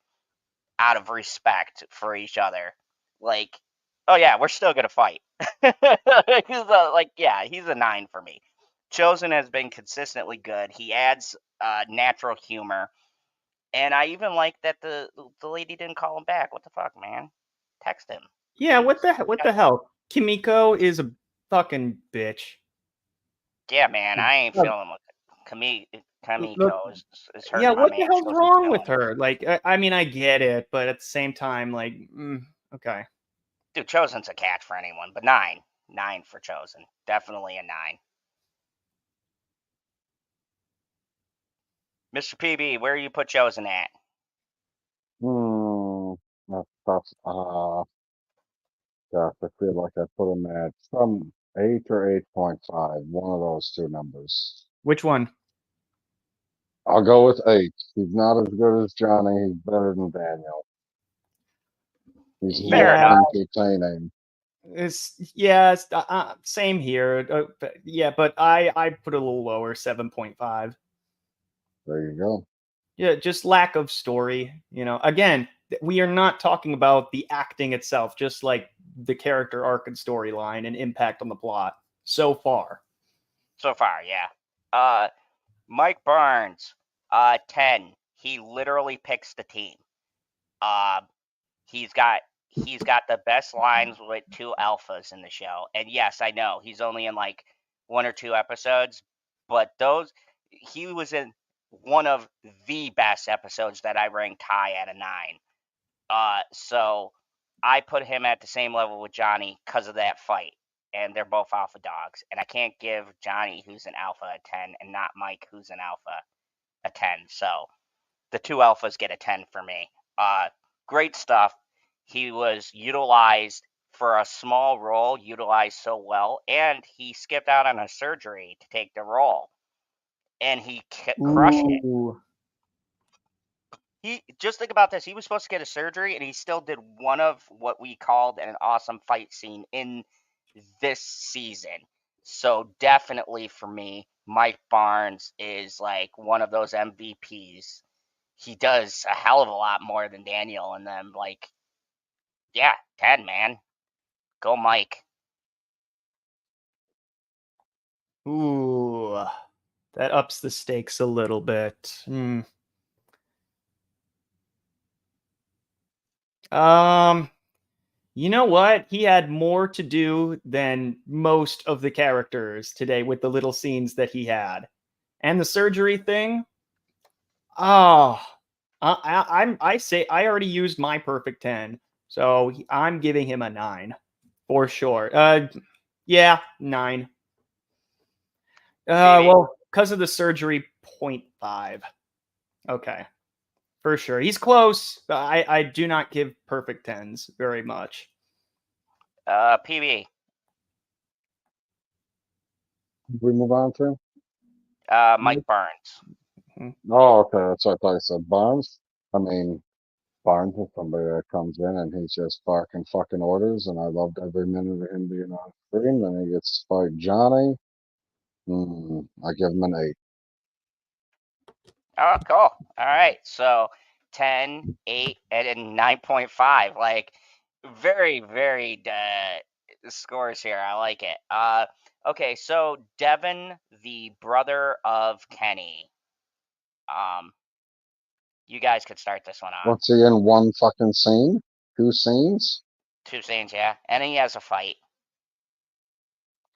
out of respect for each other. Like, oh yeah, we're still gonna fight. He's a 9 for me. Chosen has been consistently good. He adds natural humor, and I even like that the lady didn't call him back. What the fuck, man? Text him. Yeah, Jeez. what the hell? Kimiko is a fucking bitch. Yeah, man, I ain't Look, feeling with look, Kamiko is yeah, hurting my what the man hell's Chosen's wrong with feelings. her? Like, I mean, I get it, but at the same time, like, okay. Dude, Chosen's a catch for anyone, but 9. 9 for Chosen. Definitely a 9. Mr. PB, where you put Chosen at? Hmm. That's tough. Gosh, I feel like I put him at some 8 or 8.5. One of those two numbers. Which one? I'll go with 8. He's not as good as Johnny. He's better than Daniel. He's Fair more Yeah, enough. entertaining. same here. Yeah, but I put a little lower, 7.5. There you go. Yeah, just lack of story. Again, we are not talking about the acting itself, just like the character arc and storyline and impact on the plot so far. So far, yeah. Mike Barnes, 10. He literally picks the team. Uh, he's got he's got the best lines with two alphas in the show. And yes, I know he's only in like one or two episodes, but those he was in one of the best episodes that I ranked high at a 9. So I put him at the same level with Johnny because of that fight. And they're both alpha dogs. And I can't give Johnny, who's an alpha, a 10, and not Mike, who's an alpha, a 10. So the two alphas get a 10 for me. Great stuff. He was utilized for a small role, utilized so well, and he skipped out on a surgery to take the role. And he crushed it. Ooh. He just think about this. He was supposed to get a surgery, and he still did one of what we called an awesome fight scene in this season. So definitely for me, Mike Barnes is like one of those MVPs. He does a hell of a lot more than Daniel and them. Like, yeah, 10, man. Go Mike. Ooh. That ups the stakes a little bit. Um, you know what? He had more to do than most of the characters today with the little scenes that he had. And the surgery thing? Oh, I already used my perfect 10, so I'm giving him a 9 for sure. Yeah, 9. Phoebe? Well, because of the surgery, 0.5. Okay, for sure. He's close, but I do not give perfect 10s very much. PB? We move on to? Mike Barnes. Oh, okay. That's what I thought you said. Barnes? I mean, Barnes is somebody that comes in and he's just barking fucking orders, and I loved every minute of him being on screen. Then he gets to fight Johnny. I give him an 8. Oh, cool. All right. So 10, 8, and then 9.5. Like, very, very scores here. I like it. Okay. So Devin, the brother of Kenny. You guys could start this one off. What's he in one fucking scene? 2 scenes? 2 scenes, yeah. And he has a fight.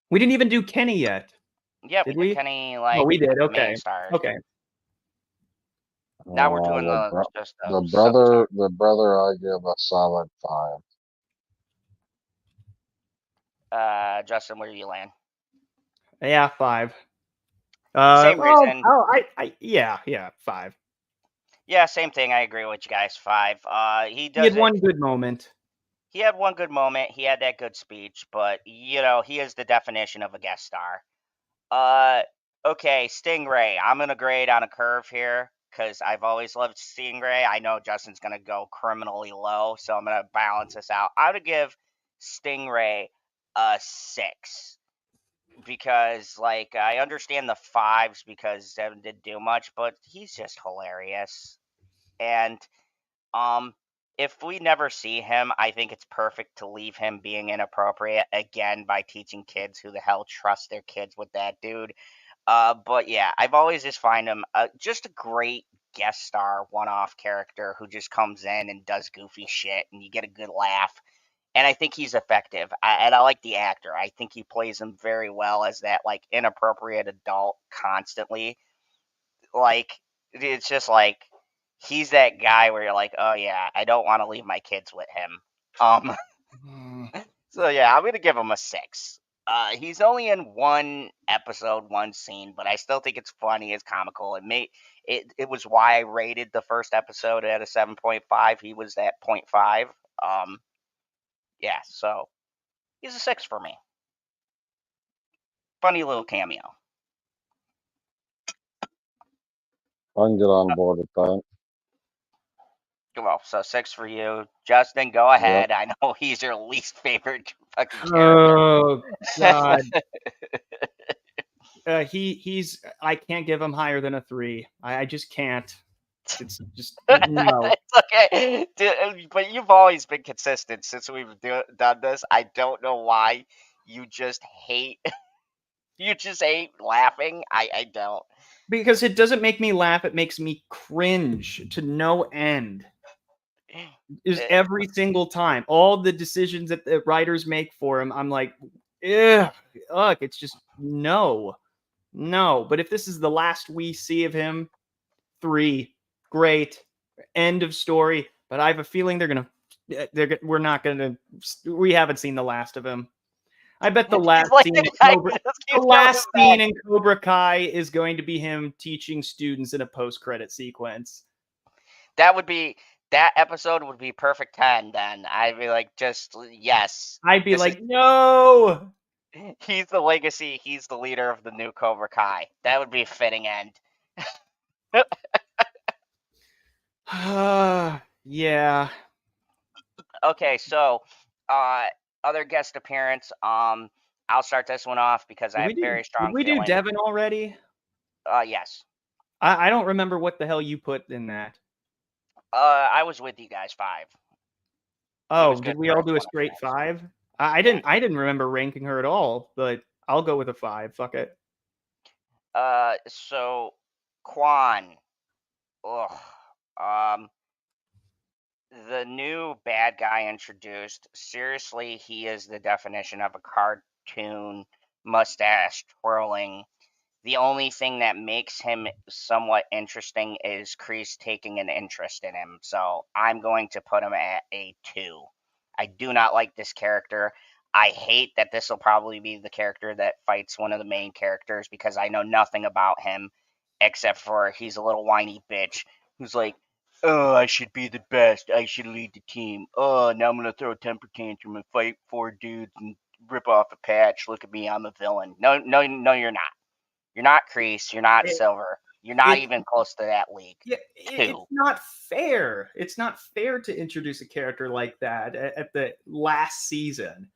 We didn't even do Kenny yet, Yeah, did we did we? Kenny, Oh, like, we did. the main Okay. stars. Okay. Now we're doing The bro just the the brother substar. the brother I give a solid 5. Justin, where do you land? Yeah, 5. Same reason. Yeah, 5. Yeah, same thing. I agree with you guys. 5. He He had does it. one good moment. He had one good moment. He had that good speech, but he is the definition of a guest star. Uh, okay, Stingray. I'm gonna grade on a curve here because I've always loved Stingray. I know Justin's gonna go criminally low, so I'm gonna balance this out. I would give Stingray a 6 because, like, I understand the 5s because Devin didn't do much, but he's just hilarious. And um, if we never see him, I think it's perfect to leave him being inappropriate again by teaching kids who the hell trust their kids with that dude. But yeah, I've always just find him just a great guest star, one-off character who just comes in and does goofy shit, and you get a good laugh. And I think he's effective, and I like the actor. I think he plays him very well as that like inappropriate adult constantly. Like it's just like he's that guy where you're like, oh yeah, I don't want to leave my kids with him. Um, so yeah, I'm gonna give him a 6. He's only in one episode, one scene, but I still think it's funny, it's comical. It was why I rated the first episode at a 7.5. He was at 0.5. Um, yeah, so he's a 6 for me. Funny little cameo. I can get on board with that. Well, so 6 for you, Justin. Go Yep. ahead. I know he's your least favorite fucking character. Oh God. He's I can't give him higher than a 3. I just can't. It's just no. It's okay, but you've always been consistent since we've done this. I don't know why you just hate. You just hate laughing. I don't. Because it doesn't make me laugh, it makes me cringe to no end. Is every single time. All the decisions that the writers make for him, I'm like, ugh, it's just no. No. But if this is the last we see of him, 3, great. End of story. But I have a feeling we're not gonna. We haven't seen the last of him. I bet the last He's like scene, the guy who just the keeps last coming scene back. in Cobra Kai is going to be him teaching students in a post-credit sequence. That episode would be perfect 10. Then I'd be like, just yes. I'd be This like, no. he's the legacy. He's the leader of the new Cobra Kai. That would be a fitting end. Yeah. Okay, so other guest appearance. I'll start this one off because I have very Did strong we do feeling. Devin already? Yes. I don't remember what the hell you put in that. I was with you guys 5. He was Oh, good did we for all his do a one straight appearance. 5? I Yeah. didn't remember ranking her at all, but I'll go with a 5. Fuck it. So Quan. Ugh. Um, the new bad guy introduced. Seriously, he is the definition of a cartoon mustache twirling The only thing that makes him somewhat interesting is Kreese taking an interest in him. So I'm going to put him at a 2. I do not like this character. I hate that this will probably be the character that fights one of the main characters because I know nothing about him except for he's a little whiny bitch who's like, oh, I should be the best. I should lead the team. Oh, now I'm going to throw a temper tantrum and fight 4 dudes and rip off a patch. Look at me, I'm a villain. No, you're not. You're not Kreese. You're not It, Silver. You're not it, even close to that league. yeah, it's 2. not fair. It's not fair to introduce a character like that at the last season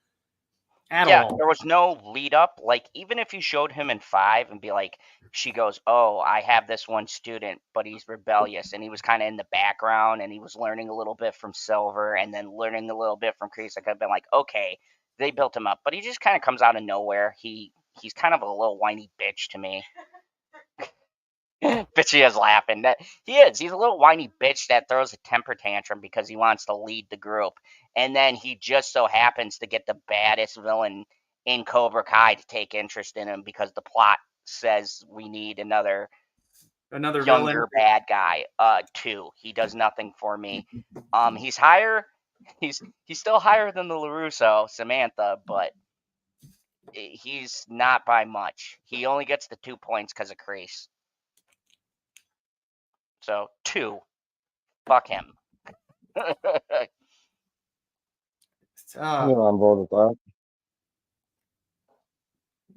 at Yeah, all. there was no lead up. Like, even if you showed him in 5 and be like, she goes, oh, I have this one student, but he's rebellious. And he was kind of in the background and he was learning a little bit from Silver and then learning a little bit from Kreese. I could have been like, okay, they built him up. But he just kind of comes out of nowhere. He's kind of a little whiny bitch to me. Bitchy is laughing. He is. He's a little whiny bitch that throws a temper tantrum because he wants to lead the group. And then he just so happens to get the baddest villain in Cobra Kai to take interest in him because the plot says we need another Another villain. younger bad guy. 2. He does nothing for me. He's higher. He's still higher than the LaRusso, Samantha, but he's not by much. He only gets the 2 points because of Kreese. So 2. Fuck him. I'm on board with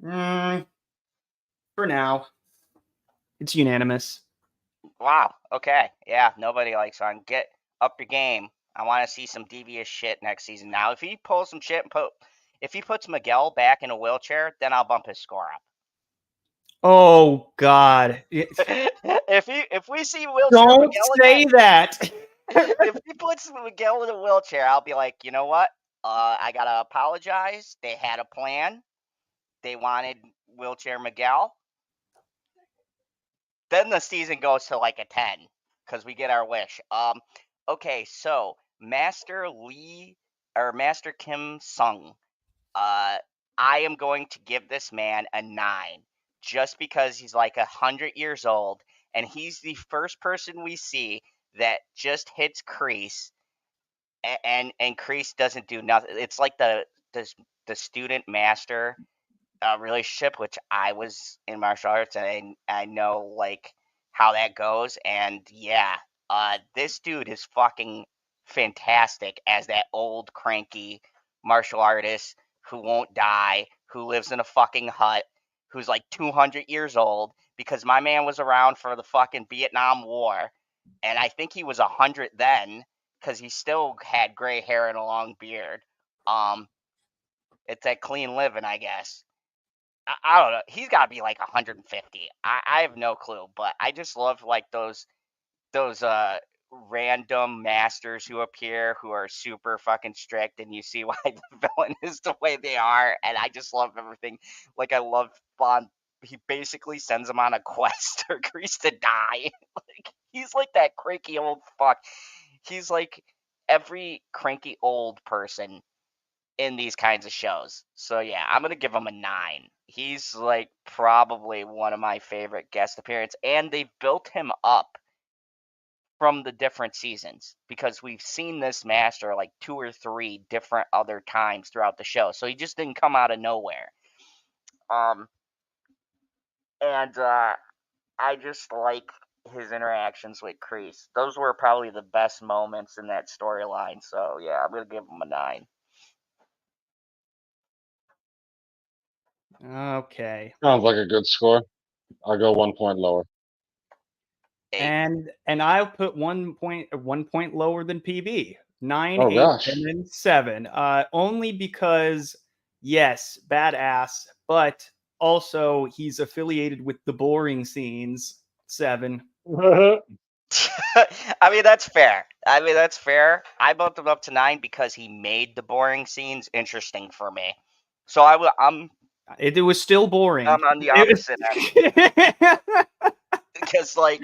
that. For now, it's unanimous. Wow. Okay. Yeah. Nobody likes on. Get up your game. I want to see some devious shit next season. Now, if he pulls some shit and if he puts Miguel back in a wheelchair, then I'll bump his score up. Oh God! if we see wheelchair Don't Miguel say again, that. if he puts Miguel in a wheelchair, I'll be like, you know what? I gotta apologize. They had a plan. They wanted wheelchair Miguel. Then the season goes to like a 10 because we get our wish. Okay, so Master Kim Sung. I am going to give this man a 9 just because he's like 100 years old and he's the first person we see that just hits Kreese and Kreese doesn't do nothing. It's like the student master relationship, which I was in martial arts and I know like how that goes. And yeah, this dude is fucking fantastic as that old cranky martial artist who won't die, who lives in a fucking hut, who's like 200 years old because my man was around for the fucking Vietnam War. And I think he was 100 then because he still had gray hair and a long beard. It's that clean living, I guess. I don't know. He's got to be like 150. I have no clue, but I just love like those random masters who appear who are super fucking strict, and you see why the villain is the way they are. And I just love everything. Like I love Bond. He basically sends him on a quest for Grease to die. Like he's like that cranky old fuck. He's like every cranky old person in these kinds of shows. So yeah, I'm gonna give him a 9. He's like probably one of my favorite guest appearances, and they've built him up from the different seasons because we've seen this master like 2 or 3 different other times throughout the show. So he just didn't come out of nowhere. And I just like his interactions with Kreese. Those were probably the best moments in that storyline. So yeah, I'm gonna give him a 9. Okay. Sounds like a good score. I'll go 1 point lower. 8. And I'll put 1 point lower than PB. 9, Oh 8, gosh. and then 7. Only because yes, badass, but also he's affiliated with the boring scenes. 7. I mean, that's fair. I bumped him up to 9 because he made the boring scenes interesting for me. So I'm It was still boring. I'm on the opposite end because like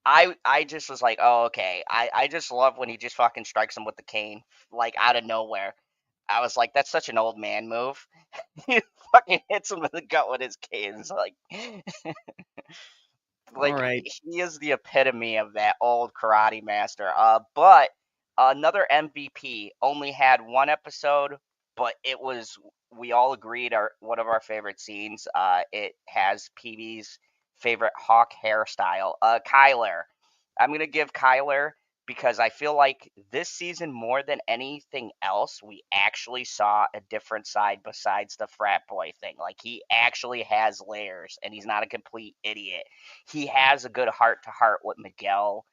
I just was like, oh okay. I just love when he just fucking strikes him with the cane like out of nowhere. I was like, that's such an old man move. fucking hits him in the gut with his cane. It's like, All right. he is the epitome of that old karate master. But another MVP only had one episode, but it was, we all agreed, one of our favorite scenes. It has PB's favorite hawk hairstyle. Kyler. I'm gonna give Kyler, because I feel like this season, more than anything else, we actually saw a different side besides the frat boy thing. Like, he actually has layers, and he's not a complete idiot. He has a good heart to heart with Miguel,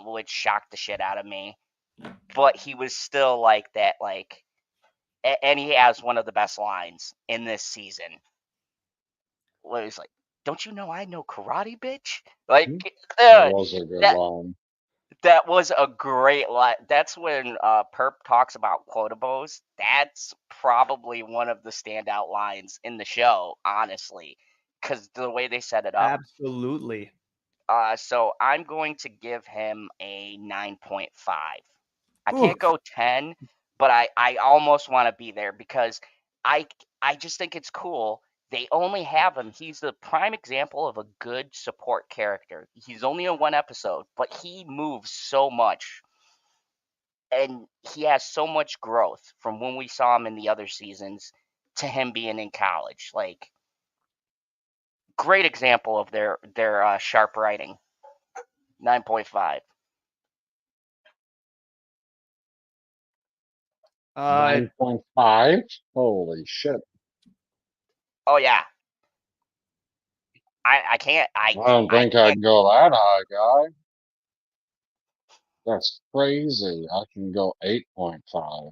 which shocked the shit out of me. But he was still like that, like, and he has one of the best lines in this season. Where he's like, "Don't you know I know karate, bitch?" Like, That was a good that line. that was a great line. That's when Perp talks about quotables. That's probably one of the standout lines in the show, honestly, because the way they set it up. Absolutely. So I'm going to give him a 9.5. I Ooh. can't go 10, but I almost want to be there, because I I just think it's cool. They only have him. He's the prime example of a good support character. He's only in one episode, but he moves so much, and he has so much growth from when we saw him in the other seasons to him being in college. Like, great example of their sharp writing. 9.5. 9.5? Holy shit. Oh yeah. I can't I don't think I can go that high, guy. That's crazy. I can go 8.5.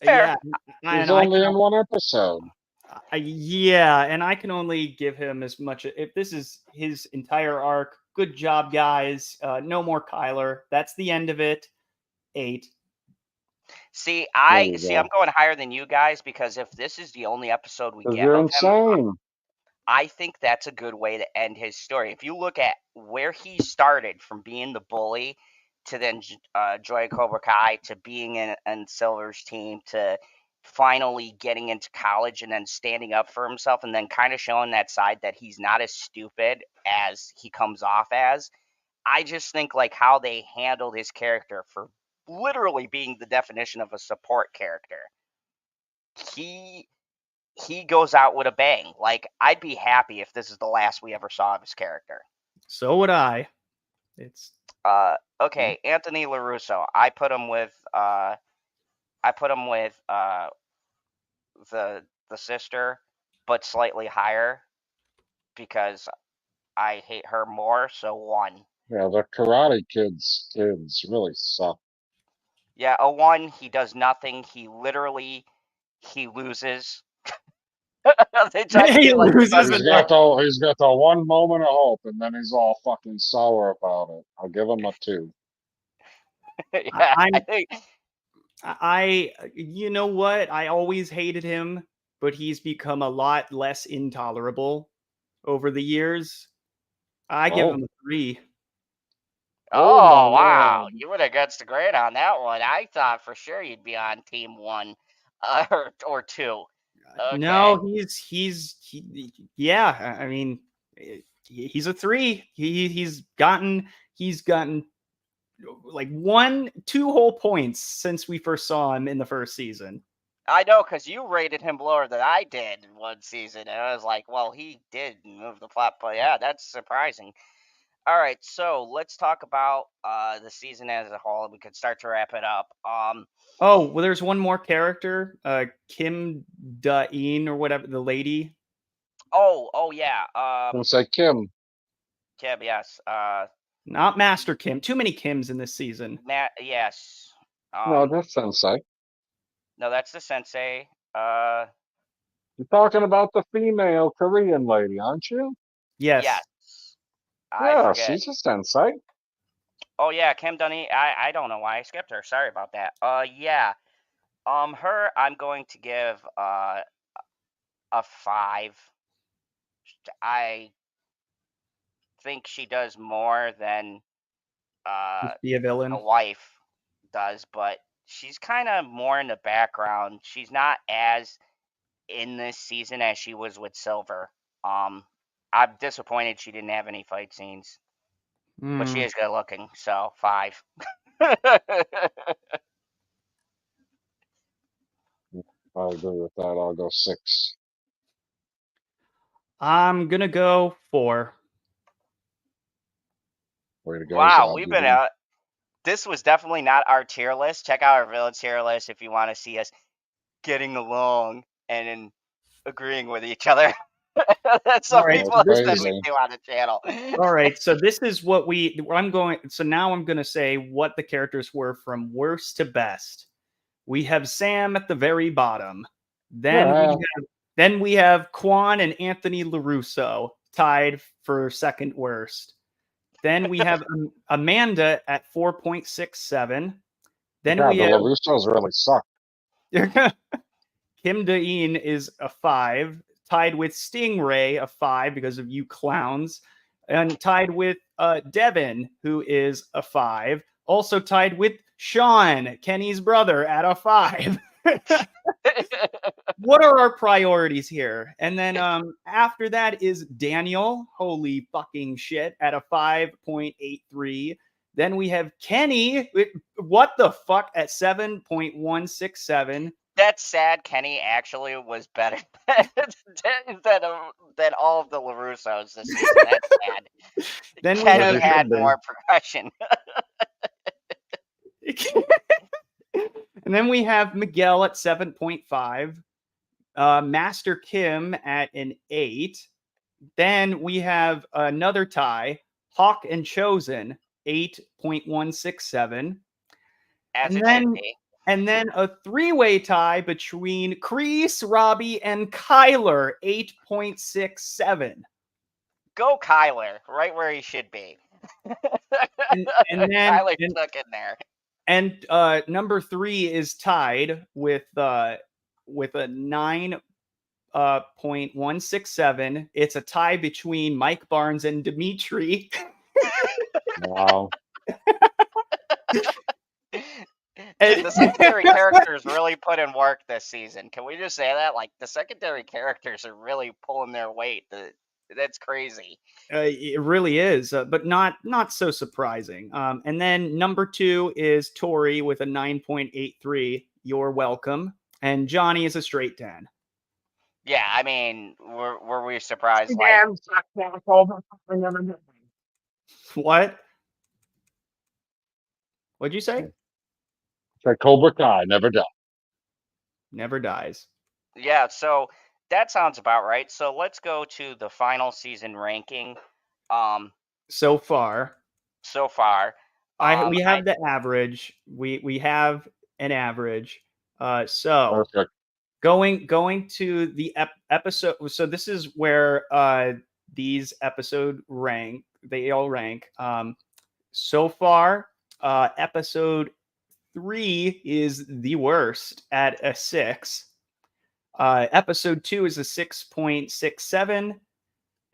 fair. Yeah, He's and I only can. in one episode. Yeah, and I can only give him as much. If this is his entire arc, good job, guys. No more Kyler. That's the end of it. 8. See, There you I'm go. going higher than you guys, because if this is the only episode we 'Cause get you're of him, insane. I think that's a good way to end his story. If you look at where he started, from being the bully to then join Cobra Kai, to being in Silver's team, to finally getting into college and then standing up for himself, and then kind of showing that side that he's not as stupid as he comes off as. I just think, like, how they handled his character for literally being the definition of a support character. He he goes out with a bang. Like, I'd be happy if this is the last we ever saw of his character. So would I. It's Okay, Anthony LaRusso. I put him with the sister, but slightly higher, because I hate her more. So 1. Yeah, the Karate kids really suck. Yeah, a 1. He does nothing. He loses. They tried to he get like loses He's and Sunday. got the one moment of hope, and then he's all fucking sour about it. I'll give him a 2. Yeah, I I'm think. you know what? I always hated him, but he's become a lot less intolerable over the years. I give him Oh, a 3. oh Oh my wow, God. you would have guts the grade on that one. I thought for sure you'd be on team 1, or 2. Okay. No, yeah. I mean, he's a 3. He's gotten like 2 whole points since we first saw him in the first season. I know, because you rated him lower than I did in one season, and I was like, well, he did move the plot, but yeah, that's surprising. All right, so let's talk about the season as a whole. We could start to wrap it up. Oh, well, there's one more character, Kim Da-een or whatever, the lady. Oh yeah. I'm gonna say Kim. Keb, yes. Not Master Kim. Too many Kims in this season. Matt, yes. No, that's Sensei. No, that's the sensei. You're talking about the female Korean lady, aren't you? Yes. Yes. I Yeah, forget. she's a Sensei. Oh yeah, Kim Dunny. I don't know why I skipped her. Sorry about that. Yeah. Her I'm going to give a 5. I think she does more than Be a the villain. wife does, but she's kind of more in the background. She's not as in this season as she was with Silver. I'm disappointed she didn't have any fight scenes, but she is good looking, so 5. I agree with that. I'll go 6. I'm gonna go 4. Way to go, Wow, Zob. we've You been win. out. This was definitely not our tier list. Check out our villain tier list if you want to see us getting along and then agreeing with each other. All Some right, people so have this said is we Crazy. do on the channel. all right. So this is what I'm going. So now I'm gonna say what the characters were from worst to best. We have Sam at the very bottom. Yeah. Then we have Quan and Anthony LaRusso tied for second worst. Then we have Amanda at 4.67. Then God, we the have LaRussos really suck. Kim Dean is a 5, tied with Stingray, a 5 because of you clowns, and tied with Devin, who is a 5. Also tied with Sean, Kenny's brother, at a 5. What are our priorities here? And then after that is Daniel, holy fucking shit, at a 5.83. Then we have Kenny, what the fuck, at 7.167. That's sad. Kenny actually was better than all of the LaRussos this season. That's sad. Then we As Kenny have he had should be. more progression. and then we have Miguel at 7.5. Master Kim at an 8. Then we have another tie, Hawk and Chosen, 8.167. As And it should then be. and then a three-way tie between Kreese, Robbie, and Kyler, 8.67. Go Kyler, right where he should be. And then Kyler stuck in there. and number 3 is tied with a 9.167. It's a tie between Mike Barnes and Dimitri. Wow. Dude, the secondary characters really put in work this season. Can we just say that? Like, the secondary characters are really pulling their weight. That's crazy. It really is, but not so surprising. And then number 2 is Tori with a 9.83. You're welcome. And Johnny is a straight 10. Yeah, I mean, were we surprised? Like, What? What'd you say? Say Cobra Kai never die. Never dies. yeah, so that sounds about right. So let's go to the final season ranking. So far, So far, we have the average. We have an average. So Perfect. going to the episode. So this is where these episode rank. They all rank. So far, episode 3 is the worst at a 6. Episode 2 is a 6.67.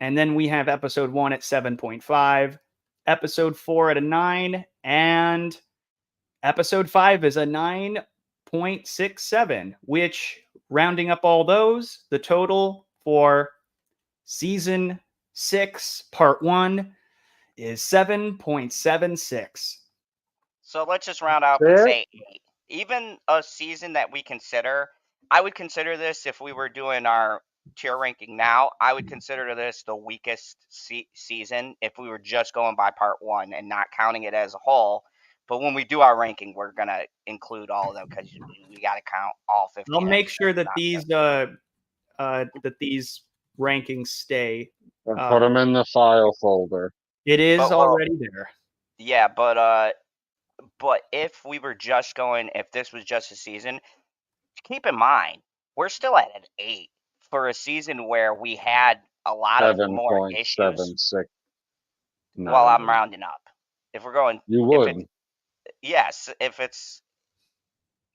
And then we have episode 1 at 7.5, episode 4 at a 9, and episode 5 is a 9.67, which, rounding up all those, the total for season 6, part 1, is 7.76. so let's just round out and say 8. Even a season that we consider, I would consider this if we were doing our tier ranking now. I would consider this the weakest season if we were just going by part 1 and not counting it as a whole. But when we do our ranking, we're gonna include all of them because we got to count all 15. I'll make sure that episodes, these rankings stay. And put them in the file folder. It is But, well, already there. Yeah, but if we were just going, if this was just a season, keep in mind we're still at an 8 for a season where we had a lot of more issues. 7.76. Well, I'm rounding up. If we're going, You would. Yes, if it's,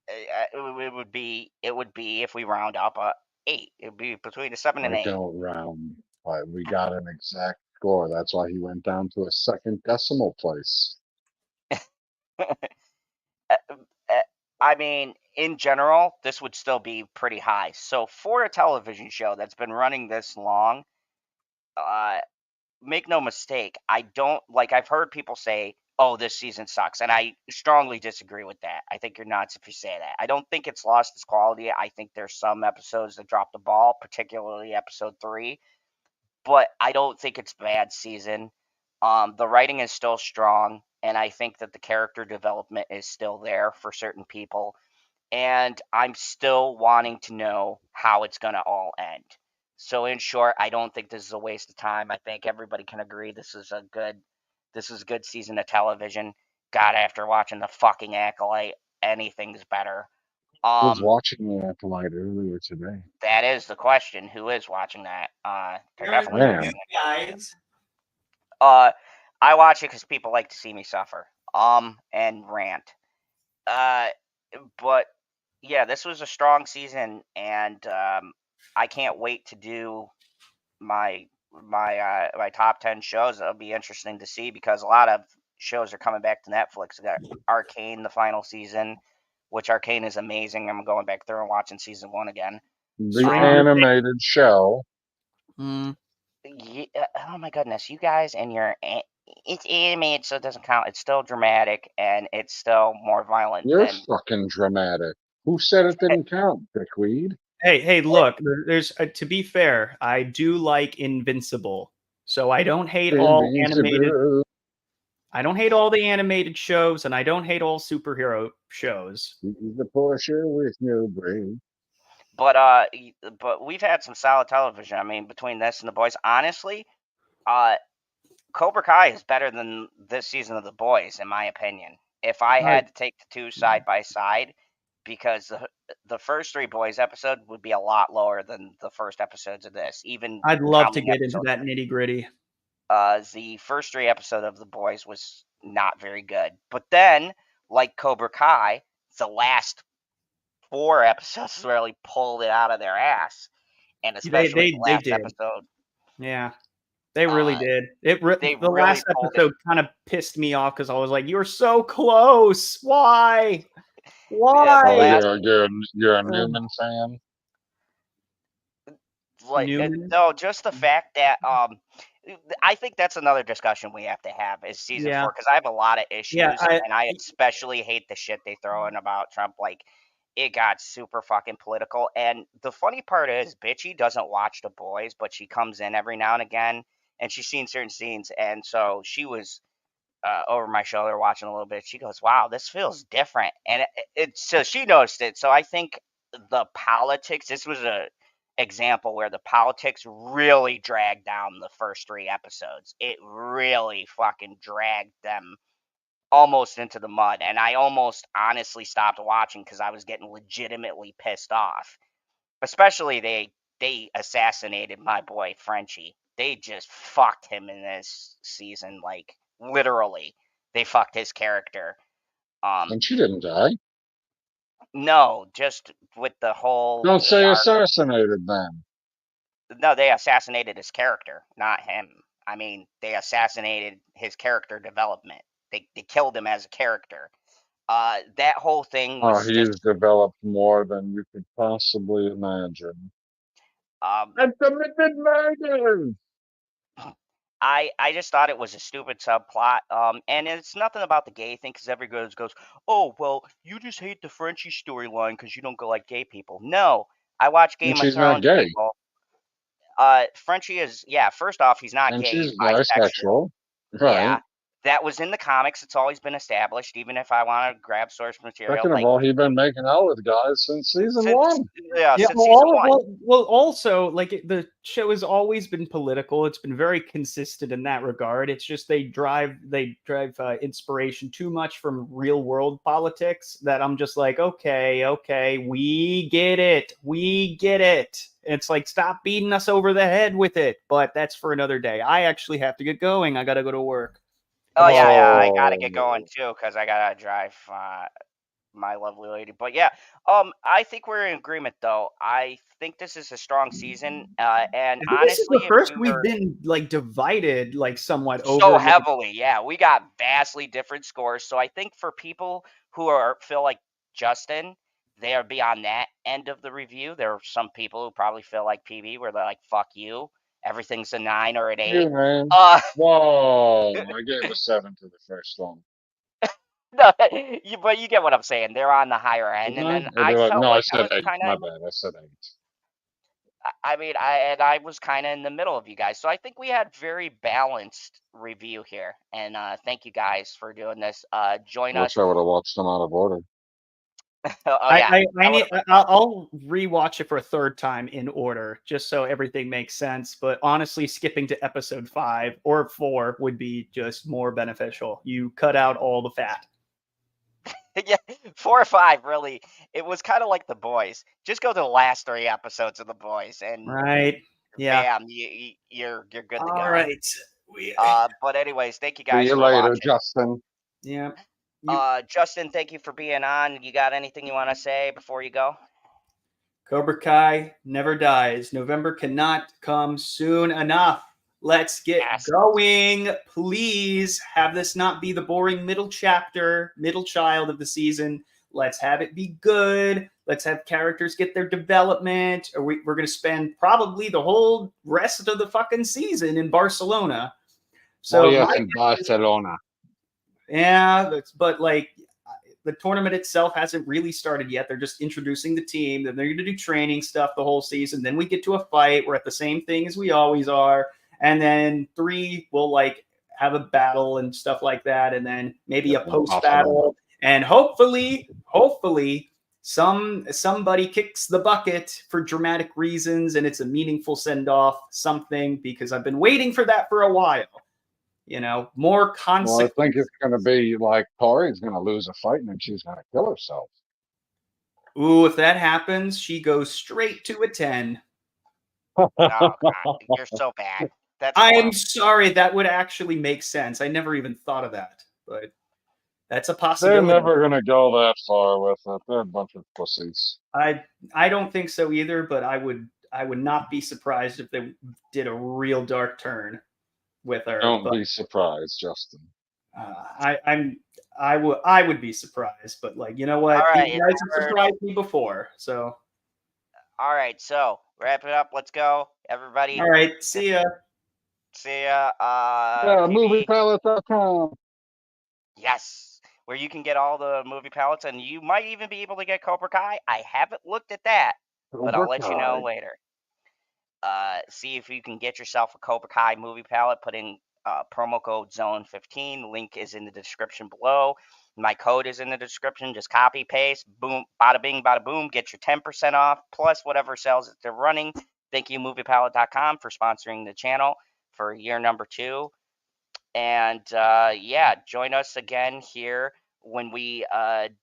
it would be if we round up 8. It would be between a 7 and I 8. don't round. But we got an exact score. That's why he went down to a second decimal place. I mean, in general, this would still be pretty high. So for a television show that's been running this long, uh, make no mistake, I don't like. I've heard people say, "Oh, this season sucks," and I strongly disagree with that. I think you're nuts if you say that. I don't think it's lost its quality. I think there's some episodes that drop the ball, particularly episode 3, but I don't think it's bad season. The writing is still strong, and I think that the character development is still there for certain people. And I'm still wanting to know how it's going to all end. So in short, I don't think this is a waste of time. I think everybody can agree this is a good season of television. God, after watching the fucking Acolyte, anything's better. I was Um, watching the Acolyte earlier today. that is the question. Who is watching that? They're You're definitely Man. watching you guys. I watch it because people like to see me suffer. And rant. Uh, but yeah, this was a strong season, and I can't wait to do my my top 10 shows. It'll be interesting to see because a lot of shows are coming back to Netflix. We got Arcane, the final season, which Arcane is amazing. I'm going back through and watching season 1 again. The Stranger animated show. Mm. Oh my goodness, you guys and your it's animated, so it doesn't count. It's still dramatic and it's still more violent You're than. fucking dramatic. Who said it didn't count, dickweed? Hey, look, there's to be fair, I do like Invincible. So I don't hate all animated. Invincible. I don't hate all the animated shows, and I don't hate all superhero shows. He's the Porsche with no brain. But we've had some solid television. I mean, between this and The Boys, honestly, Cobra Kai is better than this season of The Boys, in my opinion. If I had to take the two side by side, because the first 3 Boys episode would be a lot lower than the first episodes of this. Even I'd love to counting get into episode that nitty gritty. the first 3 episodes of The Boys was not very good. But then, like Cobra Kai, the last 4 episodes really pulled it out of their ass, and especially the They last did. episode. Yeah, they really did. They The really last pulled episode kind of pissed me off because I was like, "You're so close. Why? Why?" Oh, last- you're a Newman fan? like Newman? no, just the fact that I think that's another discussion we have to have is season Yeah. 4 because I have a lot of issues Yeah, and I especially hate the shit they throw in about Trump. Like it got super fucking political, and the funny part is, Bitchy doesn't watch The Boys, but she comes in every now and again, and she's seen certain scenes, and so she was over my shoulder watching a little bit. She goes, "Wow, this feels different," and so she noticed it. So I think the politics. This was a example where the politics really dragged down the first 3 episodes. It really fucking dragged them almost into the mud, and I almost honestly stopped watching because I was getting legitimately pissed off. Especially they assassinated my boy Frenchie. They just fucked him in this season, like literally. They fucked his character. And she didn't die. No, just with the whole Don't say AR. assassinated then. No, they assassinated his character, not him. I mean, they assassinated his character development. They killed him as a character. That whole thing Oh, was he's just developed more than you could possibly imagine. um I committed murder! I just thought it was a stupid subplot. And it's nothing about the gay thing because everybody goes, "Oh, well, you just hate the Frenchie storyline because you don't go like gay people." No, I watch And Game of she's not Thrones gay. people. Frenchie is, yeah. First off, he's not And gay. He's she's bisexual. bisexual. Right. Yeah, that was in the comics. It's always been established. Even if I want to grab source material, Second of like all, he's been making out with guys since season since 1. Yeah, since season 1. well, also, like the show has always been political. It's been very consistent in that regard. It's just they drive inspiration too much from real world politics that I'm just like, okay, we get it. It's like, stop beating us over the head with it. But that's for another day. I actually have to get going. I got to go to work. Oh yeah, I gotta get Oh. going too because I gotta drive my lovely lady. But yeah, I think we're in agreement though. I think this is a strong season. And This is honestly, the if first we we've were been like divided like somewhat so over. heavily, yeah, we got vastly different scores. So I think for people who feel like Justin, they are beyond that end of the review. There are some people who probably feel like PB, where they're like, "Fuck you, everything's a 9 or an 8." You, man. Uh, Whoa, I gave a 7 to the first one. no, but you get what I'm saying. They're on the higher end, Didn't and I? then Or I did I? felt No, I like I said was 8. kind My of. bad. I said 8. I mean, I was kind of in the middle of you guys, so I think we had very balanced review here. And thank you guys for doing this. Join I wish us. I would have watched them out of order. Oh yeah, I'll rewatch it for a third time in order, just so everything makes sense. But honestly, skipping to episode 5 or 4 would be just more beneficial. You cut out all the fat. yeah, 4 or 5 really. It was kind of like The Boys. Just go to the last 3 episodes of The Boys, and Right? Yeah. bam, you're good to All go. right. But anyways, thank you See guys you for later, watching. Justin. Yeah. Justin, thank you for being on. You got anything you want to say before you go? Cobra Kai never dies. November cannot come soon enough. Let's get going. Please have this not be the boring middle child of the season. Let's have it be good. Let's have characters get their development. Or we're going to spend probably the whole rest of the fucking season in Barcelona. So yes, in Barcelona. Yeah, but like the tournament itself hasn't really started yet. They're just introducing the team. Then they're going to do training stuff the whole season. Then we get to a fight. We're at the same thing as we always are. And then 3 will like have a battle and stuff like that. And then maybe a post battle. And hopefully, somebody kicks the bucket for dramatic reasons, and it's a meaningful send off, something, because I've been waiting for that for a while. More consequence. Well, I think it's going to be like Tori's going to lose a fight and then she's going to kill herself. Ooh, if that happens, she goes straight to a 10. Oh, God, you're so bad. I'm sorry, that would actually make sense. I never even thought of that, but that's a possibility. They're never going to go that far with it. They're a bunch of pussies. I don't think so either, but I would not be surprised if they did a real dark turn with her. Don't be surprised, Justin. I would be surprised, but like, you know what? All right, you guys have surprised me before, so. All right, so wrap it up. Let's go, everybody. All right, see ya. See ya. Moviepalette.com. Yes, where you can get all the movie palettes, and you might even be able to get Cobra Kai. I haven't looked at that, but I'll let you know later. See if you can get yourself a Cobra Kai movie palette. Put in promo code Zone15. Link is in the description below. My code is in the description. Just copy, paste, boom, bada bing, bada boom. Get your 10% off, plus whatever sales that they're running. Thank you, moviepalette.com, for sponsoring the channel for year number 2. And yeah, join us again here when we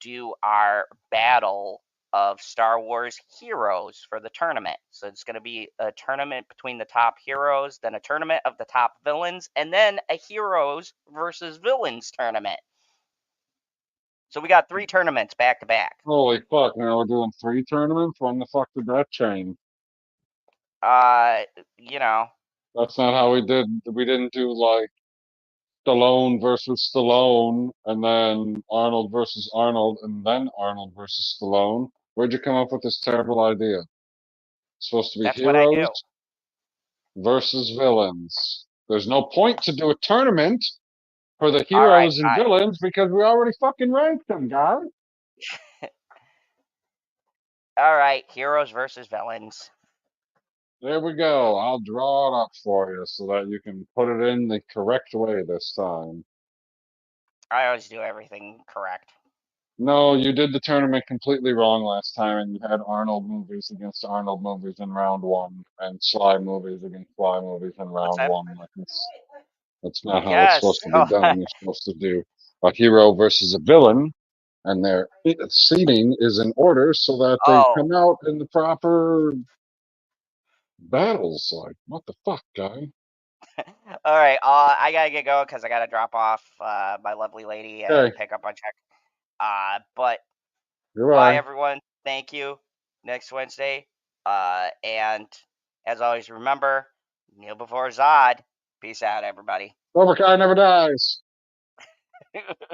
do our battle of Star Wars heroes for the tournament. So it's going to be a tournament between the top heroes, then a tournament of the top villains, and then a heroes versus villains tournament. So we got 3 tournaments back to back. Holy fuck, now we're doing 3 tournaments? When the fuck did that change? You know. That's not how we didn't do like Stallone versus Stallone, and then Arnold versus Arnold, and then Arnold versus Stallone. Where'd you come up with this terrible idea? It's supposed to be That's what I do. heroes versus villains. There's no point to do a tournament for the heroes and villains because we already fucking ranked them, guys. All right, heroes versus villains. There we go. I'll draw it up for you so that you can put it in the correct way this time. I always do everything correct. No, you did the tournament completely wrong last time, and you had Arnold movies against Arnold movies in round 1, and Sly movies against Sly movies in round 1. Like that's not how it's supposed to be done. You're supposed to do a hero versus a villain, and their seating is in order so that they come out in the proper battles. Like, what the fuck, guy? All right, I gotta get going because I gotta drop off my lovely lady and pick up my check. But bye, everyone. Thank you. Next Wednesday. And as always, remember, kneel before Zod. Peace out, everybody. Cobra Kai never dies.